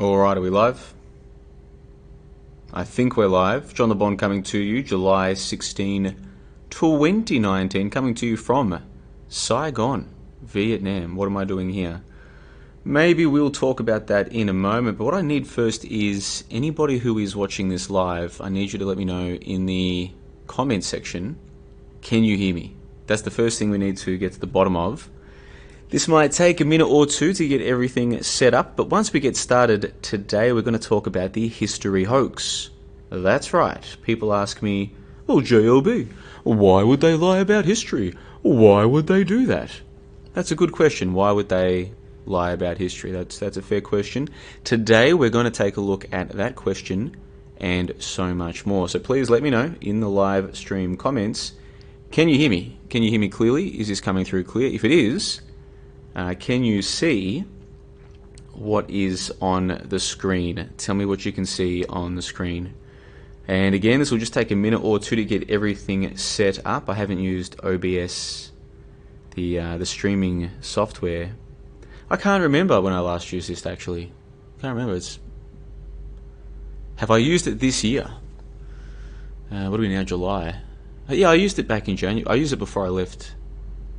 Alright, are we live? I think we're live. John the Bond coming to you, July 16, 2019, coming to you from Saigon, Vietnam. What am I doing here? Maybe we'll talk about that in a moment, but what I need first is anybody who is watching this live, I need you to let me know in the comment section, can you hear me? That's the first thing we need to get to the bottom of. This might take a minute or two to get everything set up, but once we get started today, we're going to talk about the history hoax. That's right. People ask me, well, JLB, why would they lie about history? Why would they do that? That's a good question. Why would they lie about history? That's a fair question. Today, we're going to take a look at that question and so much more. So please let me know in the live stream comments, can you hear me? Can you hear me clearly? Is this coming through clear? If it is, can you see what is on the screen? Tell me what you can see on the screen. And again, this will just take a minute or two to get everything set up. I haven't used OBS, the streaming software. I can't remember when I last used this, actually. I can't remember. Have I used it this year? What are we now, July? Yeah, I used it back in January. I used it before I left.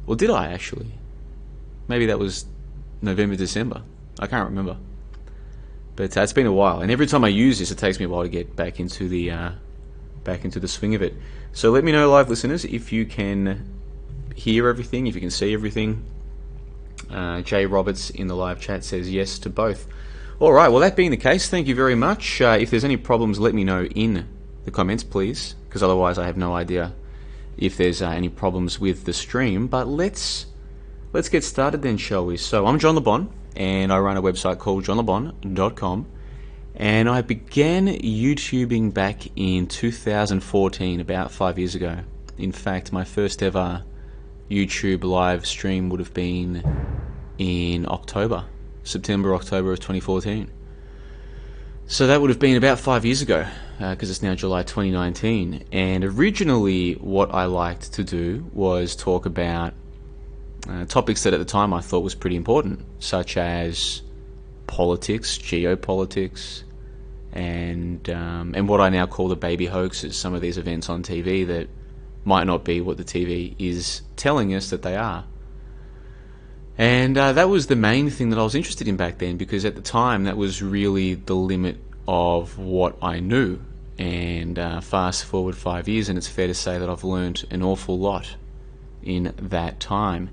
Or did I, actually? Maybe that was November, December. I can't remember. But it's been a while, and every time I use this, it takes me a while to get back into the swing of it. So let me know, live listeners, if you can hear everything, if you can see everything. Jay Roberts in the live chat says yes to both. All right. Well, that being the case, thank you very much. If there's any problems, let me know in the comments, please, because otherwise I have no idea if there's any problems with the stream. But let's get started then, shall we? So I'm John the Bond, and I run a website called johnthebond.com, and I began YouTubing back in 2014, about 5 years ago. In fact, my first ever YouTube live stream would have been in September, October of 2014. So that would have been about 5 years ago, because it's now July 2019. And originally what I liked to do was talk about topics that at the time I thought was pretty important, such as politics, geopolitics, and what I now call the baby hoaxes, some of these events on TV that might not be what the TV is telling us that they are. And that was the main thing that I was interested in back then, because at the time that was really the limit of what I knew. And fast forward 5 years, and it's fair to say that I've learned an awful lot in that time.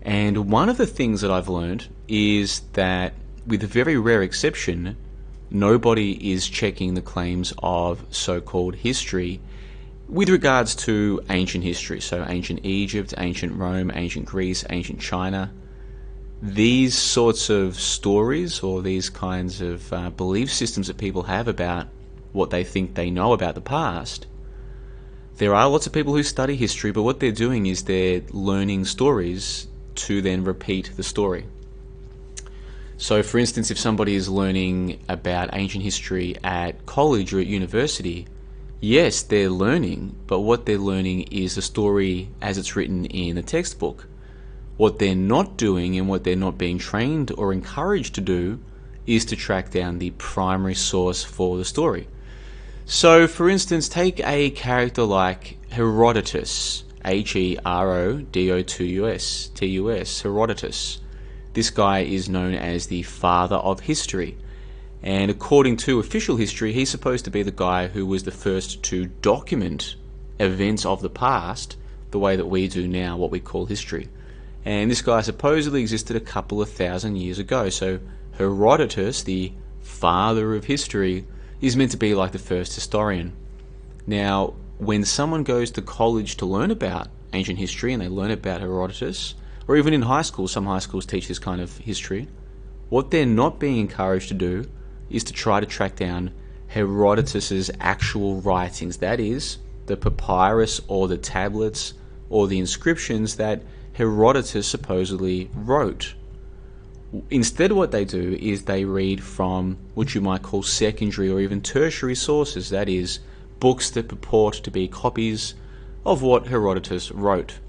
And one of the things that I've learned is that, with a very rare exception, nobody is checking the claims of so-called history with regards to ancient history. So ancient Egypt, ancient Rome, ancient Greece, ancient China. These sorts of stories, or these kinds of belief systems that people have about what they think they know about the past, there are lots of people who study history, but what they're doing is they're learning stories to then repeat the story. So for instance, if somebody is learning about ancient history at college or at university, yes, they're learning, but what they're learning is the story as it's written in the textbook. What they're not doing, and what they're not being trained or encouraged to do, is to track down the primary source for the story. So for instance, take a character like Herodotus, Herodotus, Herodotus. This guy is known as the father of history. And according to official history, he's supposed to be the guy who was the first to document events of the past the way that we do now, what we call history. And this guy supposedly existed a couple of thousand years ago. So Herodotus, the father of history, is meant to be like the first historian. Now, when someone goes to college to learn about ancient history, and they learn about Herodotus, or even in high school, some high schools teach this kind of history, what they're not being encouraged to do is to try to track down Herodotus's actual writings. That is, the papyrus or the tablets or the inscriptions that Herodotus supposedly wrote. Instead, what they do is they read from what you might call secondary or even tertiary sources, that is, books that purport to be copies of what Herodotus wrote.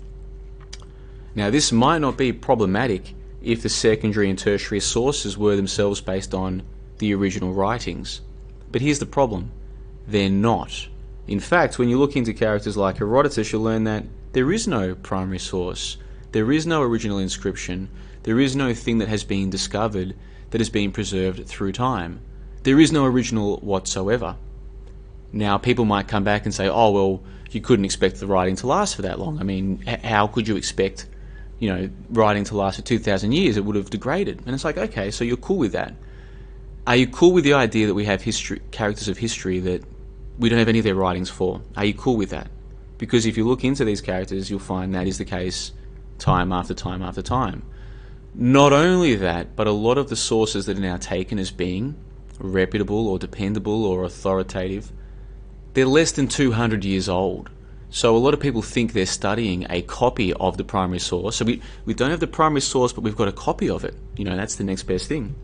Now, this might not be problematic if the secondary and tertiary sources were themselves based on the original writings. But here's the problem. They're not. In fact, when you look into characters like Herodotus, you'll learn that there is no primary source. There is no original inscription. There is no thing that has been discovered that has been preserved through time. There is no original whatsoever. Now, people might come back and say, oh, well, you couldn't expect the writing to last for that long. I mean, how could you expect, writing to last for 2,000 years? It would have degraded. And it's like, okay, so you're cool with that. Are you cool with the idea that we have characters of history that we don't have any of their writings for? Are you cool with that? Because if you look into these characters, you'll find that is the case time after time after time. Not only that, but a lot of the sources that are now taken as being reputable or dependable or authoritative, they're less than 200 years old. So a lot of people think they're studying a copy of the primary source. So we don't have the primary source, but we've got a copy of it. That's the next best thing.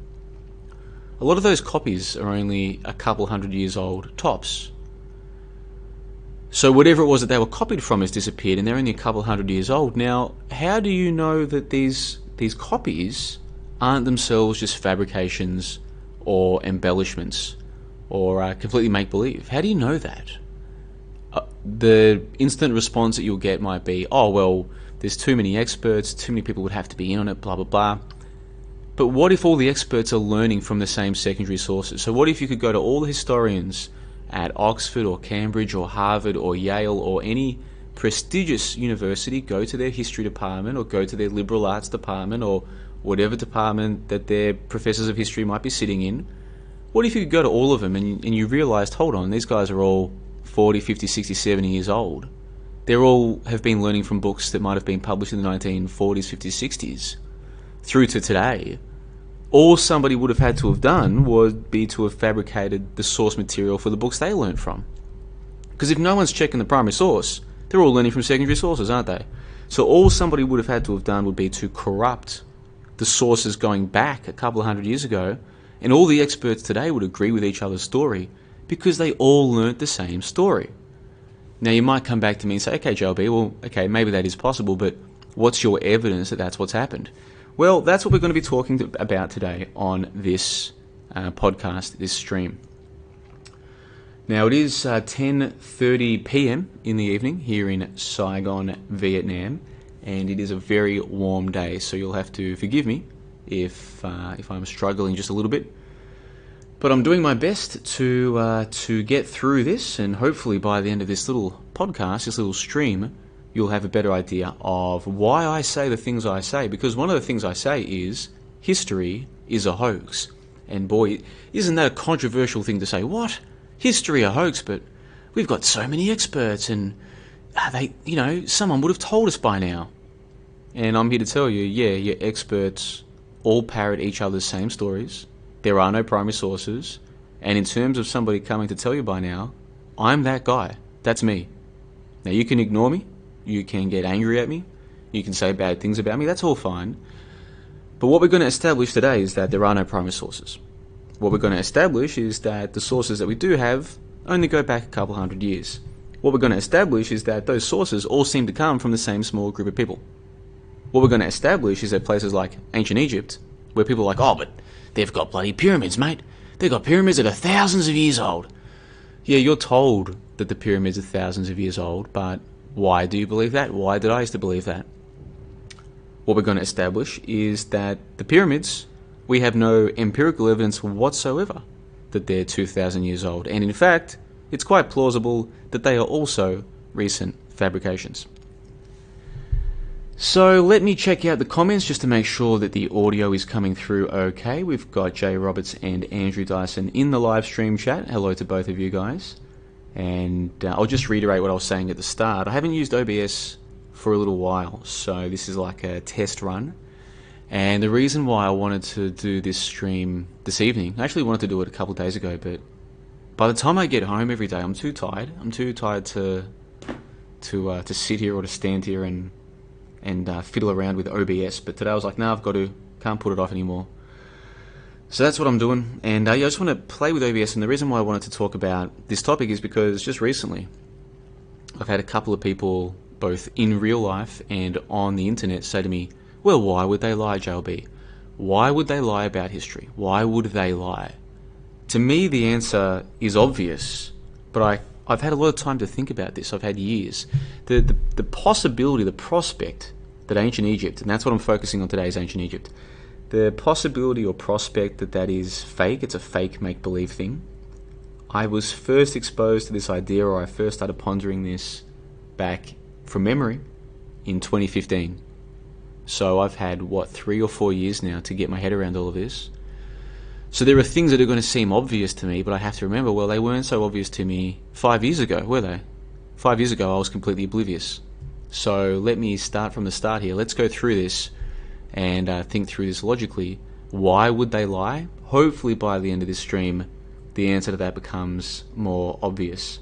A lot of those copies are only a couple hundred years old, tops. So whatever it was that they were copied from has disappeared, and they're only a couple hundred years old. Now, how do you know that these copies aren't themselves just fabrications or embellishments or completely make-believe? How do you know that? The instant response that you'll get might be, oh, well, there's too many experts, too many people would have to be in on it, blah, blah, blah. But what if all the experts are learning from the same secondary sources? So what if you could go to all the historians at Oxford or Cambridge or Harvard or Yale or any prestigious university, go to their history department or go to their liberal arts department or whatever department that their professors of history might be sitting in? What if you could go to all of them and you realised, hold on, these guys are all 40, 50, 60, 70 years old. They all have been learning from books that might have been published in the 1940s, 50s, 60s through to today. All somebody would have had to have done would be to have fabricated the source material for the books they learned from. Because if no one's checking the primary source, they're all learning from secondary sources, aren't they? So all somebody would have had to have done would be to corrupt the sources going back a couple of hundred years ago, and all the experts today would agree with each other's story because they all learnt the same story. Now you might come back to me and say, okay, JLB, well, okay, maybe that is possible, but what's your evidence that that's what's happened? Well, that's what we're going to be talking about today on this podcast, this stream. Now, it is 10:30 p.m. in the evening here in Saigon, Vietnam, and it is a very warm day, so you'll have to forgive me if I'm struggling just a little bit. But I'm doing my best to get through this, and hopefully by the end of this little podcast, this little stream, you'll have a better idea of why I say the things I say. Because one of the things I say is, history is a hoax. And boy, isn't that a controversial thing to say? What? History a hoax? But we've got so many experts and someone would have told us by now. And I'm here to tell you, yeah, your experts all parrot each other's same stories. There are no primary sources. And in terms of somebody coming to tell you by now, I'm that guy. That's me. Now you can ignore me. You can get angry at me. You can say bad things about me. That's all fine. But what we're going to establish today is that there are no primary sources. What we're going to establish is that the sources that we do have only go back a couple hundred years. What we're going to establish is that those sources all seem to come from the same small group of people. What we're going to establish is that places like ancient Egypt, where people are like, oh, but they've got bloody pyramids, mate. They've got pyramids that are thousands of years old. Yeah, you're told that the pyramids are thousands of years old, but why do you believe that? Why did I used to believe that? What we're going to establish is that the pyramids, we have no empirical evidence whatsoever that they're 2,000 years old. And in fact, it's quite plausible that they are also recent fabrications. So let me check out the comments just to make sure that the audio is coming through okay. We've got Jay Roberts and Andrew Dyson in the live stream chat. Hello to both of you guys. And I'll just reiterate what I was saying at the start. I haven't used OBS for a little while, so this is like a test run. And the reason why I wanted to do this stream this evening, I actually wanted to do it a couple of days ago, but by the time I get home every day, I'm too tired. I'm too tired to sit here or to stand here and fiddle around with OBS. But today I was like, no, can't put it off anymore. So that's what I'm doing, and I just want to play with OBS, and the reason why I wanted to talk about this topic is because just recently I've had a couple of people, both in real life and on the internet, say to me, well, why would they lie, JLB? Why would they lie about history? Why would they lie? To me, the answer is obvious, but I've had a lot of time to think about this. I've had years. The possibility, the prospect that ancient Egypt, and that's what I'm focusing on today, is ancient Egypt. The possibility or prospect that is fake, it's a fake make-believe thing. I was first exposed to this idea, or I first started pondering this back from memory in 2015. So I've had, 3 or 4 years now to get my head around all of this. So there are things that are going to seem obvious to me, but I have to remember, well, they weren't so obvious to me 5 years ago, were they? 5 years ago, I was completely oblivious. So let me start from the start here. Let's go through this and think through this logically. Why would they lie? Hopefully by the end of this stream, the answer to that becomes more obvious.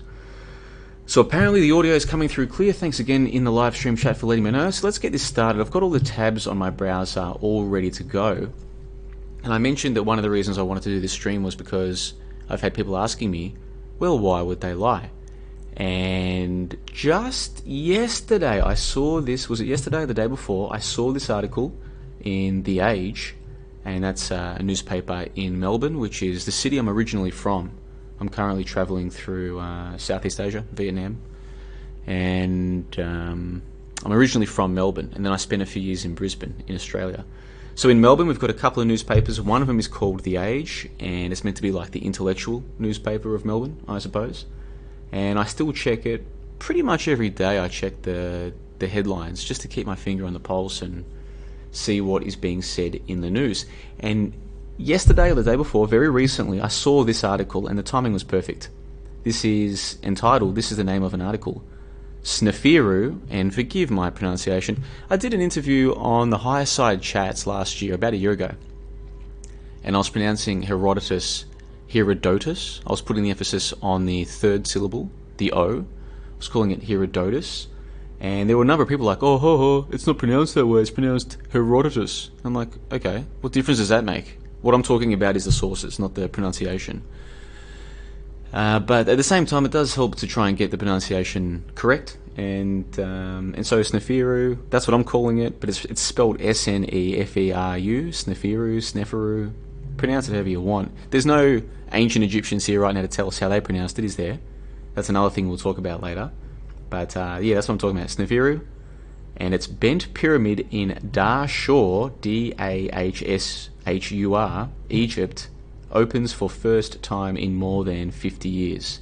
So apparently the audio is coming through clear. Thanks again in the live stream chat for letting me know. So let's get this started. I've got all the tabs on my browser all ready to go. And I mentioned that one of the reasons I wanted to do this stream was because I've had people asking me, well, why would they lie? And just yesterday I saw this, was it yesterday or the day before, I saw this article in The Age, and that's a newspaper in Melbourne, which is the city I'm originally from. I'm currently travelling through Southeast Asia, Vietnam, and I'm originally from Melbourne, and then I spent a few years in Brisbane in Australia. So in Melbourne we've got a couple of newspapers. One of them is called The Age, and it's meant to be like the intellectual newspaper of Melbourne, I suppose. And I still check it pretty much every day. I check the headlines just to keep my finger on the pulse and see what is being said in the news. And yesterday or the day before, very recently, I saw this article, and the timing was perfect. This is entitled, this is the name of an article, Sneferu, and forgive my pronunciation, I did an interview on the Higher Side Chats last year, about a year ago, and I was pronouncing Herodotus. I was putting the emphasis on the third syllable, the O. I was calling it Herodotus, and there were a number of people like, it's not pronounced that way, it's pronounced Herodotus. I'm like, okay, what difference does that make? What I'm talking about is the sources, not the pronunciation. But at the same time, it does help to try and get the pronunciation correct. And so Sneferu, that's what I'm calling it, but it's spelled Sneferu, Sneferu. Pronounce it however you want. There's no ancient Egyptians here right now to tell us how they pronounced it, is there? That's another thing we'll talk about later. But yeah, that's what I'm talking about, Sneferu. And it's Bent Pyramid in Dahshur, Dahshur, Egypt, opens for first time in more than 50 years.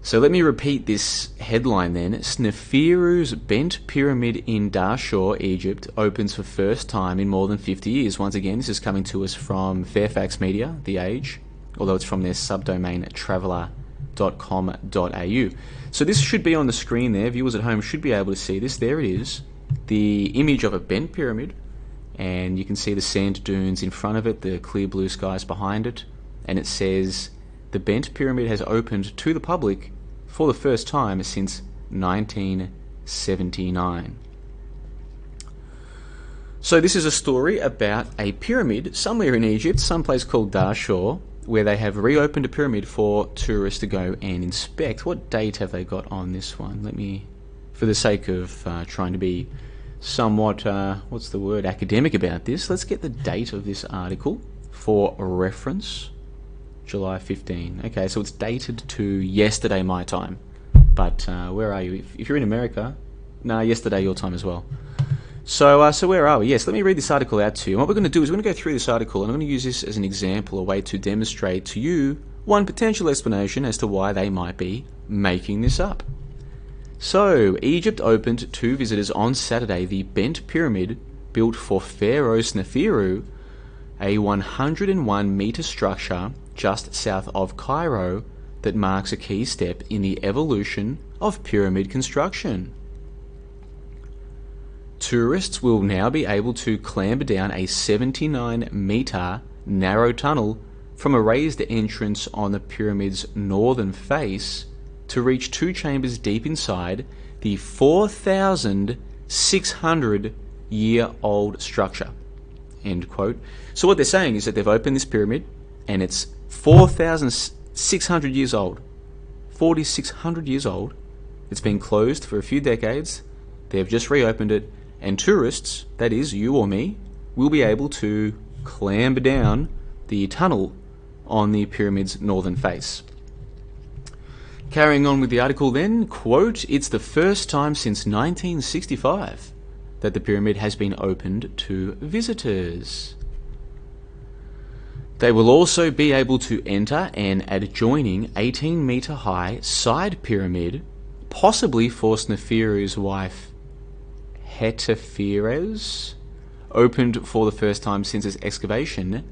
So let me repeat this headline then. Sneferu's Bent Pyramid in Dahshur, Egypt, opens for first time in more than 50 years. Once again, this is coming to us from Fairfax Media, The Age, although it's from their subdomain traveller.com.au. So this should be on the screen there. Viewers at home should be able to see this. There it is, the image of a bent pyramid, and you can see the sand dunes in front of it, the clear blue skies behind it, and it says, the Bent Pyramid has opened to the public for the first time since 1979. So this is a story about a pyramid somewhere in Egypt, someplace called Dahshur, where they have reopened a pyramid for tourists to go and inspect. What date have they got on this one? Let me, for the sake of trying to be somewhat, academic about this, let's get the date of this article for reference. July 15. Okay, so it's dated to yesterday my time. But where are you? If you're in America, yesterday your time as well. So where are we? Yes, let me read this article out to you. And what we're going to do is we're going to go through this article, and I'm going to use this as an example, a way to demonstrate to you one potential explanation as to why they might be making this up. So, Egypt opened to visitors on Saturday the Bent Pyramid built for Pharaoh Sneferu, a 101-metre structure just south of Cairo that marks a key step in the evolution of pyramid construction. Tourists will now be able to clamber down a 79-metre narrow tunnel from a raised entrance on the pyramid's northern face to reach two chambers deep inside the 4,600-year-old structure. End quote. So what they're saying is that they've opened this pyramid and it's 4,600 years old. 4,600 years old. It's been closed for a few decades. They've just reopened it, and tourists, that is you or me, will be able to clamber down the tunnel on the pyramid's northern face. Carrying on with the article then, quote, "It's the first time since 1965 that the pyramid has been opened to visitors. They will also be able to enter an adjoining 18-metre high side pyramid, possibly for Sneferu's wife Hetepheres, opened for the first time since its excavation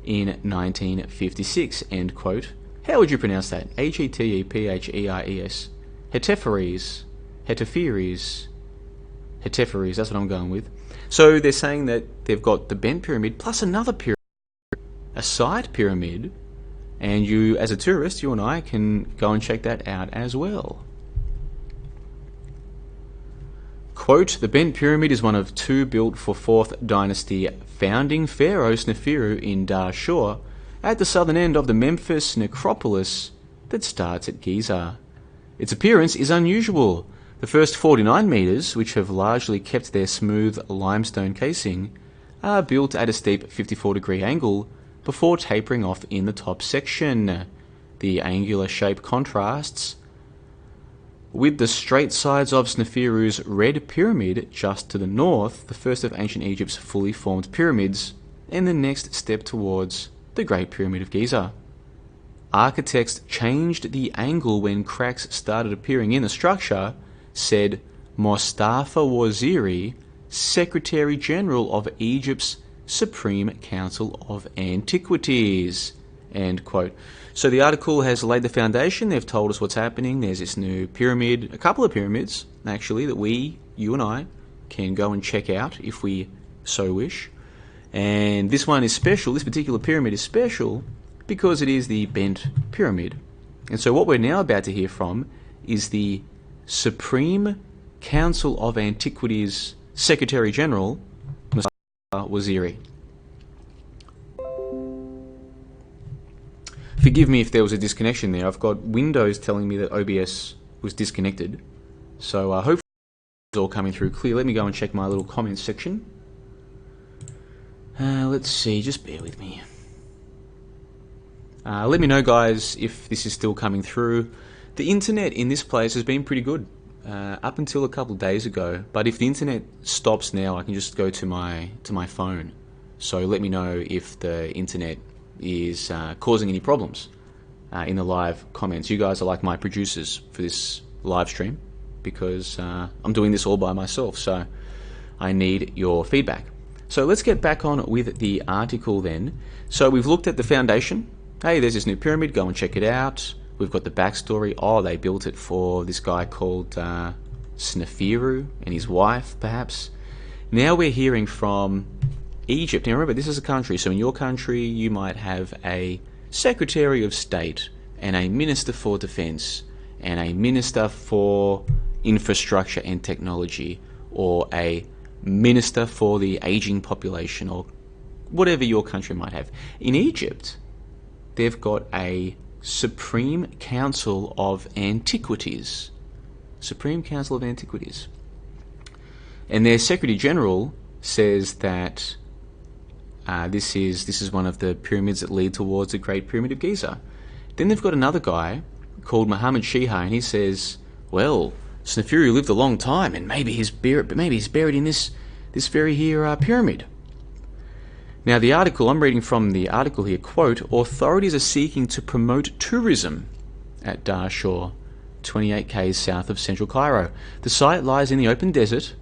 in 1956, end quote." How would you pronounce that? Hetepheres. Hetepheres. Hetepheres. Hetepheres, that's what I'm going with. So they're saying that they've got the bent pyramid plus another pyramid, a side pyramid, and you, as a tourist, you and I can go and check that out as well. Quote, "The bent pyramid is one of two built for 4th dynasty founding pharaoh Sneferu in Dahshur, at the southern end of the Memphis necropolis that starts at Giza. Its appearance is unusual. The first 49 metres, which have largely kept their smooth limestone casing, are built at a steep 54-degree angle before tapering off in the top section. The angular shape contrasts with the straight sides of Sneferu's Red Pyramid just to the north, the first of ancient Egypt's fully formed pyramids, and the next step towards the Great Pyramid of Giza. Architects changed the angle when cracks started appearing in the structure," said Mostafa Waziri, Secretary General of Egypt's Supreme Council of Antiquities. End quote. So the article has laid the foundation. They've told us what's happening. There's this new pyramid, a couple of pyramids, actually, that you and I, can go and check out if we so wish. And this one is special. This particular pyramid is special because it is the bent pyramid. And so what we're now about to hear from is the Supreme Council of Antiquities Secretary General, Mustafa Waziri. Forgive me if there was a disconnection there. I've got Windows telling me that OBS was disconnected. So hopefully it's all coming through clear. Let me go and check my little comments section. Let's see, just bear with me. Let me know, guys, if this is still coming through. The internet in this place has been pretty good up until a couple of days ago. But if the internet stops now, I can just go to my phone. So let me know if the internet is causing any problems in the live comments. You guys are like my producers for this live stream because I'm doing this all by myself, so I need your feedback. So let's get back on with the article then. So we've looked at the foundation. Hey, there's this new pyramid, go and check it out. We've got the backstory. Oh, they built it for this guy called Sneferu and his wife, perhaps. Now we're hearing from Egypt. Now remember, this is a country, so in your country you might have a Secretary of State and a Minister for Defense and a Minister for Infrastructure and Technology, or a Minister for the Aging Population, or whatever your country might have. In Egypt, they've got a Supreme Council of Antiquities. Supreme Council of Antiquities. And their Secretary General says that this is one of the pyramids that lead towards the Great Pyramid of Giza. Then they've got another guy called Muhammad Shiha, and he says, well, Sneferu lived a long time, and maybe he's buried in this very here pyramid. Now the article, I'm reading from the article here, quote, "Authorities are seeking to promote tourism at Dahshur, 28 k's south of central Cairo. The site lies in the open desert,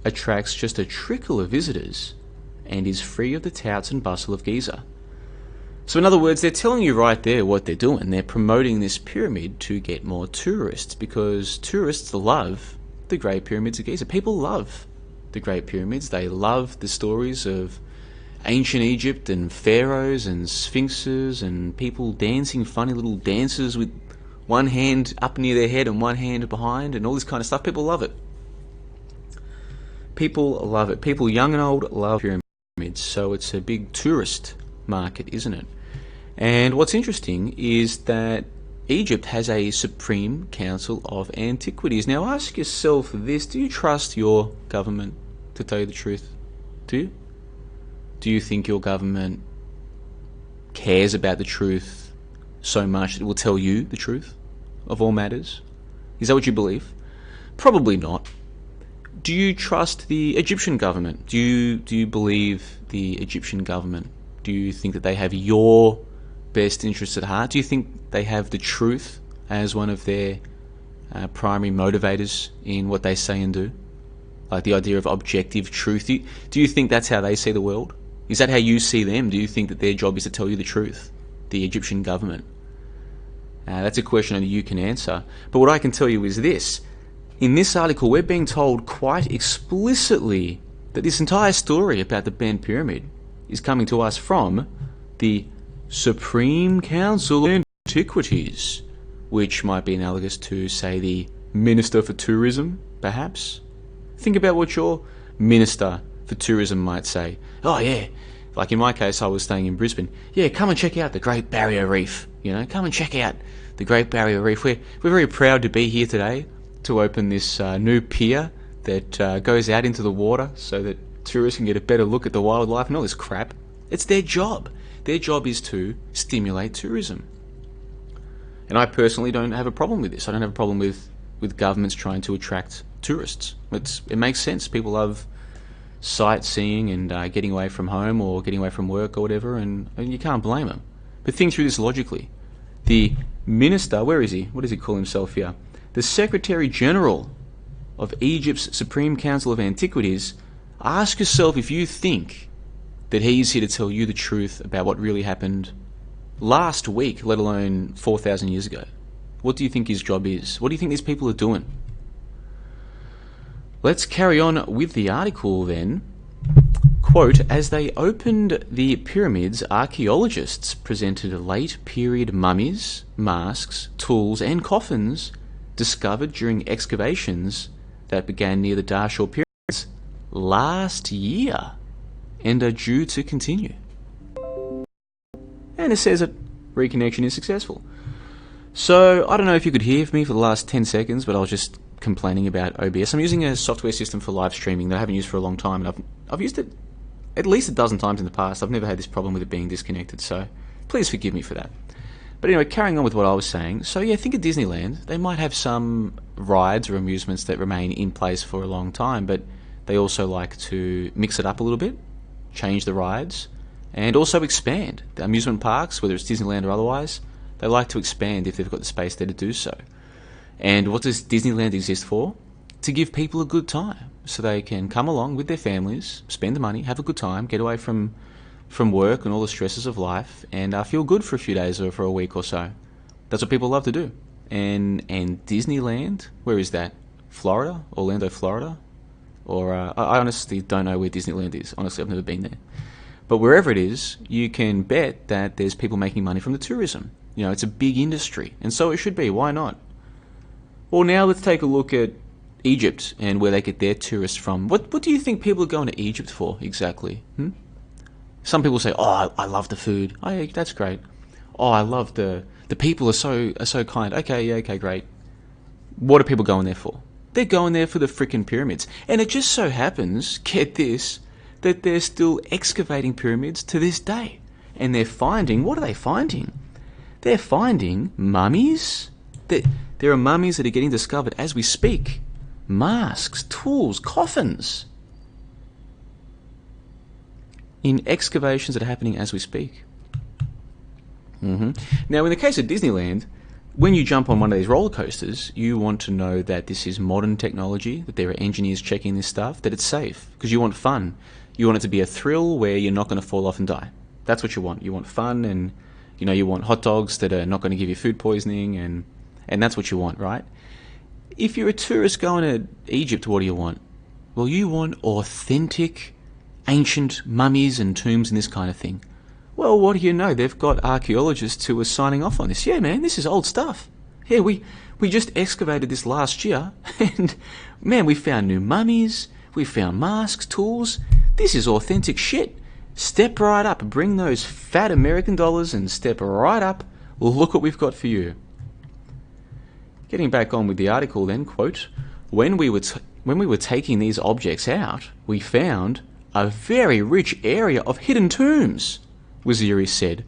attracts just a trickle of visitors, and is free of the touts and bustle of Giza." So in other words, they're telling you right there what they're doing. They're promoting this pyramid to get more tourists, because tourists love the Great Pyramids of Giza. People love the Great Pyramids. They love the stories of ancient Egypt and pharaohs and sphinxes and people dancing funny little dances with one hand up near their head and one hand behind and all this kind of stuff. People love it. People love it. People young and old love pyramids. So it's a big tourist market, isn't it? And what's interesting is that Egypt has a Supreme Council of Antiquities. Now ask yourself this: do you trust your government, to tell you the truth? Do you? Do you think your government cares about the truth so much that it will tell you the truth of all matters? Is that what you believe? Probably not. Do you trust the Egyptian government? Do you believe the Egyptian government? Do you think that they have your best interests at heart? Do you think they have the truth as one of their primary motivators in what they say and do? Like the idea of objective truth. Do you think that's how they see the world? Is that how you see them? Do you think that their job is to tell you the truth? The Egyptian government? That's a question only you can answer. But what I can tell you is this. In this article, we're being told quite explicitly that this entire story about the Bend Pyramid is coming to us from the Supreme Council of Antiquities, which might be analogous to, say, the Minister for Tourism, perhaps. Think about what your Minister for Tourism might say. Oh yeah, like in my case, I was staying in Brisbane. Yeah, come and check out the Great Barrier Reef. Come and check out the Great Barrier Reef. We're very proud to be here today to open this new pier that goes out into the water so that tourists can get a better look at the wildlife and all this crap. It's their job. Their job is to stimulate tourism. And I personally don't have a problem with this. I don't have a problem with governments trying to attract tourists. It makes sense. People love sightseeing and getting away from home or getting away from work or whatever, and you can't blame them. But think through this logically. The minister, where is he? What does he call himself here? The Secretary General of Egypt's Supreme Council of Antiquities. Ask yourself if you think that he's here to tell you the truth about what really happened last week, let alone 4,000 years ago. What do you think his job is? What do you think these people are doing? Let's carry on with the article then. Quote, as they opened the pyramids, archaeologists presented late period mummies, masks, tools and coffins discovered during excavations that began near the Dashur pyramids last year and are due to continue. And it says that reconnection is successful. So I don't know if you could hear me for the last 10 seconds, but I was just complaining about OBS. I'm using a software system for live streaming that I haven't used for a long time, and I've used it at least a dozen times in the past. I've never had this problem with it being disconnected, so please forgive me for that. But anyway, carrying on with what I was saying. So yeah, think of Disneyland. They might have some rides or amusements that remain in place for a long time, but they also like to mix it up a little bit, change the rides, and also expand. The amusement parks, whether it's Disneyland or otherwise, they like to expand if they've got the space there to do so. And what does Disneyland exist for? To give people a good time, so they can come along with their families, spend the money, have a good time, get away from work and all the stresses of life, and feel good for a few days or for a week or so. That's what people love to do. And Disneyland, where is that? Florida? Orlando, Florida? Or I honestly don't know where Disneyland is. Honestly, I've never been there. But wherever it is, you can bet that there's people making money from the tourism. It's a big industry, and so it should be. Why not? Well, now let's take a look at Egypt and where they get their tourists from. What do you think people are going to Egypt for exactly? Some people say, "Oh, I love the food." Oh, yeah, that's great. "Oh, I love the people are so kind." Okay, yeah, okay, great. What are people going there for? They're going there for the frickin' pyramids. And it just so happens, get this, that they're still excavating pyramids to this day. And they're finding, what are they finding? They're finding mummies. There are mummies that are getting discovered as we speak. Masks, tools, coffins. In excavations that are happening as we speak. Now, in the case of Disneyland, when you jump on one of these roller coasters, you want to know that this is modern technology, that there are engineers checking this stuff, that it's safe, because you want fun. You want it to be a thrill where you're not going to fall off and die. That's what you want. You want fun, and you want hot dogs that are not going to give you food poisoning, and that's what you want, right? If you're a tourist going to Egypt, what do you want? Well, you want authentic, ancient mummies and tombs and this kind of thing. Well, what do you know? They've got archaeologists who are signing off on this. Yeah, man, this is old stuff. Yeah, we just excavated this last year, and man, we found new mummies, we found masks, tools. This is authentic shit. Step right up, bring those fat American dollars and step right up. Look what we've got for you. Getting back on with the article then, quote, when we were taking these objects out, we found a very rich area of hidden tombs, Waziri said.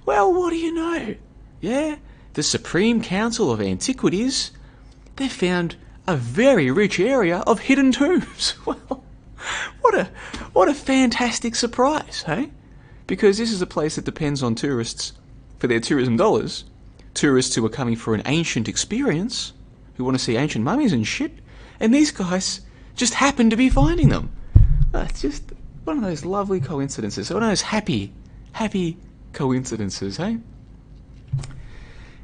Well, what do you know? Yeah, the Supreme Council of Antiquities, they found a very rich area of hidden tombs. Well, what a fantastic surprise, hey? Because this is a place that depends on tourists for their tourism dollars. Tourists who are coming for an ancient experience, who want to see ancient mummies and shit, and these guys just happen to be finding them. It's just one of those lovely coincidences, one of those happy coincidences, hey?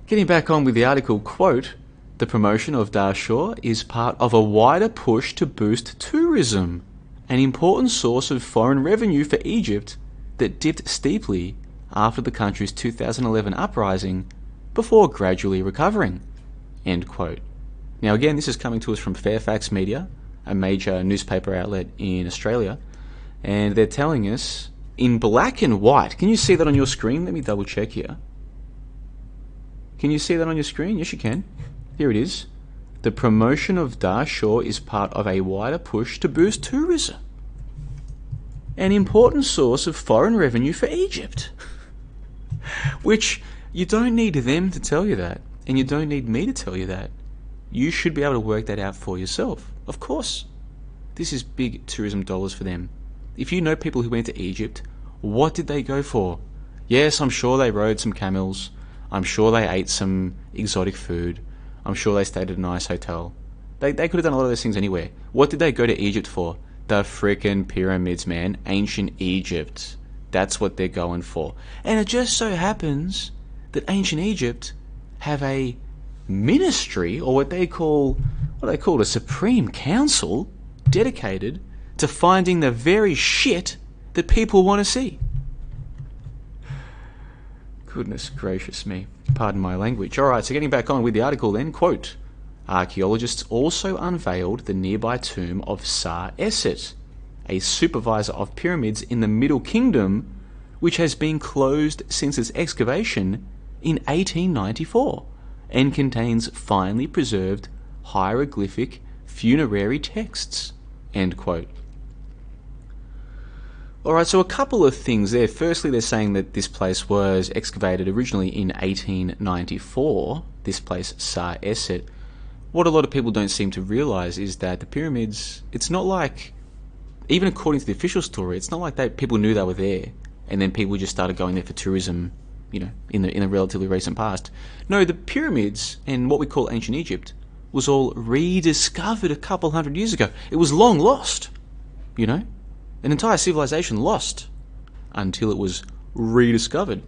Getting back on with the article, quote, the promotion of Dahshur is part of a wider push to boost tourism, an important source of foreign revenue for Egypt that dipped steeply after the country's 2011 uprising before gradually recovering, end quote. Now again, this is coming to us from Fairfax Media, a major newspaper outlet in Australia, and they're telling us in black and white. Can you see that on your screen? Let me double check here. Can you see that on your screen? Yes, you can. Here it is. The promotion of Dahshur is part of a wider push to boost tourism, an important source of foreign revenue for Egypt. Which, you don't need them to tell you that, and you don't need me to tell you that. You should be able to work that out for yourself. Of course. This is big tourism dollars for them. If you know people who went to Egypt, what did they go for? Yes, I'm sure they rode some camels. I'm sure they ate some exotic food. I'm sure they stayed at a nice hotel. They could have done a lot of those things anywhere. What did they go to Egypt for? The frickin' pyramids, man. Ancient Egypt. That's what they're going for. And it just so happens that ancient Egypt have a ministry, or what they call a Supreme Council, dedicated to finding the very shit that people want to see. Goodness gracious me. Pardon my language. Alright, so getting back on with the article then, quote, archaeologists also unveiled the nearby tomb of Sar Eset, a supervisor of pyramids in the Middle Kingdom, which has been closed since its excavation in 1894 and contains finely preserved hieroglyphic funerary texts, end quote. Alright, so a couple of things there. Firstly, they're saying that this place was excavated originally in 1894, this place Sar Eset. What a lot of people don't seem to realise is that the pyramids, it's not like, even according to the official story, it's not like people knew they were there and then people just started going there for tourism, you know, in the relatively recent past. No, the pyramids and what we call ancient Egypt was all rediscovered a couple hundred years ago. It was long lost, you know? An entire civilization lost until it was rediscovered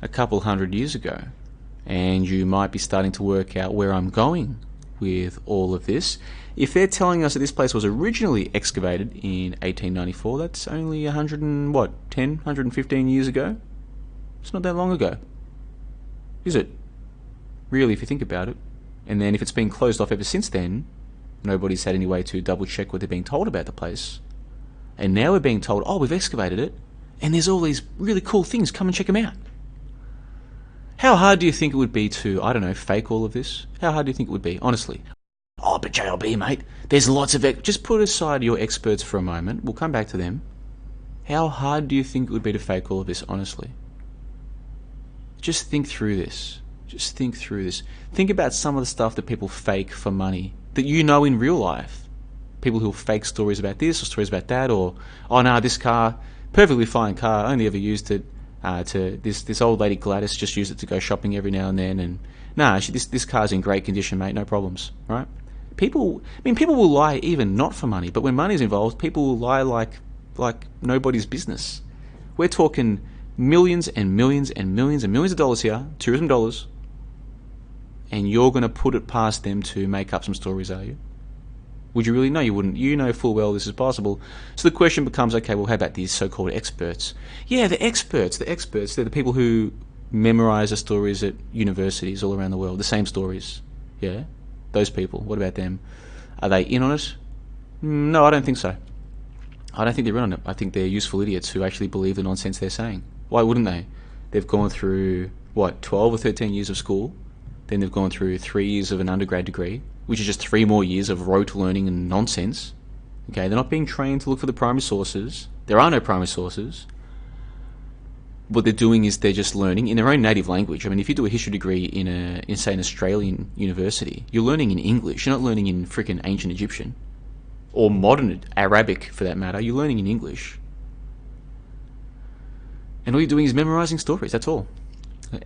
a couple hundred years ago. And you might be starting to work out where I'm going with all of this. If they're telling us that this place was originally excavated in 1894, that's only 115 years ago? It's not that long ago, is it? Really, if you think about it. And then if it's been closed off ever since then, nobody's had any way to double check what they're being told about the place. And now we're being told, oh, we've excavated it, and there's all these really cool things, come and check them out. How hard do you think it would be to, I don't know, fake all of this? How hard do you think it would be, honestly? Oh, but JLB, mate, there's lots of... Just put aside your experts for a moment. We'll come back to them. How hard do you think it would be to fake all of this, honestly? Just think through this. Just think through this. Think about some of the stuff that people fake for money that you know in real life. People who fake stories about this or stories about that, or, oh no, this car, perfectly fine car, I only ever used it to, this old lady Gladys just used it to go shopping every now and then, and nah, this car's in great condition, mate, no problems, right? People will lie even not for money, but when money's involved, people will lie like nobody's business. We're talking millions and millions and millions and millions of dollars here, tourism dollars, and you're going to put it past them to make up some stories, are you? Would you really? No, you wouldn't. You know full well this is possible. So the question becomes, okay, well, how about these so-called experts? Yeah, the experts, they're the people who memorize the stories at universities all around the world, the same stories. Yeah, those people. What about them? Are they in on it? No, I don't think so. I don't think they're in on it. I think they're useful idiots who actually believe the nonsense they're saying. Why wouldn't they? They've gone through, 12 or 13 years of school. Then they've gone through 3 years of an undergrad degree, which is just 3 more years of rote learning and nonsense. Okay, they're not being trained to look for the primary sources. There are no primary sources. what they're doing is they're just learning in their own native language. I mean, if you do a history degree in say, an Australian university, you're learning in English. You're not learning in freaking ancient Egyptian or modern Arabic, for that matter. You're learning in English. And all you're doing is memorizing stories, that's all.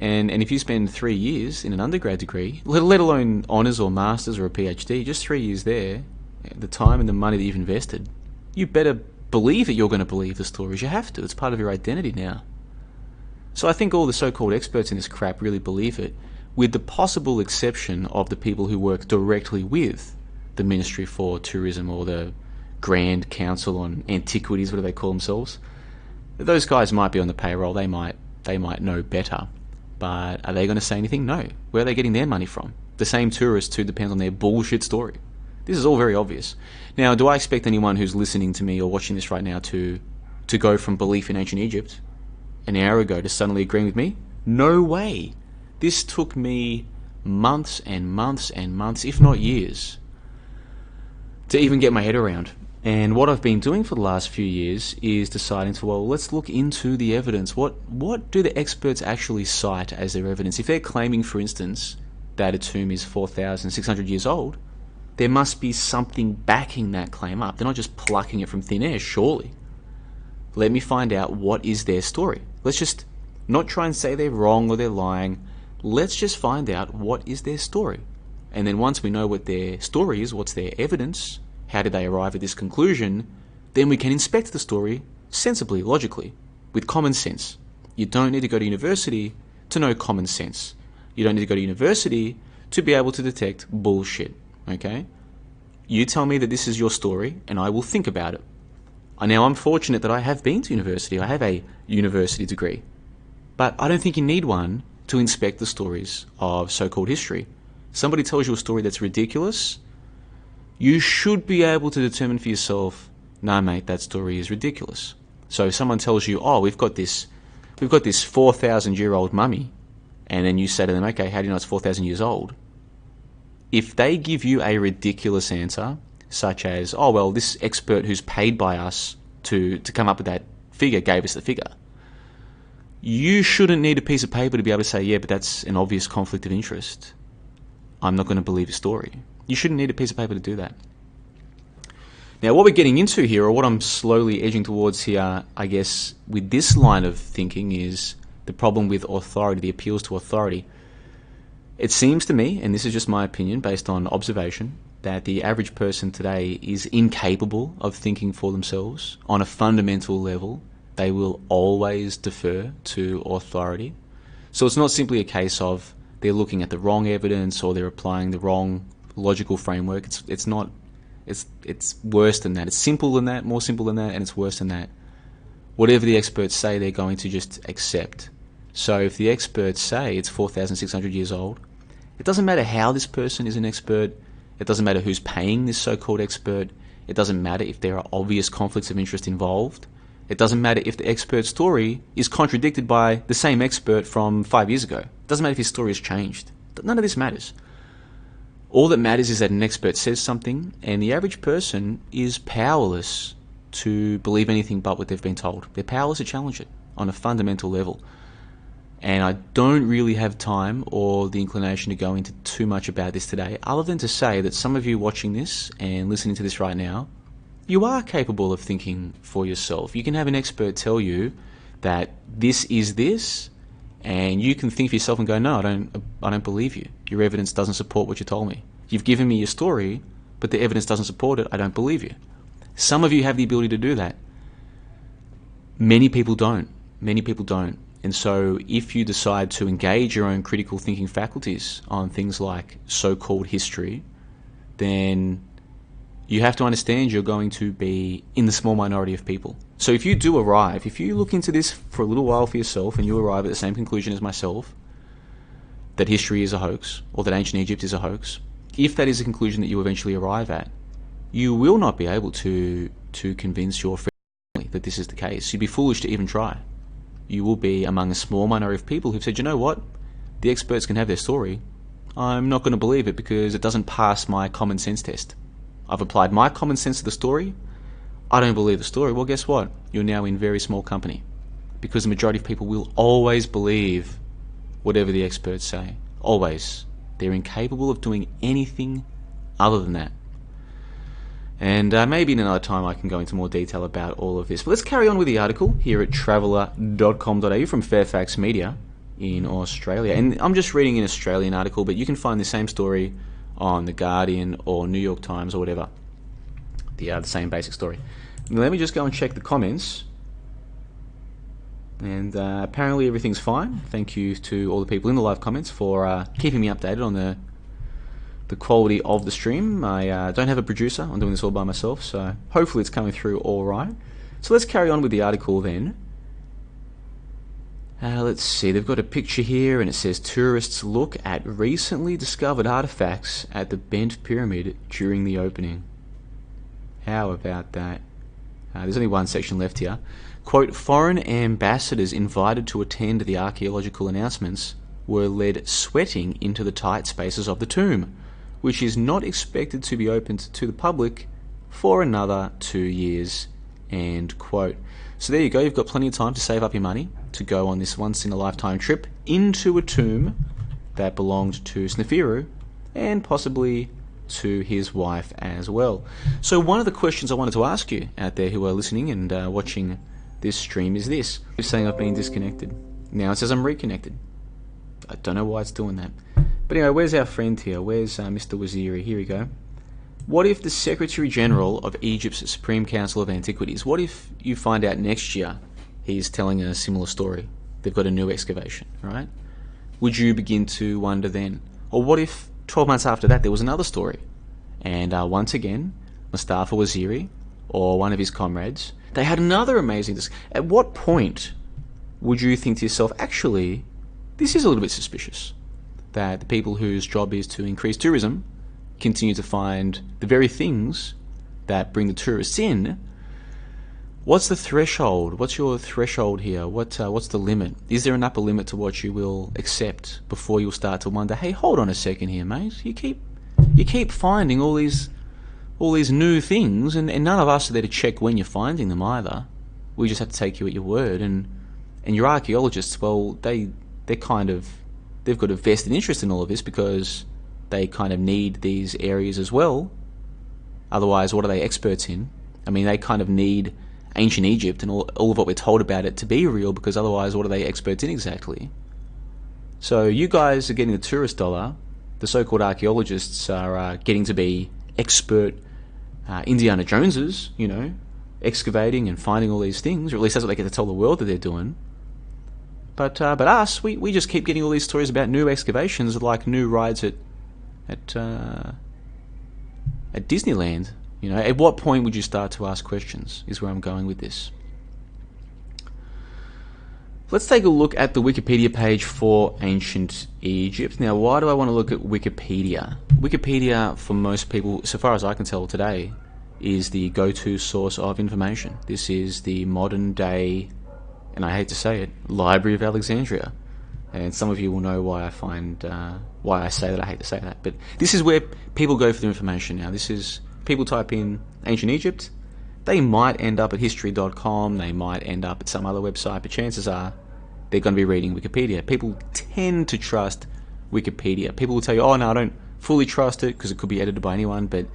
And if you spend 3 years in an undergrad degree, let alone honours or masters or a PhD, just 3 years there, the time and the money that you've invested, you better believe that you're going to believe the stories. You have to. It's part of your identity now. So I think all the so-called experts in this crap really believe it, with the possible exception of the people who work directly with the Ministry for Tourism or the Grand Council on Antiquities, what do they call themselves? Those guys might be on the payroll. They might know better. But are they going to say anything? No. Where are they getting their money from? The same tourists who depend on their bullshit story. This is all very obvious. Now, do I expect anyone who's listening to me or watching this right now to go from belief in ancient Egypt an hour ago to suddenly agreeing with me? No way. This took me months and months and months, if not years, to even get my head around. And what I've been doing for the last few years is deciding to, well, let's look into the evidence. What do the experts actually cite as their evidence? If they're claiming, for instance, that a tomb is 4,600 years old, there must be something backing that claim up. They're not just plucking it from thin air, surely. Let me find out what is their story. Let's just not try and say they're wrong or they're lying. Let's just find out what is their story. And then once we know what their story is, what's their evidence, how did they arrive at this conclusion, then we can inspect the story sensibly, logically, with common sense. You don't need to go to university to know common sense. You don't need to go to university to be able to detect bullshit, okay? You tell me that this is your story, and I will think about it. Now, I'm fortunate that I have been to university. I have a university degree. But I don't think you need one to inspect the stories of so-called history. Somebody tells you a story that's ridiculous, you should be able to determine for yourself, nah, mate, that story is ridiculous. So if someone tells you, oh, we've got this 4,000-year-old mummy, and then you say to them, okay, how do you know it's 4,000 years old? If they give you a ridiculous answer, such as, oh, well, this expert who's paid by us to come up with that figure gave us the figure, you shouldn't need a piece of paper to be able to say, yeah, but that's an obvious conflict of interest. I'm not going to believe your story. You shouldn't need a piece of paper to do that. Now, what we're getting into here, or what I'm slowly edging towards here, I guess, with this line of thinking is the problem with authority, the appeals to authority. It seems to me, and this is just my opinion based on observation, that the average person today is incapable of thinking for themselves. On a fundamental level, they will always defer to authority. So it's not simply a case of they're looking at the wrong evidence or they're applying the wrong logical framework. It's not. It's worse than that. It's simple than that, more simple than that, and it's worse than that. Whatever the experts say, they're going to just accept. So if the experts say it's 4,600 years old, it doesn't matter how this person is an expert. It doesn't matter who's paying this so-called expert. It doesn't matter if there are obvious conflicts of interest involved. It doesn't matter if the expert's story is contradicted by the same expert from 5 years ago. It doesn't matter if his story has changed. None of this matters. All that matters is that an expert says something, and the average person is powerless to believe anything but what they've been told. They're powerless to challenge it on a fundamental level. And I don't really have time or the inclination to go into too much about this today, other than to say that some of you watching this and listening to this right now, you are capable of thinking for yourself. You can have an expert tell you that this is this, and you can think for yourself and go, no, I don't believe you. Your evidence doesn't support what you told me. You've given me your story, but the evidence doesn't support it. I don't believe you. Some of you have the ability to do that. Many people don't. Many people don't. And so if you decide to engage your own critical thinking faculties on things like so-called history, then you have to understand you're going to be in the small minority of people. So if you look into this for a little while for yourself and you arrive at the same conclusion as myself, that history is a hoax, or that ancient Egypt is a hoax, if that is a conclusion that you eventually arrive at, you will not be able to convince your family that this is the case. You'd be foolish to even try. You will be among a small minority of people who've said, you know what, the experts can have their story. I'm not going to believe it because it doesn't pass my common sense test. I've applied my common sense to the story. I don't believe the story. Well, guess what? You're now in very small company. because the majority of people will always believe whatever the experts say. Always. They're incapable of doing anything other than that. And maybe in another time I can go into more detail about all of this. But let's carry on with the article here at traveller.com.au from Fairfax Media in Australia. And I'm just reading an Australian article, but you can find the same story on The Guardian or New York Times or whatever. The same basic story. Now, let me just go and check the comments. And apparently everything's fine. Thank you to all the people in the live comments for keeping me updated on the quality of the stream. I don't have a producer. I'm doing this all by myself, so hopefully it's coming through all right. So let's carry on with the article then. Let's see, they've got a picture here and it says tourists look at recently discovered artifacts at the Bent Pyramid during the opening. How about that? There's only one section left here. Quote, foreign ambassadors invited to attend the archaeological announcements were led sweating into the tight spaces of the tomb, which is not expected to be opened to the public for another 2 years, end quote. So there you go, you've got plenty of time to save up your money to go on this once-in-a-lifetime trip into a tomb that belonged to Sneferu and possibly to his wife as well. So one of the questions I wanted to ask you out there who are listening and watching this stream is this. It's saying I've been disconnected. Now it says I'm reconnected. I don't know why it's doing that. But anyway, where's our friend here? Where's Mr. Waziri? Here we go. What if the Secretary General of Egypt's Supreme Council of Antiquities, what if you find out next year he's telling a similar story? They've got a new excavation, right? Would you begin to wonder then? Or what if 12 months after that there was another story? And once again, Mustafa Waziri or one of his comrades, they had another amazing At what point would you think to yourself, actually, this is a little bit suspicious, that the people whose job is to increase tourism continue to find the very things that bring the tourists in? What's the threshold? What's your threshold here? What's the limit? Is there an upper limit to what you will accept before you'll start to wonder, hey, hold on a second here, mate. You keep finding all these new things, and none of us are there to check when you're finding them either. We just have to take you at your word. And your archaeologists, well, they've got a vested interest in all of this because they kind of need these areas as well. Otherwise, what are they experts in? I mean, they kind of need ancient Egypt and all of what we're told about it to be real, because otherwise, what are they experts in exactly? So you guys are getting the tourist dollar. The so-called archaeologists are getting to be expert Indiana Joneses, excavating and finding all these things, or at least that's what they get to tell the world that they're doing. But us, we just keep getting all these stories about new excavations, like new rides at Disneyland. At what point would you start to ask questions, is where I'm going with this. Let's take a look at the Wikipedia page for ancient Egypt. Now, why do I want to look at Wikipedia? Wikipedia, for most people, so far as I can tell today, is the go-to source of information. This is the modern day, and I hate to say it, Library of Alexandria. And some of you will know why I say that. I hate to say that, but this is where people go for their information now. People type in ancient Egypt, they might end up at history.com, they might end up at some other website, but chances are they're going to be reading Wikipedia. People tend to trust Wikipedia. People will tell you, oh no, I don't fully trust it because it could be edited by anyone, but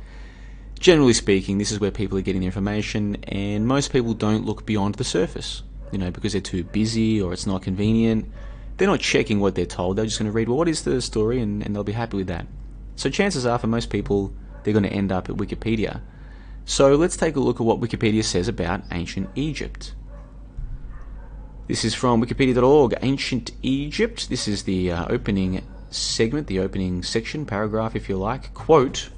generally speaking, this is where people are getting their information, and most people don't look beyond the surface, because they're too busy or it's not convenient. They're not checking what they're told. They're just going to read, well, what is the story, and they'll be happy with that. So chances are, for most people, they're going to end up at Wikipedia. So let's take a look at what Wikipedia says about ancient Egypt. This is from wikipedia.org, Ancient Egypt. This is the opening segment, the opening section, paragraph if you like. Quote,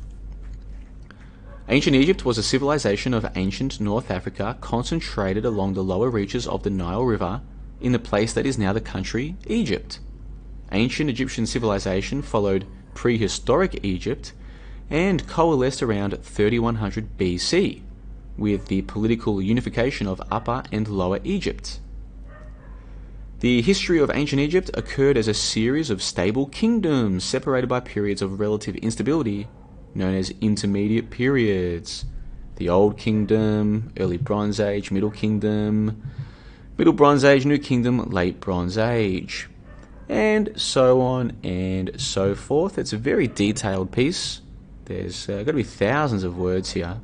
ancient Egypt was a civilization of ancient North Africa concentrated along the lower reaches of the Nile River in the place that is now the country Egypt. Ancient Egyptian civilization followed prehistoric Egypt and coalesced around 3100 BC with the political unification of Upper and Lower Egypt. The history of ancient Egypt occurred as a series of stable kingdoms separated by periods of relative instability known as intermediate periods. The Old Kingdom, Early Bronze Age, Middle Kingdom, Middle Bronze Age, New Kingdom, Late Bronze Age, and so on and so forth. It's a very detailed piece. There's got to be thousands of words here.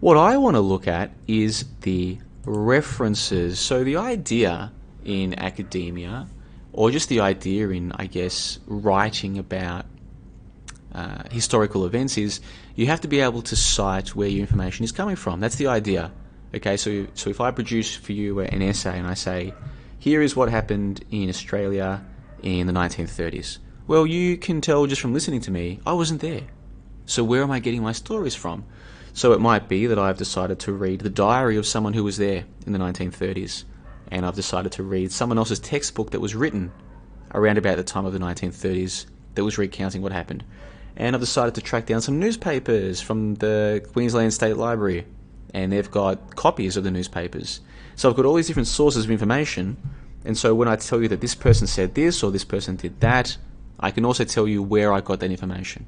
What I want to look at is the references. So the idea in academia, or just the idea in, I guess, writing about historical events, is you have to be able to cite where your information is coming from. That's the idea. Okay, so if I produce for you an essay and I say, here is what happened in Australia in the 1930s. Well, you can tell just from listening to me, I wasn't there. So where am I getting my stories from? So it might be that I've decided to read the diary of someone who was there in the 1930s, and I've decided to read someone else's textbook that was written around about the time of the 1930s that was recounting what happened. And I've decided to track down some newspapers from the Queensland State Library, and they've got copies of the newspapers. So I've got all these different sources of information, and so when I tell you that this person said this or this person did that, I can also tell you where I got that information.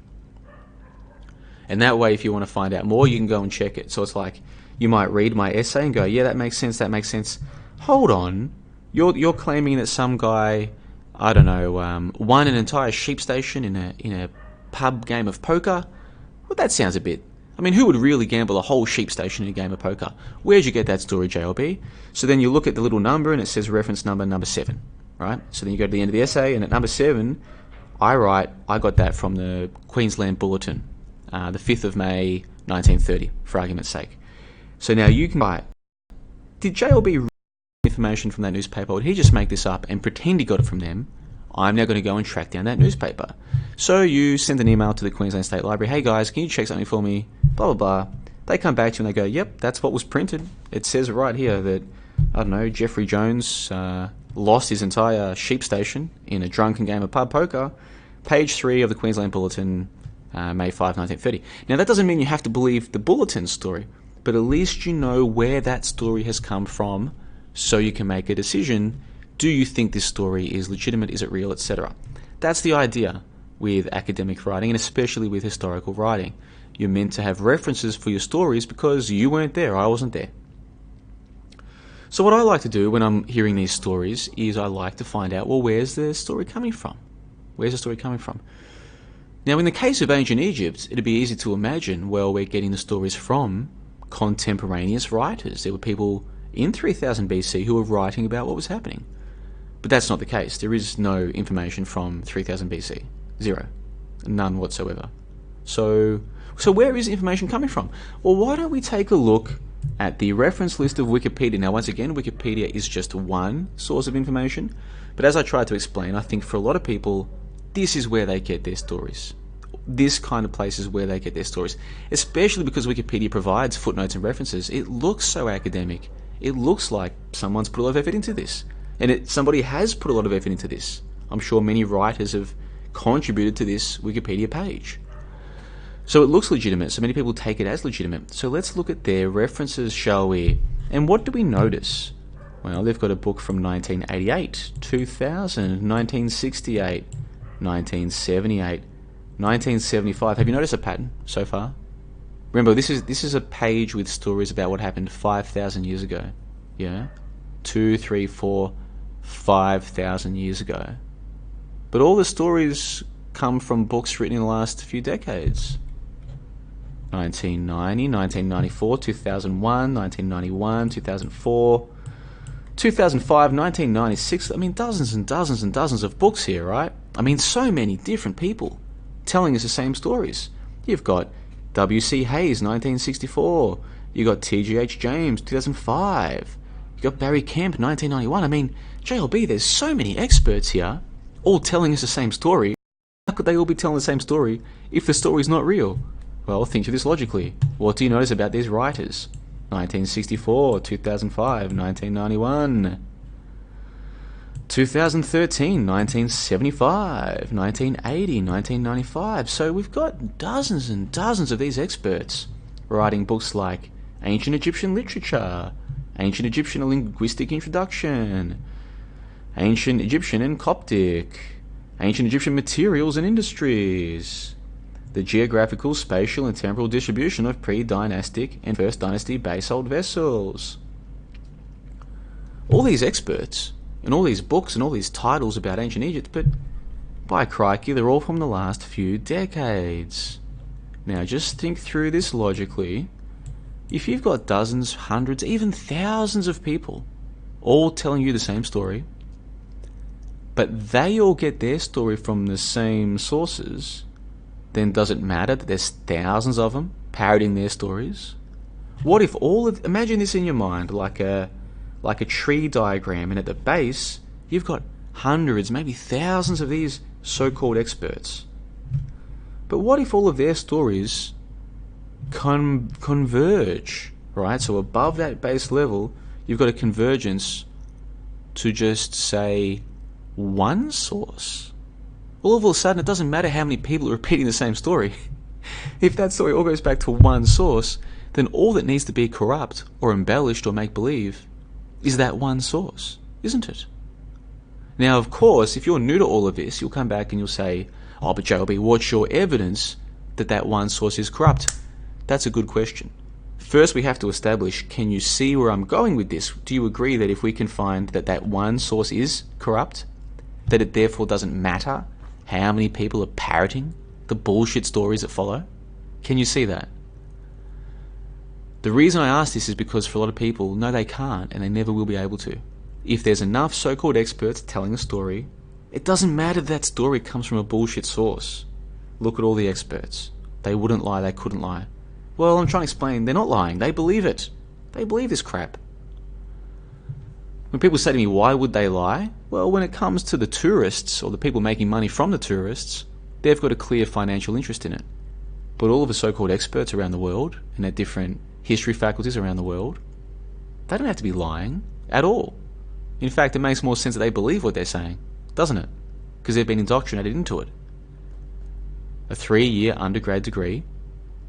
And that way, if you want to find out more, you can go and check it. So it's like, you might read my essay and go, yeah, that makes sense, that makes sense. Hold on, you're claiming that some guy, I don't know, won an entire sheep station in a pub game of poker? Well, that sounds a bit... I mean, who would really gamble a whole sheep station in a game of poker? Where'd you get that story, JLB? So then you look at the little number and it says reference number 7, right? So then you go to the end of the essay, and at number 7, I write, I got that from the Queensland Bulletin, the 5th of May, 1930, for argument's sake. So now you can write, did JLB read information from that newspaper, or did he just make this up and pretend he got it from them? I'm now going to go and track down that newspaper. So you send an email to the Queensland State Library, hey guys, can you check something for me? Blah, blah, blah. They come back to you and they go, yep, that's what was printed. It says right here that, I don't know, Jeffrey Jones lost his entire sheep station in a drunken game of pub poker. Page 3 of the Queensland Bulletin, May 5, 1930. Now that doesn't mean you have to believe the Bulletin story, but at least you know where that story has come from, so you can make a decision. Do you think this story is legitimate? Is it real? Etc. That's the idea with academic writing, and especially with historical writing. You're meant to have references for your stories because you weren't there, I wasn't there. So what I like to do when I'm hearing these stories is I like to find out, well, where's the story coming from? Where's the story coming from? Now, in the case of ancient Egypt, it'd be easy to imagine, well, we're getting the stories from contemporaneous writers. There were people in 3000 BC who were writing about what was happening. But that's not the case. There is no information from 3000 BC. Zero. None whatsoever. So where is information coming from? Well, why don't we take a look at the reference list of Wikipedia. Now, once again, Wikipedia is just one source of information. But as I tried to explain, I think for a lot of people, this is where they get their stories. This kind of place is where they get their stories. Especially because Wikipedia provides footnotes and references. It looks so academic. It looks like someone's put a lot of effort into this. And somebody has put a lot of effort into this. I'm sure many writers have contributed to this Wikipedia page. So it looks legitimate, so many people take it as legitimate. So let's look at their references, shall we? And what do we notice? Well, they've got a book from 1988, 2000, 1968, 1978, 1975. Have you noticed a pattern so far? Remember, this is a page with stories about what happened 5,000 years ago. Yeah? 2, 3, 4, 5,000 years ago. But all the stories come from books written in the last few decades. 1990, 1994, 2001, 1991, 2004, 2005, 1996. I mean, dozens and dozens and dozens of books here, right? I mean, so many different people telling us the same stories. You've got W.C. Hayes, 1964. You've got T.G.H. James, 2005. You've got Barry Kemp, 1991. I mean, JLB, there's so many experts here, all telling us the same story. How could they all be telling the same story if the story's not real? Well, think of this logically. What do you notice about these writers? 1964, 2005, 1991, 2013, 1975, 1980, 1995. So we've got dozens and dozens of these experts writing books like Ancient Egyptian Literature, Ancient Egyptian Linguistic Introduction, Ancient Egyptian and Coptic, Ancient Egyptian Materials and Industries, the geographical, spatial, and temporal distribution of pre-dynastic and first dynasty basalt vessels. all these experts and all these books and all these titles about ancient Egypt, but by crikey, they're all from the last few decades. Now just think through this logically. If you've got dozens, hundreds, even thousands of people all telling you the same story, but they all get their story from the same sources, then does it matter that there's thousands of them parroting their stories? What if imagine this in your mind like a tree diagram, and at the base you've got hundreds, maybe thousands of these so-called experts. But what if all of their stories converge, right? So above that base level, you've got a convergence to just say one source. All of a sudden, it doesn't matter how many people are repeating the same story. If that story all goes back to one source, then all that needs to be corrupt or embellished or make-believe is that one source, isn't it? Now, of course, if you're new to all of this, you'll come back and you'll say, oh, but JLB, what's your evidence that that one source is corrupt? That's a good question. First, we have to establish, can you see where I'm going with this? Do you agree that if we can find that that one source is corrupt, that it therefore doesn't matter how many people are parroting the bullshit stories that follow? Can you see that? The reason I ask this is because for a lot of people, no, they can't, and they never will be able to. If there's enough so-called experts telling a story, it doesn't matter that story comes from a bullshit source. Look at all the experts. They wouldn't lie, they couldn't lie. Well, I'm trying to explain, they're not lying, they believe it. They believe this crap. When people say to me, why would they lie? Well, when it comes to the tourists, or the people making money from the tourists, they've got a clear financial interest in it. But all of the so-called experts around the world, and at different history faculties around the world, they don't have to be lying at all. In fact, it makes more sense that they believe what they're saying, doesn't it? Because they've been indoctrinated into it. A 3-year undergrad degree.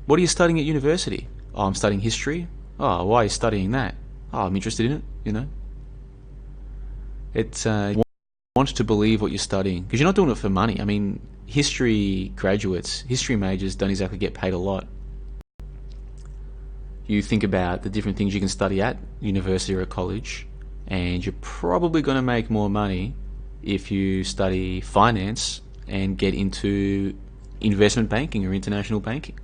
What are you studying at university? Oh, I'm studying history. Oh, why are you studying that? Oh, I'm interested in it, you know. You want to believe what you're studying, because you're not doing it for money. I mean, history graduates, history majors don't exactly get paid a lot. You think about the different things you can study at university or at college, and you're probably going to make more money if you study finance and get into investment banking or international banking.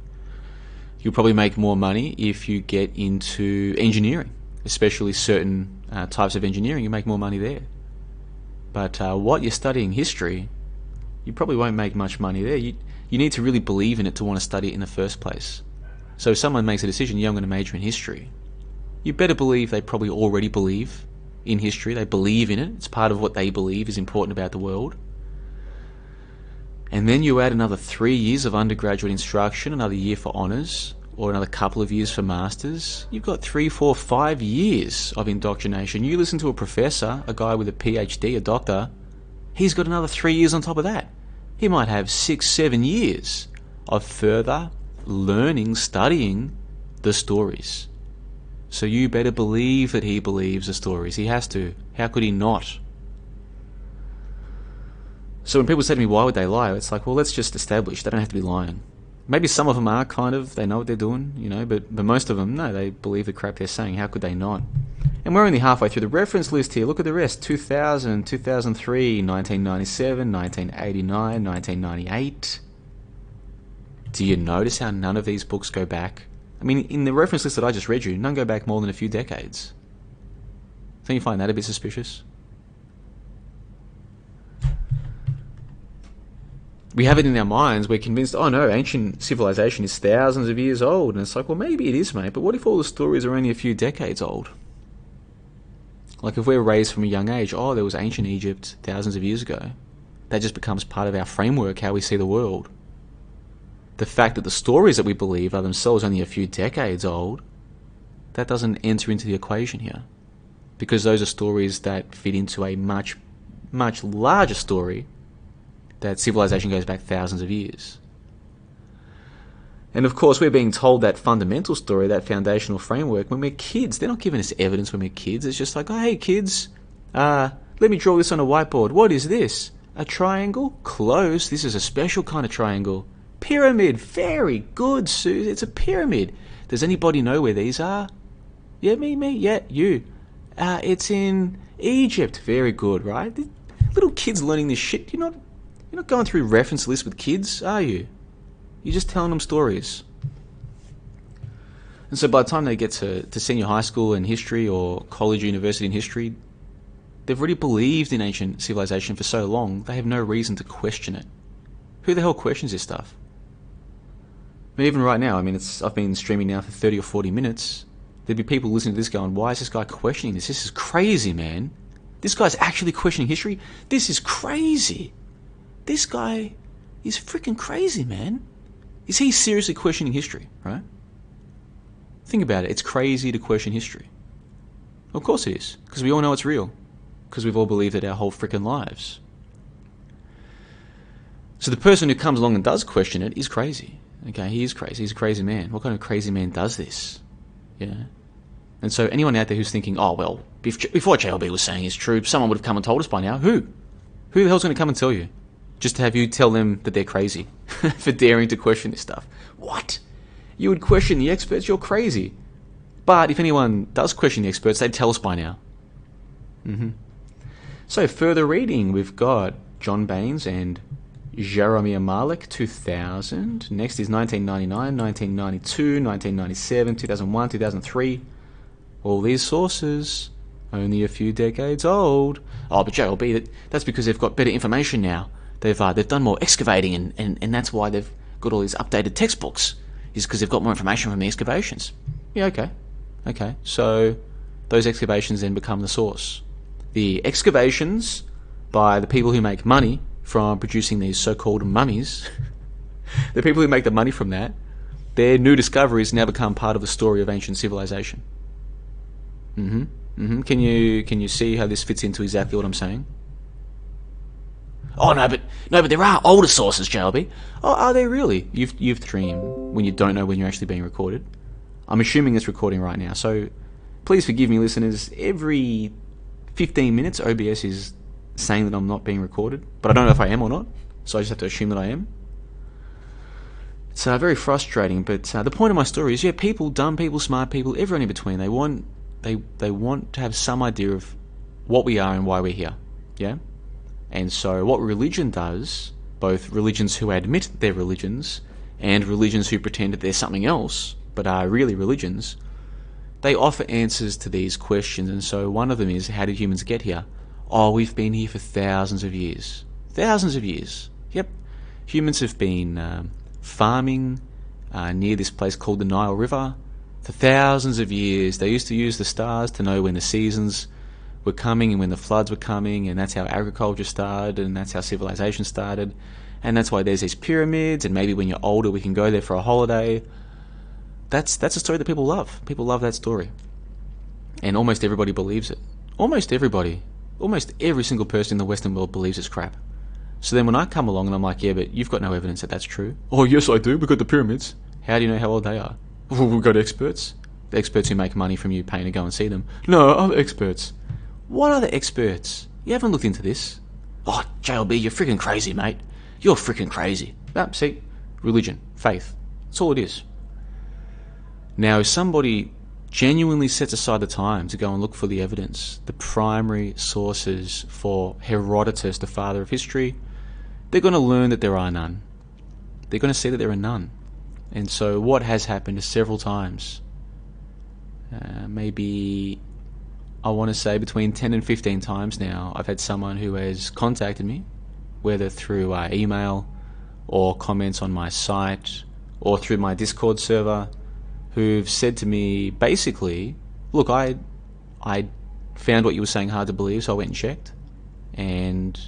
You'll probably make more money if you get into engineering, especially certain types of engineering. You make more money there. But what you're studying, history, you probably won't make much money there. You need to really believe in it to want to study it in the first place. So if someone makes a decision, yeah, I'm going to major in history, you better believe they probably already believe in history. They believe in it. It's part of what they believe is important about the world. And then you add another 3 years of undergraduate instruction, another year for honours, or another couple of years for masters. You've got 3, 4, 5 years of indoctrination. You listen to a professor, a guy with a PhD, a doctor, he's got another 3 years on top of that. He might have 6, 7 years of further learning, studying the stories. So you better believe that he believes the stories. He has to. How could he not? So when people say to me, why would they lie? It's like, well, let's just establish they don't have to be lying. Maybe some of them are they know what they're doing, you know, but most of them, no, they believe the crap they're saying. How could they not? And we're only halfway through the reference list here. Look at the rest. 2000, 2003, 1997, 1989, 1998. Do you notice how none of these books go back? I mean, in the reference list that I just read you, none go back more than a few decades. Don't you find that a bit suspicious? We have it in our minds, we're convinced, oh no, ancient civilization is thousands of years old. And it's like, well, maybe it is, mate, but what if all the stories are only a few decades old? Like if we're raised from a young age, oh, there was ancient Egypt thousands of years ago. That just becomes part of our framework, how we see the world. The fact that the stories that we believe are themselves only a few decades old, that doesn't enter into the equation here. Because those are stories that fit into a much, much larger story, that civilization goes back thousands of years. And of course, we're being told that fundamental story, that foundational framework, when we're kids. They're not giving us evidence when we're kids. It's just like, oh, hey, kids, let me draw this on a whiteboard. What is this? A triangle? Close. This is a special kind of triangle. Pyramid. Very good, Sue. It's a pyramid. Does anybody know where these are? Yeah, me. Yeah, you. It's in Egypt. Very good, right? Little kids learning this shit. You're not going through reference lists with kids, are you? You're just telling them stories. And so by the time they get to senior high school in history or college or university in history, they've already believed in ancient civilization for so long, they have no reason to question it. Who the hell questions this stuff? I mean, even right now, I've been streaming now for 30 or 40 minutes. There'd be people listening to this going, why is this guy questioning this? This is crazy, man. This guy's actually questioning history? This is crazy. This guy is freaking crazy, man. Is he seriously questioning history, right? Think about it. It's crazy to question history. Of course it is, because we all know it's real. Because we've all believed it our whole freaking lives. So the person who comes along and does question it is crazy. Okay, he is crazy. He's a crazy man. What kind of crazy man does this? Yeah. And so anyone out there who's thinking, oh, well, before JLB was saying is true, someone would have come and told us by now. Who? Who the hell's going to come and tell you? Just to have you tell them that they're crazy for daring to question this stuff. What? You would question the experts? You're crazy. But if anyone does question the experts, they'd tell us by now. So further reading, we've got John Baines and Jeremiah Malik, 2000. Next is 1999, 1992, 1997, 2001, 2003. All these sources, only a few decades old. Oh, but JLB, that's because they've got better information now. They've done more excavating, and that's why they've got all these updated textbooks. Is because they've got more information from the excavations. Yeah, okay. So those excavations then become the source. The excavations by the people who make money from producing these so-called mummies, the people who make the money from that, their new discoveries now become part of the story of ancient civilization. Can you see how this fits into exactly what I'm saying? Oh no, but there are older sources, JLB. Oh, are they really? You've dreamed when you don't know when you're actually being recorded. I'm assuming it's recording right now, so please forgive me, listeners. Every 15 minutes, OBS is saying that I'm not being recorded, but I don't know if I am or not, so I just have to assume that I am. It's very frustrating, but the point of my story is, people, dumb people, smart people, everyone in between, they want to have some idea of what we are and why we're here, yeah? And so what religion does, both religions who admit they're religions and religions who pretend that they're something else, but are really religions, they offer answers to these questions. And so one of them is, how did humans get here? Oh, we've been here for thousands of years. Thousands of years. Yep. Humans have been farming near this place called the Nile River for thousands of years. They used to use the stars to know when the seasons were coming and when the floods were coming, and that's how agriculture started, and that's how civilization started, and that's why there's these pyramids, and maybe when you're older we can go there for a holiday. That's a story that people love. People love that story. And almost everybody believes it. Almost everybody. Almost every single person in the Western world believes it's crap. So then when I come along and I'm like, yeah, but you've got no evidence that that's true. Oh, yes I do, we've got the pyramids. How do you know how old they are? Well, we've got experts. The experts who make money from you paying to go and see them. No, other experts. What other experts? You haven't looked into this. Oh, JLB, you're freaking crazy, mate. You're freaking crazy. See, religion, faith. That's all it is. Now, if somebody genuinely sets aside the time to go and look for the evidence, the primary sources for Herodotus, the father of history, they're going to learn that there are none. They're going to see that there are none. And so what has happened is several times, maybe I want to say between 10 and 15 times now, I've had someone who has contacted me, whether through email or comments on my site or through my Discord server, who've said to me, basically, look, I found what you were saying hard to believe, so I went and checked, and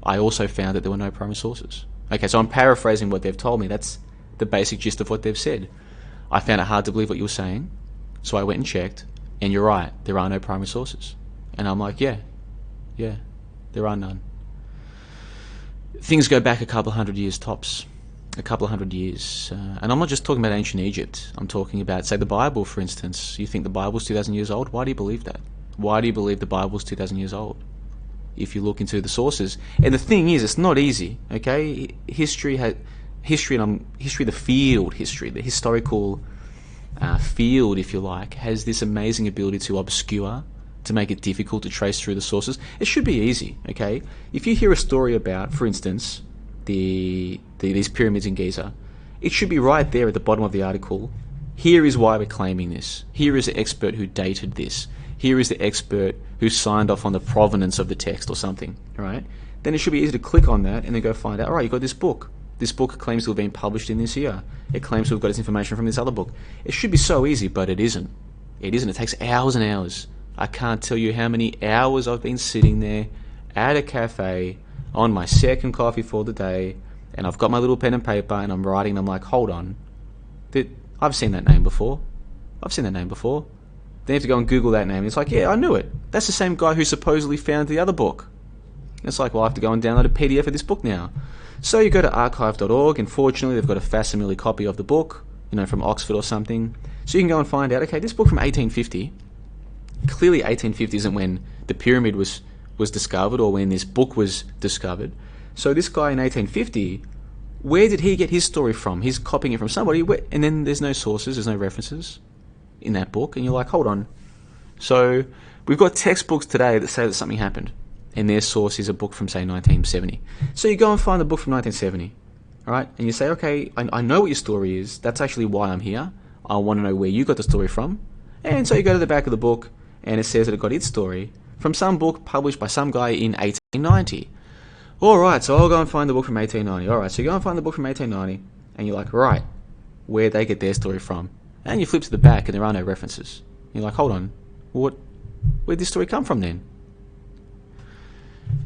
I also found that there were no primary sources. Okay, so I'm paraphrasing what they've told me. That's the basic gist of what they've said. I found it hard to believe what you were saying, so I went and checked, and you're right, there are no primary sources. And I'm like, yeah, there are none. Things go back a couple hundred years tops. A couple of hundred years. And I'm not just talking about ancient Egypt. I'm talking about, say, the Bible, for instance. You think the Bible's 2,000 years old? Why do you believe that? Why do you believe the Bible's 2,000 years old? If you look into the sources. And the thing is, it's not easy, okay? History, the field history, the historical field, if you like, has this amazing ability to obscure to make it difficult to trace through the sources. It should be easy, okay? If you hear a story about, for instance, these pyramids in Giza, it should be right there at the bottom of the article. Here is why we're claiming this. Here is the expert who dated this. Here is the expert who signed off on the provenance of the text or something, right? Then it should be easy to click on that and then go find out, all right, you've got this book. This book claims to have been published in this year. It claims to have got its information from this other book. It should be so easy, but it isn't. It isn't. It takes hours and hours. I can't tell you how many hours I've been sitting there at a cafe on my second coffee for the day, and I've got my little pen and paper and I'm writing, and I'm like, hold on. I've seen that name before. I've seen that name before. Then you have to go and Google that name. And it's like, yeah, I knew it. That's the same guy who supposedly found the other book. And it's like, well, I have to go and download a PDF of this book now. So you go to archive.org, and fortunately they've got a facsimile copy of the book, from Oxford or something. So you can go and find out, okay, this book from 1850, clearly 1850 isn't when the pyramid was discovered or when this book was discovered. So this guy in 1850, where did he get his story from? He's copying it from somebody, and then there's no sources, there's no references in that book, and you're like, hold on. So we've got textbooks today that say that something happened, and their source is a book from, say, 1970. So you go and find the book from 1970, all right? And you say, okay, I know what your story is. That's actually why I'm here. I want to know where you got the story from. And so you go to the back of the book, and it says that it got its story from some book published by some guy in 1890. All right, so I'll go and find the book from 1890. All right, so you go and find the book from 1890, and you're like, right, where'd they get their story from? And you flip to the back, and there are no references. You're like, hold on, where'd this story come from then?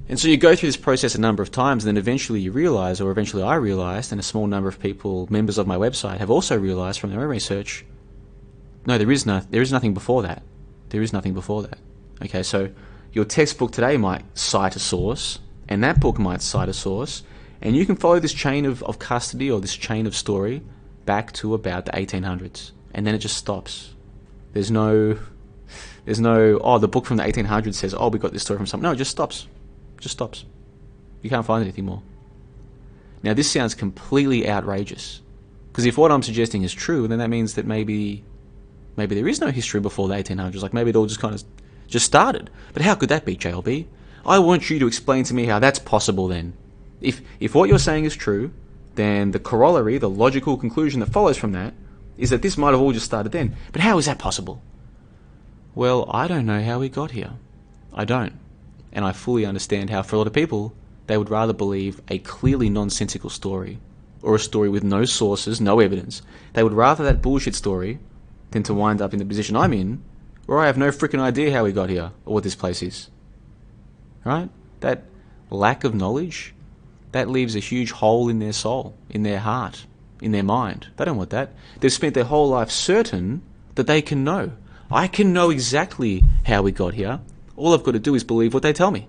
And so you go through this process a number of times, and then eventually you realise, or eventually I realised, and a small number of people, members of my website, have also realised from their own research, no, there is nothing before that. There is nothing before that. Okay, so your textbook today might cite a source, and that book might cite a source, and you can follow this chain of custody or this chain of story back to about the 1800s, and then it just stops. There's no, oh, the book from the 1800s says, oh, we got this story from something. No, it just stops. Just stops. You can't find anything more. Now, this sounds completely outrageous, because if what I'm suggesting is true, then that means that maybe there is no history before the 1800s. Like, maybe it all just kind of just started. But how could that be, JLB? I want you to explain to me how that's possible then. If what you're saying is true, then the corollary, the logical conclusion that follows from that, is that this might have all just started then. But how is that possible? Well, I don't know how we got here. I don't. And I fully understand how, for a lot of people, they would rather believe a clearly nonsensical story, or a story with no sources, no evidence. They would rather that bullshit story than to wind up in the position I'm in, where I have no freaking idea how we got here, or what this place is. Right? That lack of knowledge, that leaves a huge hole in their soul, in their heart, in their mind. They don't want that. They've spent their whole life certain that they can know. I can know exactly how we got here. All I've got to do is believe what they tell me.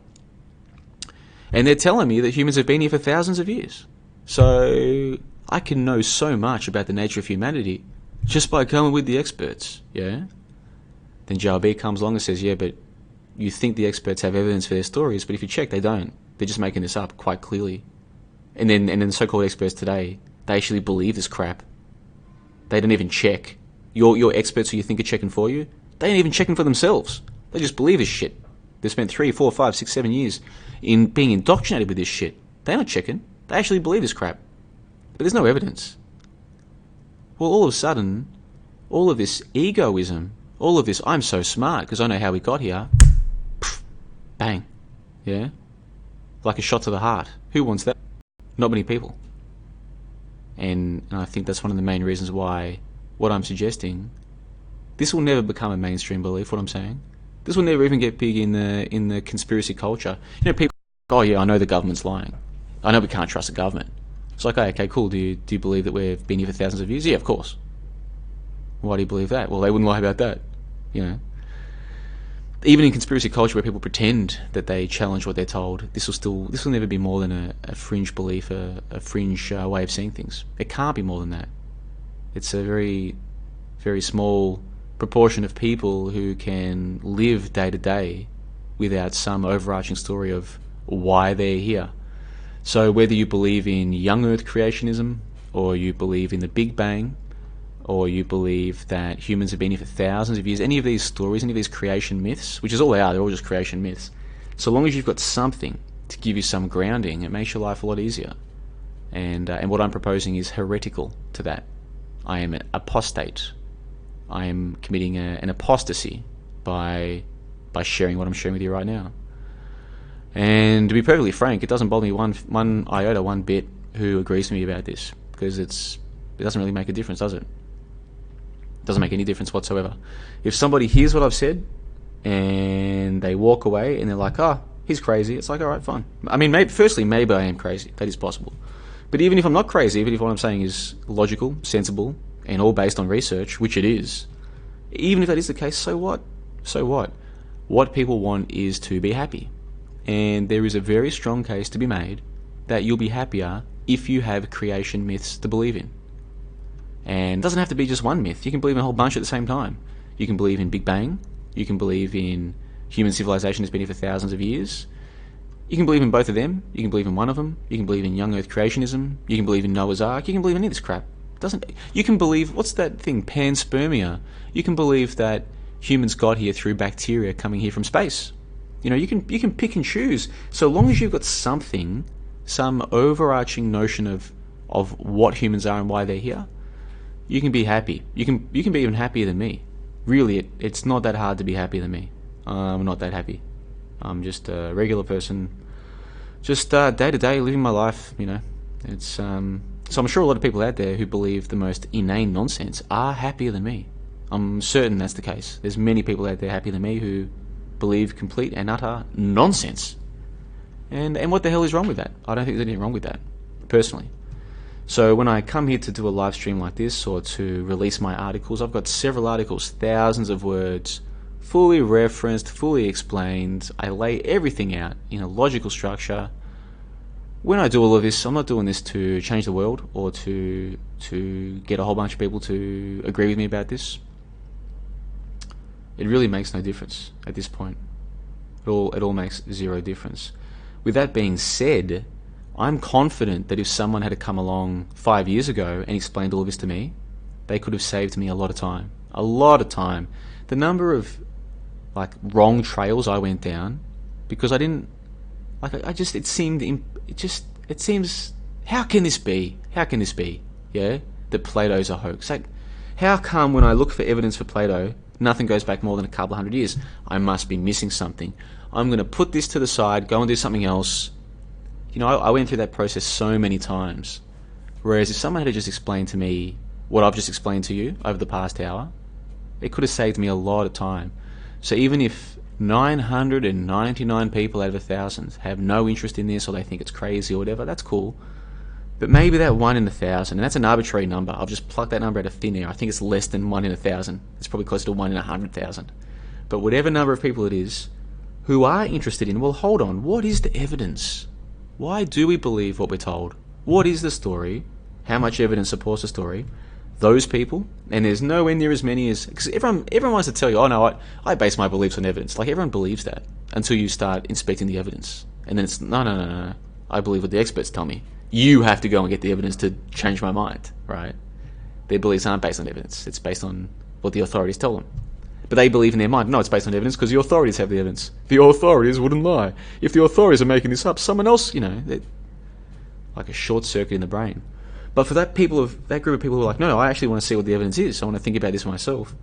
And they're telling me that humans have been here for thousands of years. So I can know so much about the nature of humanity just by coming with the experts, yeah? Then JLB comes along and says, yeah, but you think the experts have evidence for their stories, but if you check, they don't. They're just making this up quite clearly. And then the so-called experts today, they actually believe this crap. They don't even check. Your experts who you think are checking for you, they ain't even checking for themselves. They just believe this shit. They spent 3, 4, 5, 6, 7 years in being indoctrinated with this shit. They're not checking. They actually believe this crap. But there's no evidence. Well, all of a sudden, all of this egoism, all of this, I'm so smart because I know how we got here, bang, yeah? Like a shot to the heart. Who wants that? Not many people. And I think that's one of the main reasons why what I'm suggesting, this will never become a mainstream belief, what I'm saying. This will never even get big in the conspiracy culture. People, oh yeah, I know the government's lying. I know we can't trust the government. It's like, okay, cool, do you believe that we've been here for thousands of years? Yeah, of course. Why do you believe that? Well, they wouldn't lie about that, Even in conspiracy culture where people pretend that they challenge what they're told, this will never be more than a fringe belief, a fringe way of seeing things. It can't be more than that. It's a very, very small proportion of people who can live day to day without some overarching story of why they're here. So whether you believe in young earth creationism, or you believe in the Big Bang, or you believe that humans have been here for thousands of years, any of these stories, any of these creation myths, which is all they are, they're all just creation myths. So long as you've got something to give you some grounding, it makes your life a lot easier. And what I'm proposing is heretical to that. I am an apostate. I am committing an apostasy by sharing what I'm sharing with you right now. And to be perfectly frank, it doesn't bother me one iota, one bit, who agrees with me about this, because it doesn't really make a difference, does it? It doesn't make any difference whatsoever. If somebody hears what I've said and they walk away and they're like, oh, he's crazy, it's like, all right, fine. I mean, firstly, maybe I am crazy. That is possible. But even if I'm not crazy, even if what I'm saying is logical, sensible, and all based on research, which it is, even if that is the case, so what? So what? What people want is to be happy. And there is a very strong case to be made that you'll be happier if you have creation myths to believe in. And it doesn't have to be just one myth. You can believe in a whole bunch at the same time. You can believe in Big Bang. You can believe in human civilization has been here for thousands of years. You can believe in both of them. You can believe in one of them. You can believe in young Earth creationism. You can believe in Noah's Ark. You can believe in any of this crap. You can believe, what's that thing, panspermia? You can believe that humans got here through bacteria coming here from space. You know, you can pick and choose. So long as you've got something, some overarching notion of what humans are and why they're here, you can be happy. You can be even happier than me. Really, it's not that hard to be happier than me. I'm not that happy. I'm just a regular person, just day to day living my life. You know, it's so I'm sure a lot of people out there who believe the most inane nonsense are happier than me. I'm certain that's the case. There's many people out there happier than me who believe complete and utter nonsense. And what the hell is wrong with that? I don't think there's anything wrong with that, personally. So when I come here to do a live stream like this, or to release my articles, I've got several articles, thousands of words, fully referenced, fully explained. I lay everything out in a logical structure. When I do all of this, I'm not doing this to change the world or to get a whole bunch of people to agree with me about this. It really makes no difference at this point. It all makes zero difference. With that being said, I'm confident that if someone had come along 5 years ago and explained all of this to me, they could have saved me a lot of time. A lot of time. The number of wrong trails I went down because I didn't it seems, how can this be? Yeah, that Plato's a hoax. How come when I look for evidence for Plato, nothing goes back more than a couple of hundred years? I must be missing something. I'm going to put this to the side, go and do something else. You know, I went through that process so many times. Whereas if someone had just explained to me what I've just explained to you over the past hour, it could have saved me a lot of time. So even if 999 people out of 1,000 have no interest in this, or they think it's crazy or whatever, that's cool. But maybe that 1 in 1,000, and that's an arbitrary number. I've just plucked that number out of thin air. I think it's less than 1 in 1,000. It's probably closer to 1 in 100,000. But whatever number of people it is who are interested in, well, hold on, what is the evidence? Why do we believe what we're told? What is the story? How much evidence supports the story? Those people, and there's nowhere near as many as, because everyone wants to tell you, oh no, I base my beliefs on evidence. Like, everyone believes that until you start inspecting the evidence, and then it's no. I believe what the experts tell me. You have to go and get the evidence to change my mind, right? Their beliefs aren't based on evidence. It's based on what the authorities tell them. But they believe in their mind. No, it's based on evidence because the authorities have the evidence. The authorities wouldn't lie. If the authorities are making this up, someone else, like a short circuit in the brain. But for that group of people who are like, no, I actually want to see what the evidence is. I want to think about this for myself.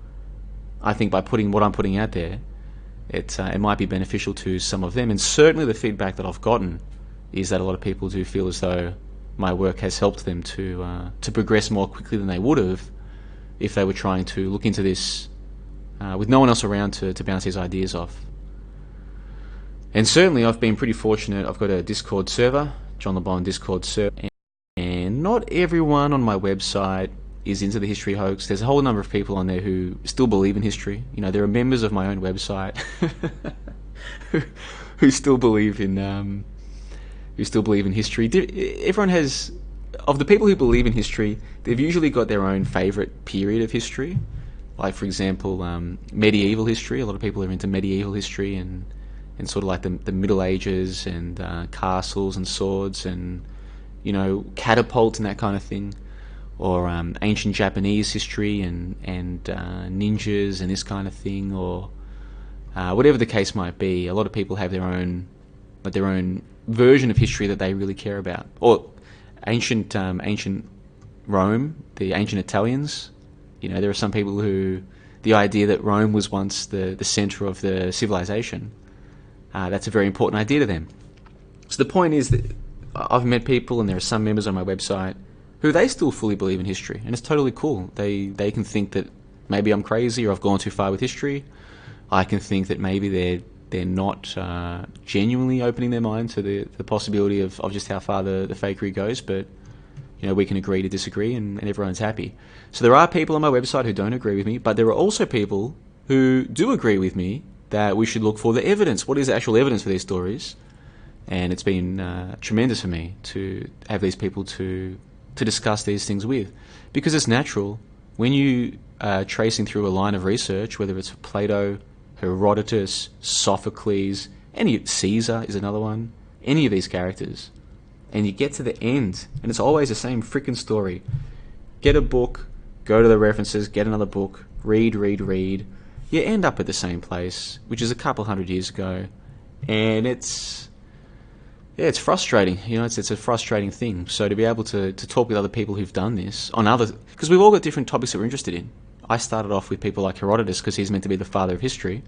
I think by putting what I'm putting out there, it might be beneficial to some of them. And certainly the feedback that I've gotten is that a lot of people do feel as though my work has helped them to progress more quickly than they would have if they were trying to look into this with no one else around to bounce these ideas off. And certainly I've been pretty fortunate. I've got a Discord server, John LeBon Discord server, and not everyone on my website is into the history hoax. There's a whole number of people on there who still believe in history. You know, there are members of my own website who still believe in history. Everyone has, of the people who believe in history, they've usually got their own favourite period of history. Like, for example, medieval history. A lot of people are into medieval history and sort of like the Middle Ages and castles and swords and, catapults and that kind of thing. or ancient Japanese history and ninjas and this kind of thing, or whatever the case might be. A lot of people have their own version of history that they really care about. Or ancient Rome, the ancient Italians. There are some people who the idea that Rome was once the center of the civilization. That's a very important idea to them. So the point is that I've met people, and there are some members on my website who they still fully believe in history, and it's totally cool. They can think that maybe I'm crazy or I've gone too far with history. I can think that maybe they're not genuinely opening their mind to the possibility of just how far the fakery goes, but we can agree to disagree, and everyone's happy. So there are people on my website who don't agree with me, but there are also people who do agree with me that we should look for the evidence. What is the actual evidence for these stories? And it's been tremendous for me to have these people to discuss these things with, because it's natural when you are tracing through a line of research, whether it's Plato, Herodotus, Sophocles, Caesar is another one, any of these characters, and you get to the end, and it's always the same freaking story. Get a book, go to the references, get another book, read. You end up at the same place, which is a couple hundred years ago, and it's frustrating. It's a frustrating thing. So to be able to talk with other people who've done this on because we've all got different topics that we're interested in. I started off with people like Herodotus because he's meant to be the father of history,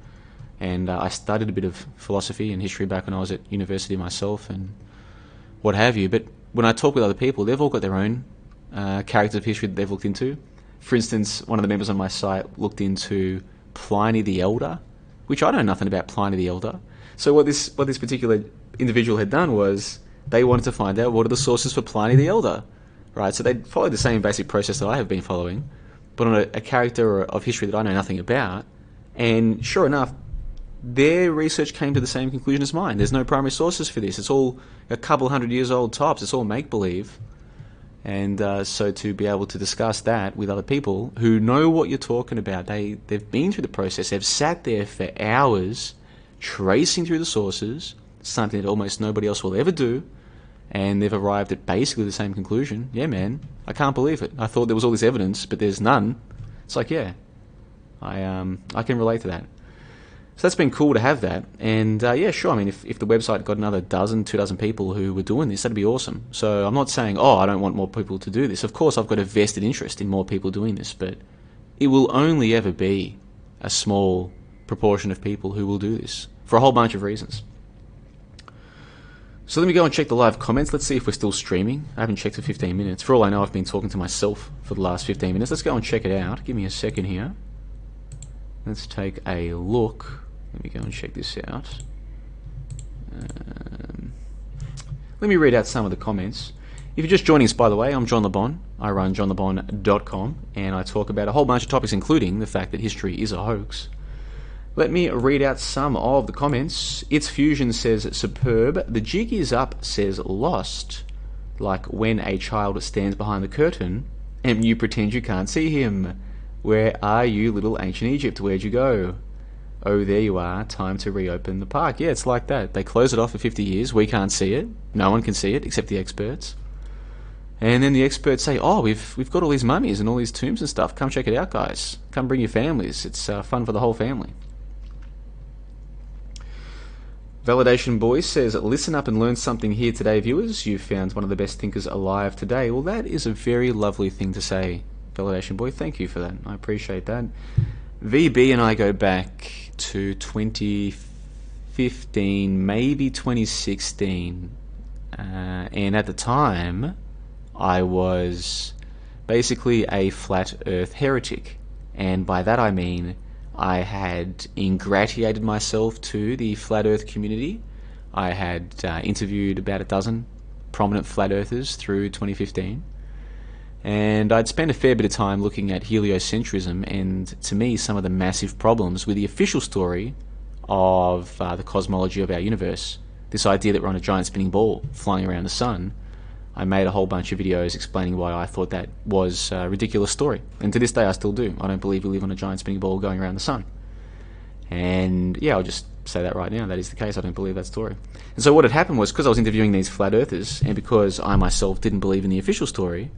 and I studied a bit of philosophy and history back when I was at university myself and what have you. But when I talk with other people, they've all got their own characters of history that they've looked into. For instance, one of the members on my site looked into Pliny the Elder, which I know nothing about Pliny the Elder. So what this particular individual had done was they wanted to find out what are the sources for Pliny the Elder, right? So they followed the same basic process that I have been following, but on a character of history that I know nothing about. And sure enough, their research came to the same conclusion as mine. There's no primary sources for this. It's all a couple hundred years old tops. It's all make-believe. And so to be able to discuss that with other people who know what you're talking about, they've been through the process, they've sat there for hours tracing through the sources, something that almost nobody else will ever do, and they've arrived at basically the same conclusion. Yeah, man, I can't believe it. I thought there was all this evidence, but there's none. It's like, yeah, I can relate to that. So that's been cool to have that. And yeah, sure, I mean, if the website got another 2 dozen people who were doing this, that'd be awesome. So I'm not saying, I don't want more people to do this. Of course, I've got a vested interest in more people doing this, but it will only ever be a small proportion of people who will do this for a whole bunch of reasons. So let me go and check the live comments. Let's see if we're still streaming. I haven't checked for 15 minutes. For all I know, I've been talking to myself for the last 15 minutes. Let's go and check it out. Give me a second here. Let's take a look. Let me go and check this out. Let me read out some of the comments. If you're just joining us, by the way, I'm John LeBon. I run johnlebon.com, and I talk about a whole bunch of topics, including the fact that history is a hoax. Let me read out some of the comments. It's Fusion says, superb. The jig is up says, lost. Like when a child stands behind the curtain and you pretend you can't see him. Where are you, little ancient Egypt? Where'd you go? Oh, there you are. Time to reopen the park. Yeah, it's like that. They close it off for 50 years. We can't see it. No one can see it except the experts. And then the experts say, we've got all these mummies and all these tombs and stuff. Come check it out, guys. Come bring your families. It's fun for the whole family. Validation Boy says, listen up and learn something here today, viewers. You've found one of the best thinkers alive today. Well, that is a very lovely thing to say, Validation Boy. Thank you for that. I appreciate that. VB and I go back to 2015, maybe 2016. And at the time, I was basically a flat earth heretic. And by that I mean I had ingratiated myself to the flat earth community. I had interviewed about a dozen prominent flat earthers through 2015. And I'd spent a fair bit of time looking at heliocentrism and, to me, some of the massive problems with the official story of the cosmology of our universe. This idea that we're on a giant spinning ball flying around the sun. I made a whole bunch of videos explaining why I thought that was a ridiculous story. And to this day I still do. I don't believe we live on a giant spinning ball going around the sun. And yeah, I'll just say that right now. That is the case. I don't believe that story. And so what had happened was, because I was interviewing these flat earthers, and because I myself didn't believe in the official story,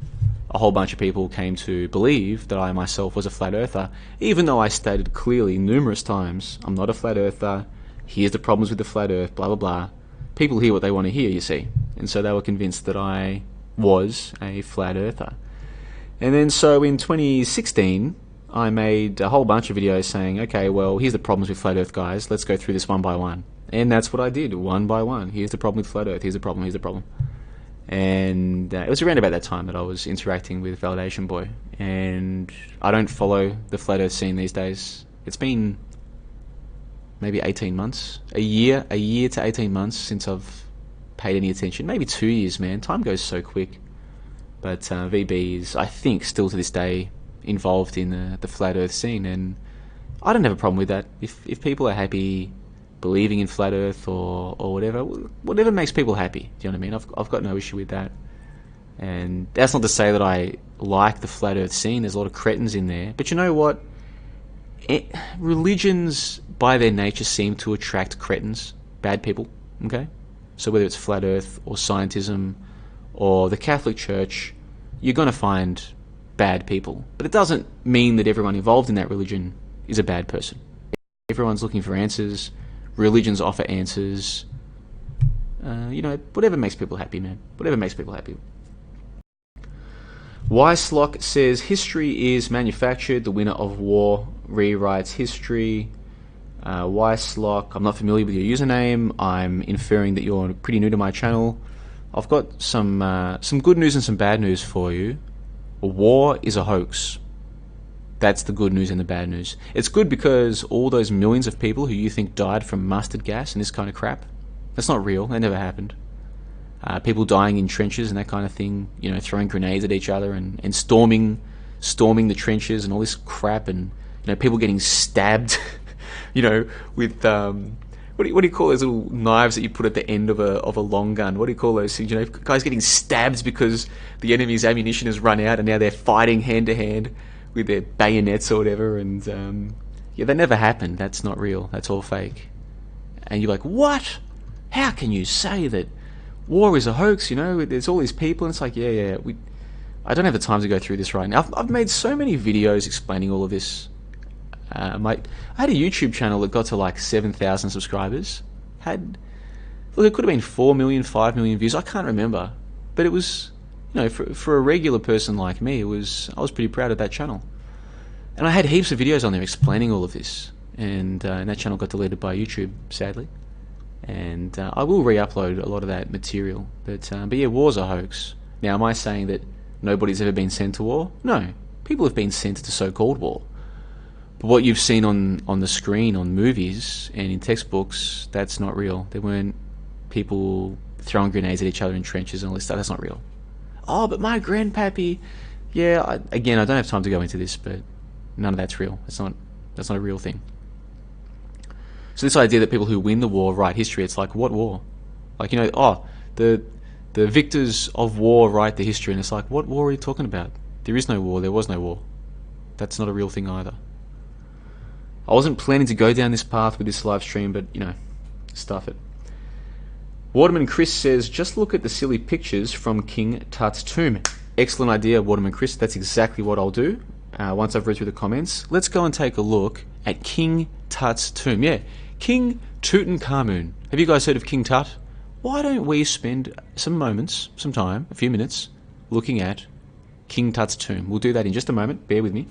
a whole bunch of people came to believe that I myself was a flat earther, even though I stated clearly numerous times, I'm not a flat earther, here's the problems with the flat earth, blah blah blah. People hear what they want to hear, you see. And so they were convinced that I was a flat earther. And then so in 2016, I made a whole bunch of videos saying, okay, well, here's the problems with flat earth, guys, let's go through this one by one. And that's what I did, one by one. Here's the problem with flat earth, here's the problem, here's the problem. And it was around about that time that I was interacting with Validation Boy. And I don't follow the flat earth scene these days. It's been maybe 18 months, a year to 18 months since I've paid any attention. Maybe 2 years, man. Time goes so quick. But VB is, I think, still to this day involved in the flat earth scene, and I don't have a problem with that. If people are happy believing in flat earth or whatever makes people happy, do you know what I mean? I've got no issue with that. And that's not to say that I like the flat earth scene. There's a lot of cretins in there. But you know what? Religions, by their nature, seem to attract cretins, bad people, okay? So whether it's flat earth or scientism or the Catholic Church, you're going to find bad people. But it doesn't mean that everyone involved in that religion is a bad person. Everyone's looking for answers. Religions offer answers. Whatever makes people happy, man. Whatever makes people happy. Yslock says, history is manufactured. The winner of war rewrites history. Yslock, I'm not familiar with your username. I'm inferring that you're pretty new to my channel. I've got some good news and some bad news for you. War is a hoax. That's the good news and the bad news. It's good because all those millions of people who you think died from mustard gas and this kind of crap, that's not real. That never happened. People dying in trenches and that kind of thing, throwing grenades at each other and storming the trenches and all this crap, and people getting stabbed, with what do you call those little knives that you put at the end of a long gun? What do you call those things? Guys getting stabbed because the enemy's ammunition has run out and now they're fighting hand to hand with their bayonets or whatever, and that never happened. That's not real. That's all fake. And you're like, what? How can you say that war is a hoax? There's all these people, and it's like, I don't have the time to go through this right now. I've made so many videos explaining all of this. I had a YouTube channel that got to like 7,000 subscribers. It could have been 4 million, 5 million views. I can't remember, but it was, for a regular person like me, I was pretty proud of that channel. And I had heaps of videos on there explaining all of this, and that channel got deleted by YouTube, sadly. And I will re-upload a lot of that material. But yeah, war's a hoax. Now, am I saying that nobody's ever been sent to war? No, people have been sent to so-called war. But what you've seen on the screen, on movies, and in textbooks, that's not real. There weren't people throwing grenades at each other in trenches and all this stuff. That's not real. Oh, but my grandpappy... Yeah, I don't have time to go into this, but none of that's real. That's not a real thing. So this idea that people who win the war write history, it's like, what war? Like, the victors of war write the history, and it's like, what war are you talking about? There is no war, there was no war. That's not a real thing either. I wasn't planning to go down this path with this live stream, but, stuff it. Waterman Chris says, just look at the silly pictures from King Tut's tomb. Excellent idea, Waterman Chris. That's exactly what I'll do once I've read through the comments. Let's go and take a look at King Tut's tomb. Yeah, King Tutankhamun. Have you guys heard of King Tut? Why don't we spend some moments, some time, a few minutes, looking at King Tut's tomb? We'll do that in just a moment. Bear with me.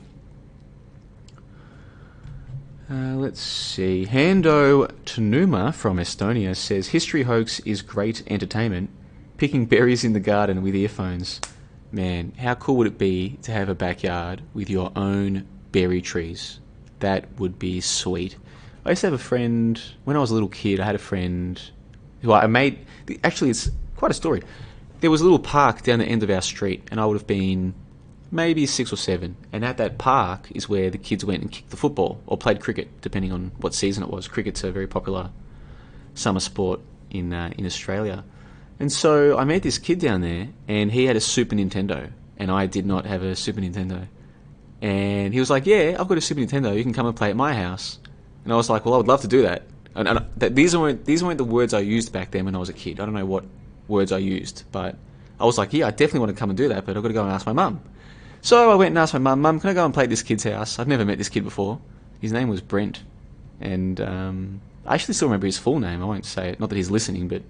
Let's see. Hando Tanuma from Estonia says, history hoax is great entertainment. Picking berries in the garden with earphones. Man, how cool would it be to have a backyard with your own berry trees? That would be sweet. I used to have a friend, when I was a little kid, I had a friend who I made... Actually, it's quite a story. There was a little park down the end of our street, and I would have been maybe 6 or 7, and at that park is where the kids went and kicked the football or played cricket, depending on what season it was. Cricket's a very popular summer sport in Australia. And so I met this kid down there, and he had a Super Nintendo, and I did not have a Super Nintendo. And he was like, yeah, I've got a Super Nintendo, you can come and play at my house. And I was like, well, I would love to do that. And these weren't the words I used back then when I was a kid. I don't know what words I used, but I was like, yeah, I definitely want to come and do that, but I've got to go and ask my mum. So I went and asked my mum, Mum, can I go and play at this kid's house? I've never met this kid before. His name was Brent. And I actually still remember his full name. I won't say it. Not that he's listening, but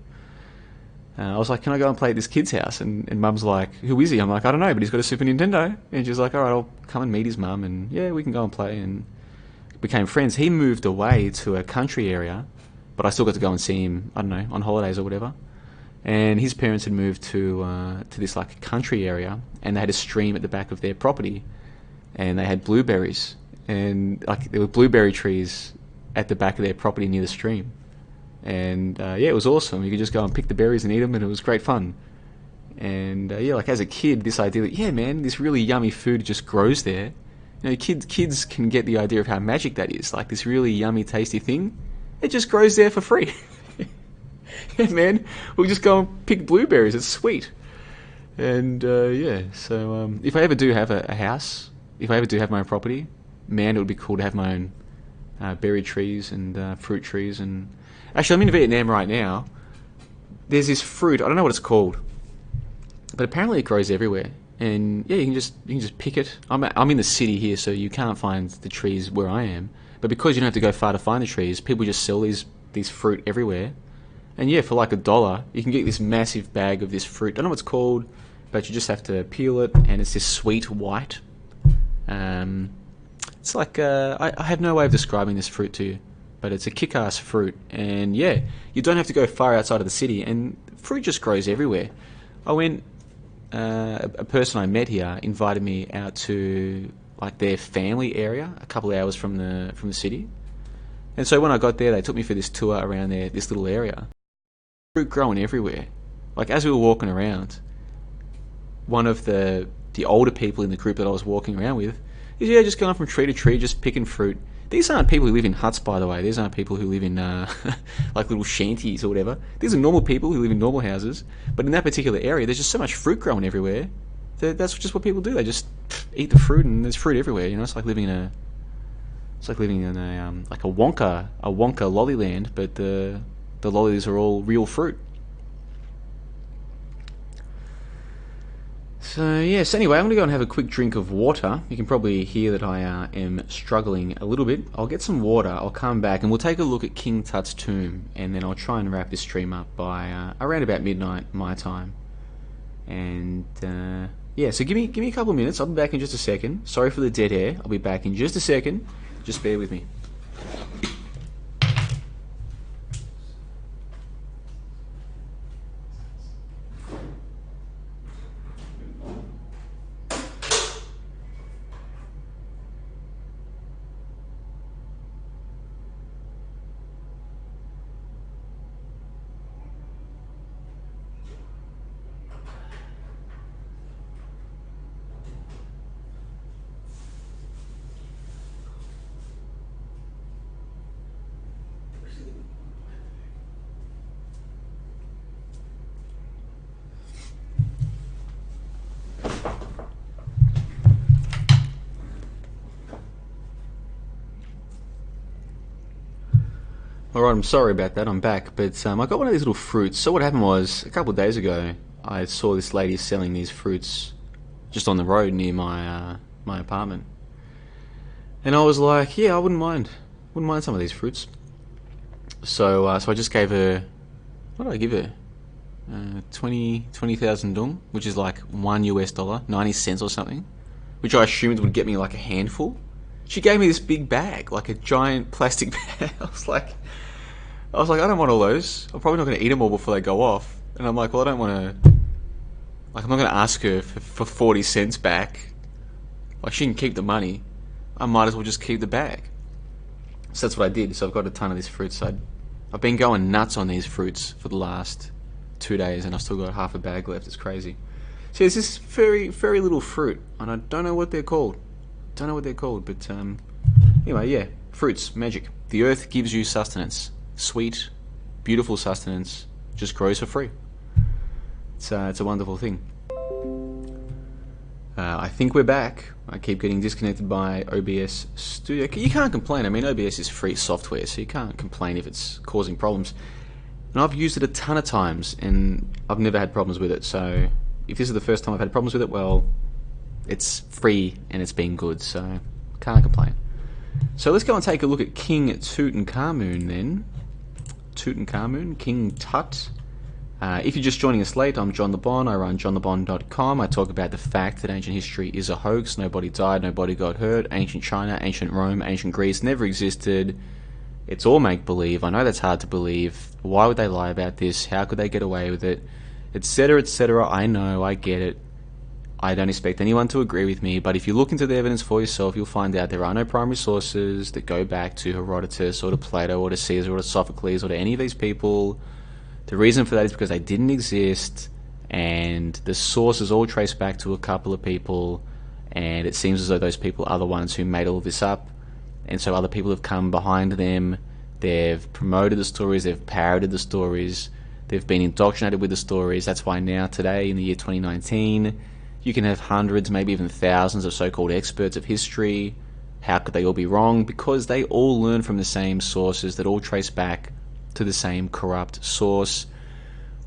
I was like, can I go and play at this kid's house? And Mum's like, who is he? I'm like, I don't know, but he's got a Super Nintendo. And she's like, all right, I'll come and meet his mum. And yeah, we can go and play. And became friends. He moved away to a country area, but I still got to go and see him, I don't know, on holidays or whatever. And his parents had moved to this like country area, and they had a stream at the back of their property, and they had blueberries, and like there were blueberry trees at the back of their property near the stream, and yeah, it was awesome. You could just go and pick the berries and eat them, and it was great fun. And yeah, like as a kid, this idea that yeah, man, this really yummy food just grows there. You know, kids can get the idea of how magic that is. Like this really yummy, tasty thing, it just grows there for free. Yeah, man, we'll just go and pick blueberries. It's sweet. And yeah, so if I ever do have a house, if I ever do have my own property, man, it would be cool to have my own berry trees and fruit trees. And actually, I'm in Vietnam right now. There's this fruit. I don't know what it's called, but apparently it grows everywhere. And yeah, you can just pick it. I'm in the city here, so you can't find the trees where I am. But because you don't have to go far to find the trees, people just sell these fruit everywhere. And yeah, for like $1, you can get this massive bag of this fruit. I don't know what it's called, but you just have to peel it, and it's this sweet white. It's like I have no way of describing this fruit to you, but it's a kick-ass fruit. And yeah, you don't have to go far outside of the city, and fruit just grows everywhere. I went. A person I met here invited me out to like their family area, a couple of hours from the city. And so when I got there, they took me for this tour around this little area. Fruit growing everywhere. Like as we were walking around, one of the older people in the group that I was walking around with is just going from tree to tree, just picking fruit. These aren't people who live in huts, by the way. These aren't people who live in like little shanties or whatever. These are normal people who live in normal houses. But in that particular area, there's just so much fruit growing everywhere. That's just what people do. They just eat the fruit, and there's fruit everywhere. You know, it's like living in a like a Wonka lollyland, but the lollies are all real fruit. So yes, anyway, I'm going to go and have a quick drink of water. You can probably hear that I am struggling a little bit. I'll get some water, I'll come back, and we'll take a look at King Tut's tomb, and then I'll try and wrap this stream up by around about midnight my time. And yeah, so give me a couple of minutes. I'll be back in just a second. Sorry for the dead air. I'll be back in just a second. Just bear with me. Alright, I'm sorry about that, I'm back, but I got one of these little fruits. So what happened was, a couple of days ago, I saw this lady selling these fruits just on the road near my apartment. And I was like, yeah, I wouldn't mind some of these fruits. So I just gave her, what did I give her? 20,000 dong, which is like $1, 90 cents or something, which I assumed would get me like a handful. She gave me this big bag, like a giant plastic bag. I was like, I don't want all those. I'm probably not going to eat them all before they go off. And I'm like, well, I don't want to... Like, I'm not going to ask her for 40 cents back. Like, she can keep the money. I might as well just keep the bag. So that's what I did. So I've got a ton of this fruit. So I've been going nuts on these fruits for the last 2 days, and I've still got half a bag left. It's crazy. So there's this very, very little fruit, and I don't know what they're called. But anyway, yeah, fruits, magic. The earth gives you sustenance. Sweet, beautiful sustenance just grows for free. It's a wonderful thing. I think we're back. I keep getting disconnected by OBS Studio. You can't complain. I mean, OBS is free software, so you can't complain if it's causing problems. And I've used it a ton of times, and I've never had problems with it. So if this is the first time I've had problems with it, well, it's free and it's been good, so can't complain. So let's go and take a look at King Tutankhamun then. Tutankhamun, King Tut. If you're just joining us late, I'm John LeBon. I run johnlebon.com. I talk about the fact that ancient history is a hoax. Nobody died, nobody got hurt. Ancient China, ancient Rome, ancient Greece never existed. It's all make-believe. I know that's hard to believe. Why would they lie about this? How could they get away with it? Etc., etc. I know, I get it. I don't expect anyone to agree with me, but if you look into the evidence for yourself, you'll find out there are no primary sources that go back to Herodotus or to Plato or to Caesar or to Sophocles or to any of these people. The reason for that is because they didn't exist, and the sources all trace back to a couple of people, and it seems as though those people are the ones who made all of this up, and so other people have come behind them, they've promoted the stories, they've parroted the stories, they've been indoctrinated with the stories. That's why now, today, in the year 2019, you can have hundreds, maybe even thousands of so-called experts of history. How could they all be wrong? Because they all learn from the same sources that all trace back to the same corrupt source.